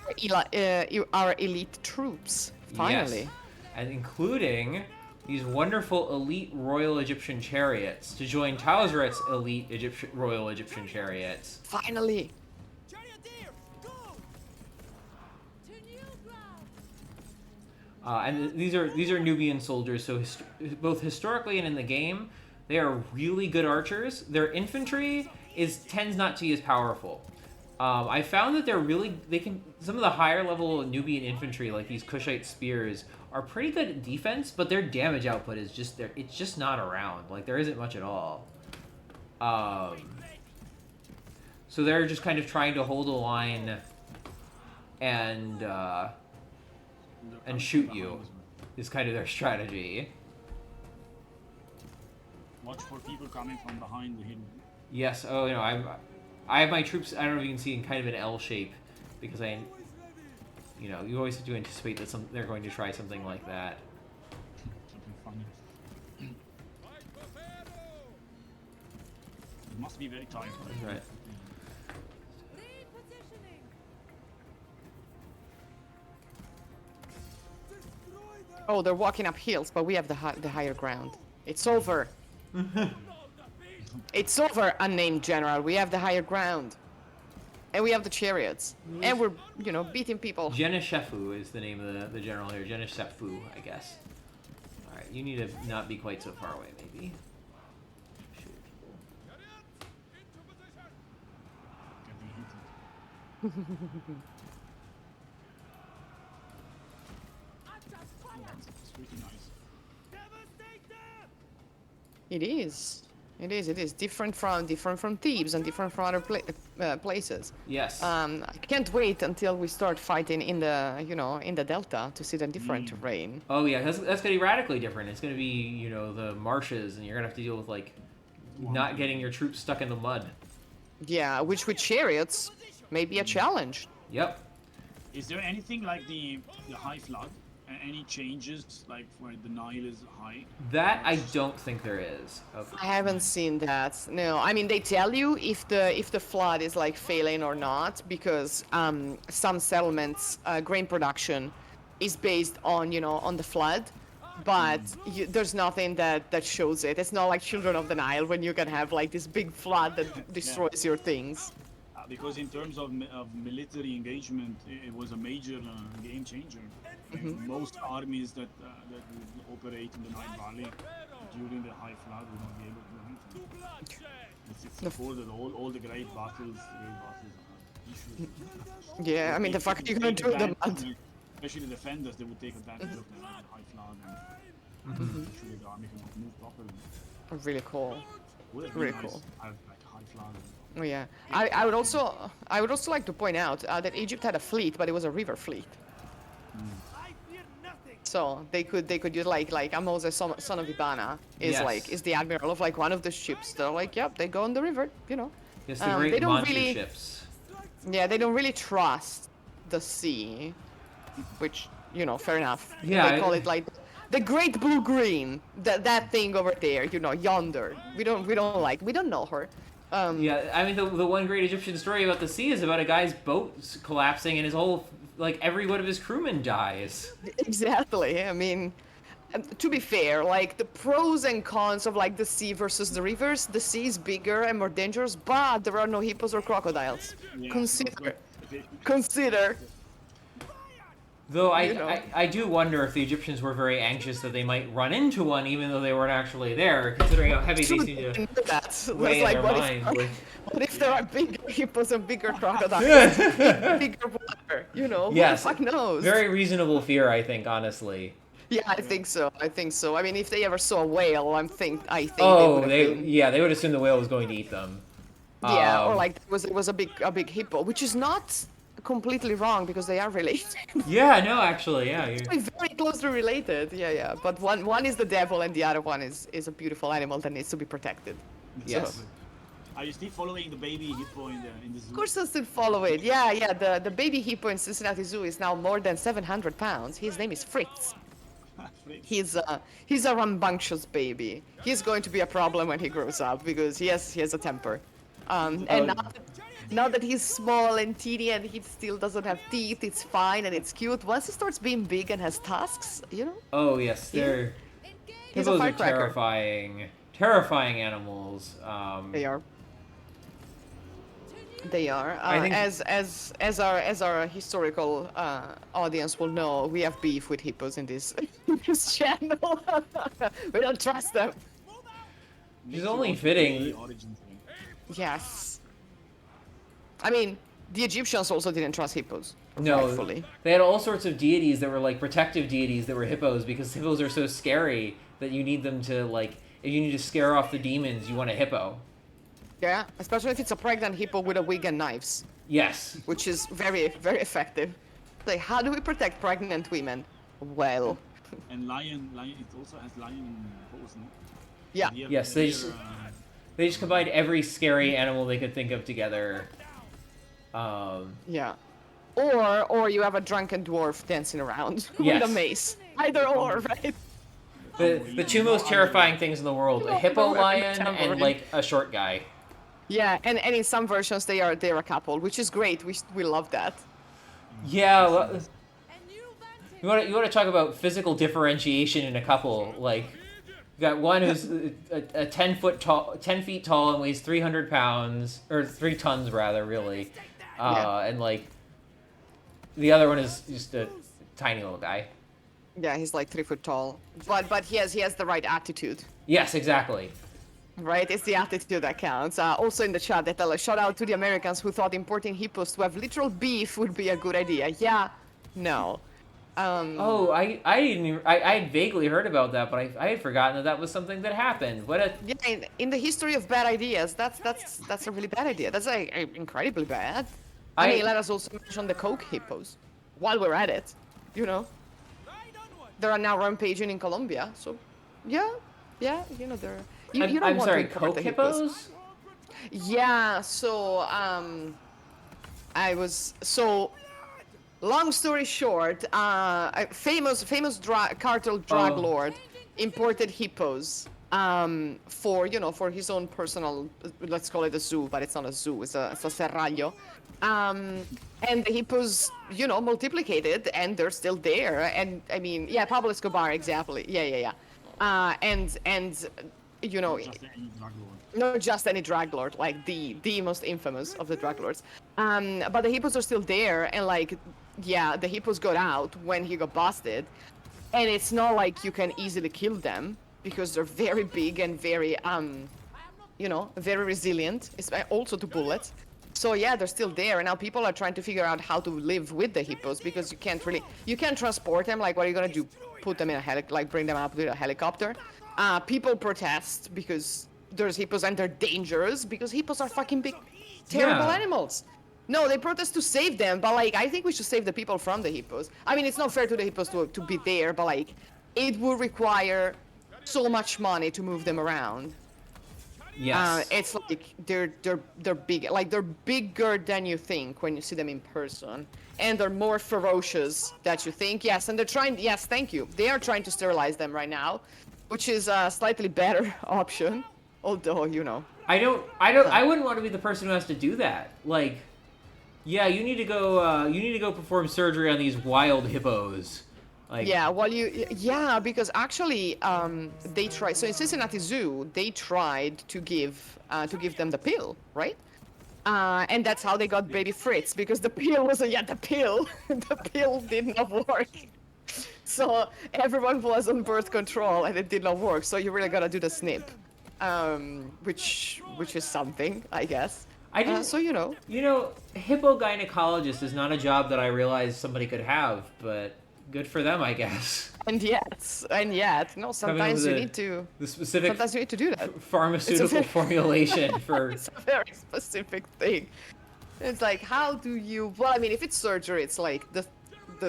elite troops finally. Yes, and including these wonderful elite royal Egyptian chariots to join Tauzeret's elite royal Egyptian chariots. Finally. Charioteer, go! To new ground. And these are Nubian soldiers, so both historically and in the game, they are really good archers. Their infantry tends not to be as powerful. I found that some of the higher level Nubian infantry, like these Kushite spears, are pretty good at defense, but their damage output is it's just not around. Like, there isn't much at all. So they're just kind of trying to hold a line and shoot you is kind of their strategy. Watch for people coming from behind the hidden. Yes. Oh, I have my troops. I don't know if you can see in kind of an L shape, because you always have to anticipate that they're going to try something like that. Something funny. It must be very tired. Right. Lead positioning. Oh, they're walking up hills, but we have the higher ground. It's over. It's over, unnamed general. We have the higher ground. And we have the chariots. And we're, beating people. Geneshefu is the name of the general here. Geneshefu, I guess. You need to not be quite so far away, maybe. Shoot people. Getting heated. It's pretty nice. It is. It is. It is different from Thebes and different from other places. Yes. I can't wait until we start fighting in the in the delta to see the different terrain. Oh yeah, that's gonna be radically different. It's gonna be the marshes, and you're gonna have to deal with like not getting your troops stuck in the mud. Yeah, which with chariots may be a challenge. Yep. Is there anything like the high flood? Any changes like where the Nile is high? That I don't think there is. Okay. I haven't seen that. No, I mean they tell you if the flood is like failing or not because some settlements grain production is based on on the flood, but there's nothing that shows it. It's not like Children of the Nile when you can have like this big flood that destroys your things. Because in terms of military engagement, it was a major game changer. Most armies that would operate in the Nile Valley during the high flood would not be able to do anything. It's recorded all the great battles are issues. Yeah, I mean the fuck you gonna do with the mud? Especially the defenders, they would take advantage of the high flood and actually the army cannot move properly. Really cool. Would have Really been nice cool. to have like a high flood. Oh yeah, I would also like to point out that Egypt had a fleet, but it was a river fleet. So they could use like Moses, son of Ibana, is the admiral of like one of the ships. They're like, yep, they go on the river, Yes, the great they don't monster really, ships. Yeah, they don't really trust the sea, which fair enough. Yeah, They call it like the great blue green. That thing over there, yonder. We don't know her. Yeah, I mean the one great Egyptian story about the sea is about a guy's boat collapsing and his whole every one of his crewmen dies. Exactly. I mean, to be fair, like the pros and cons of like the sea versus the rivers, the sea is bigger and more dangerous, but there are no hippos or crocodiles. Yeah, Consider. Though I do wonder if the Egyptians were very anxious that they might run into one, even though they weren't actually there, considering how heavy they seem to weigh in their mind. What if there are bigger hippos and bigger crocodiles? Bigger water, Yes. Who the fuck knows? Very reasonable fear, I think, honestly. Yeah, I think so. I mean, if they ever saw a whale, I think Oh, they would have been... they would assume the whale was going to eat them. Yeah, or like it was a big hippo, which is not completely wrong because they are related. Yeah, no, actually, yeah. They're very closely related. Yeah. But one is the devil and the other one is a beautiful animal that needs to be protected. Yes. So, Are you still following the baby hippo in the zoo? of course, I still follow it. Yeah. The baby hippo in Cincinnati Zoo is now more than 700 pounds. His name is Fritz. He's a rambunctious baby. He's going to be a problem when he grows up because he has a temper. And now that he's small and teeny and he still doesn't have teeth, it's fine and it's cute. Once he starts being big and has tusks, Oh yes, He's a hippos are firecracker. terrifying animals. They are. I think- As our historical audience will know, we have beef with hippos in this this channel. We don't trust them. It's only fitting. Yes. I mean, the Egyptians also didn't trust hippos. No, Rightfully. they had all sorts of deities that were like protective deities that were hippos because hippos are so scary that you need them to if you need to scare off the demons, you want a hippo. Yeah, especially if it's a pregnant hippo with a wig and knives, Yes. which is very, very effective. Like, how do we protect pregnant women? Well, And lion, it also has lion pose, no? yeah. Yes, they just combined every scary animal they could think of together. Yeah. Or you have a drunken dwarf dancing around with Yes. a mace. Either or, right? The two most terrifying things in the world: a hippo lion and Tambourine. a short guy. Yeah, and in some versions they're a couple, which is great. We love that. Yeah. Well, you want to talk about physical differentiation in a couple? Like, you got one who's a 10 feet tall and weighs 300 pounds or 3 tons rather, really, Yeah. and the other one is just a tiny little guy. Yeah, he's like 3 foot tall, but he has the right attitude. Yes, exactly. Right, it's the attitude that counts. Also in the chat, they tell a shout out to the Americans who thought importing hippos to have literal beef would be a good idea. Yeah, no. Oh, I didn't even, I had vaguely heard about that, but I had forgotten that was something that happened. What a Yeah, in the history of bad ideas, that's a really bad idea. That's incredibly bad. I mean, let us also mention the coke hippos while we're at it. You know, they are now rampaging in Colombia. So, yeah, you know they're. You don't I'm want sorry, to import coke the hippos. hippos? Yeah. So long story short, a famous cartel drug lord imported hippos for for his own personal, let's call it a zoo, but it's not a zoo, it's a serrallo. And the hippos, multiplicated, and they're still there. And I mean, yeah, Pablo Escobar, exactly. Yeah. And you know, Just any drug lord. not just any drug lord, like the most infamous of the drug lords. But the hippos are still there, and like, yeah, the hippos got out when he got busted, and it's not like you can easily kill them because they're very big and very very resilient, also to bullets. So yeah, they're still there, and now people are trying to figure out how to live with the hippos because you can't transport them. Like, what are you gonna do? Put them in bring them up with a helicopter? People protest because there's hippos and they're dangerous because hippos are fucking big, terrible animals. No, they protest to save them, but like, I think we should save the people from the hippos. I mean, it's not fair to the hippos to be there, but like, it will require so much money to move them around. Yes. It's like they're big, like they're bigger than you think when you see them in person, and they're more ferocious than you think. Yes, and they're trying. Yes, thank you. They are trying to sterilize them right now, which is a slightly better option. Although I wouldn't want to be the person who has to do that. Like, yeah, you need to go perform surgery on these wild hippos. Like, yeah, well, because actually, they tried. So in Cincinnati Zoo, they tried to give them the pill, right? And that's how they got baby Fritz, because the pill the pill did not work. So everyone was on birth control, and it did not work. So you really gotta do the snip, which is something, I guess. So hippo gynecologist is not a job that I realized somebody could have, but good for them, I guess. And yet, no. Sometimes you need to. The specific. Sometimes you need to do that. Pharmaceutical formulation for. It's a very specific thing. It's like, how do you? Well, I mean, if it's surgery, it's like the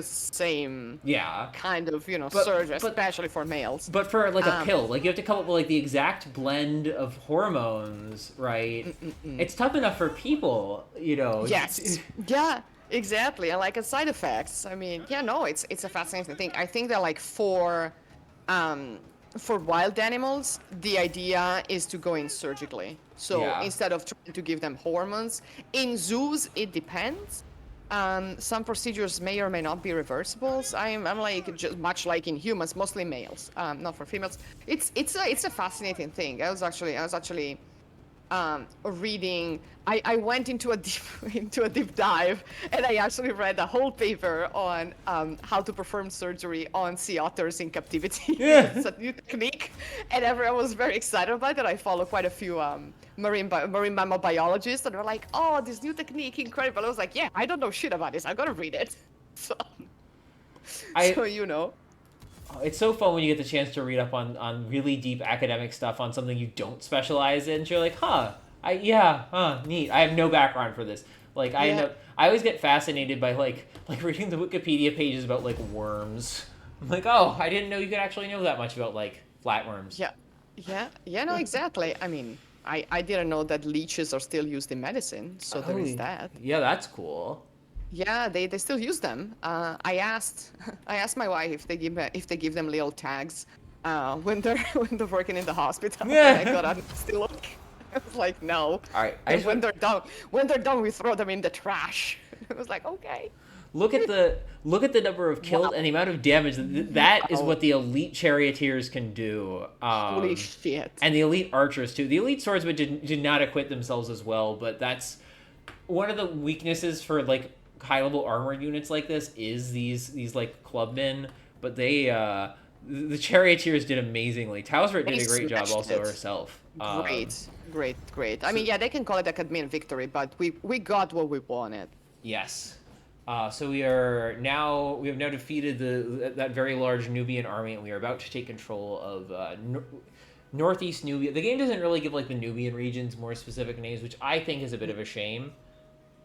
same. Yeah. Kind of, surgery, especially for males. But for like a pill, like you have to come up with like the exact blend of hormones, right? It's tough enough for people, Yes. Yeah. Exactly, and like side effects. I mean, yeah, no, it's a fascinating thing. I think that like for wild animals, the idea is to go in surgically. So instead of trying to give them hormones, in zoos it depends. Some procedures may or may not be reversible. So I'm like just much like in humans, mostly males, not for females. It's a fascinating thing. I was actually reading. I went into a deep dive, and I actually read a whole paper on how to perform surgery on sea otters in captivity. Yeah. It's a new technique, and everyone was very excited about it. I follow quite a few marine mammal biologists, and they're like, "Oh, this new technique, incredible!" I was like, "Yeah, I don't know shit about this. I gotta read it." So It's so fun when you get the chance to read up on really deep academic stuff on something you don't specialize in. You're like, neat. I have no background for this. Like, I always get fascinated by like reading the Wikipedia pages about like worms. I'm like, oh, I didn't know you could actually know that much about like flatworms. No, exactly. I mean, I didn't know that leeches are still used in medicine, so there is that. Yeah, that's cool. Yeah, they still use them. I asked my wife if they give them little tags when they're working in the hospital. Yeah. And I got a nasty look. I was like, no. All right. When they're done, we throw them in the trash. I was like, okay. Look at the number of killed and the amount of damage. That is what the elite charioteers can do. Holy shit. And the elite archers too. The elite swordsmen did not equip themselves as well, but that's one of the weaknesses for like high level armor units like this is these like clubmen but they the charioteers did amazingly. Tausret did They a great job smashed also it. herself. Great. I mean, yeah, they can call it a admin victory, but we got what we wanted. Yes. So we have now defeated that very large Nubian army, and we are about to take control of northeast Nubia. The game doesn't really give like the Nubian regions more specific names, which I think is a bit of a shame.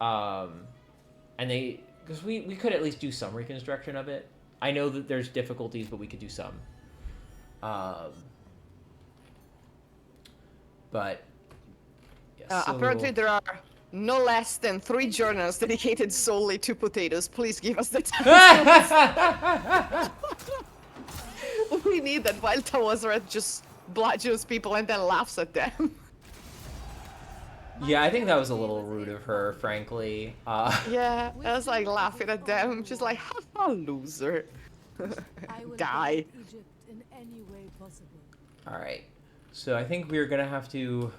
And because we could at least do some reconstruction of it. I know that there's difficulties, but we could do some. But yes, so apparently there are no less than 3 journals dedicated solely to potatoes. Please give us the time. We need that while Tawazret just bludgeons people and then laughs at them. Yeah, I think that was a little rude of her, frankly. Yeah, I was like laughing at them, just like, haha, loser. I will Die. protect Egypt in any way possible. All right, so I think we're gonna have to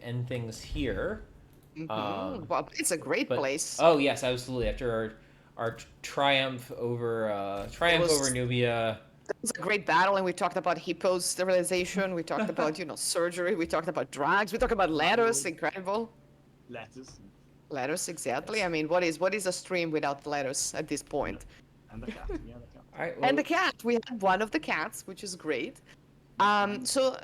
end things here. Well, it's a great But place. oh yes, absolutely. After our triumph over Nubia. It was a great battle, and we talked about Hippo's sterilization. We talked about, surgery. We talked about drugs. We talked about letters. Incredible. Letters, exactly. I mean, what is a stream without letters at this point? And the cat. Yeah, the cat. All right, well, And the cat. We had one of the cats, which is great. So,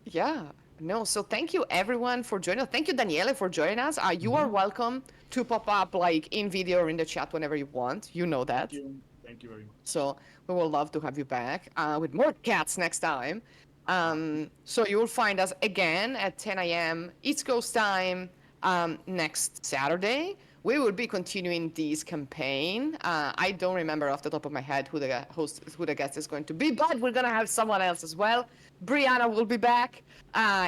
yeah. No, so thank you everyone for joining us. Thank you, Daniele, for joining us. You are welcome to pop up like in video or in the chat whenever you want. You know that. Thank you very much. So we will love to have you back with more cats next time. So you will find us again at 10 a.m. East Coast time next Saturday. We will be continuing this campaign. I don't remember off the top of my head who the guest is going to be, but we're gonna have someone else as well. Brianna will be back.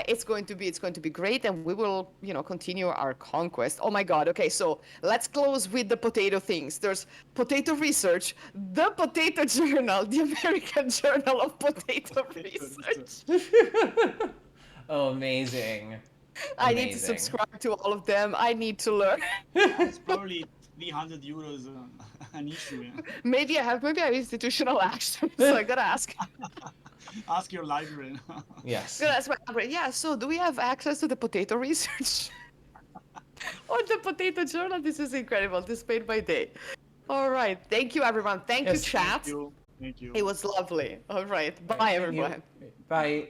It's going to be great, and we will, continue our conquest. Oh my God. Okay, so let's close with the potato things. There's potato research, the Potato Journal, the American Journal of Potato Research. oh, amazing. I need to subscribe to all of them. I need to learn. It's probably 300 euros an issue. Yeah. Maybe I have institutional access. So I gotta ask. Ask your librarian. Yes. Gotta ask my librarian. Yeah. So do we have access to the potato research or the Potato Journal? This is incredible. This made my day. All right. Thank you, everyone. Thank you, chat. Thank you. It was lovely. All right. Bye, everyone. Bye.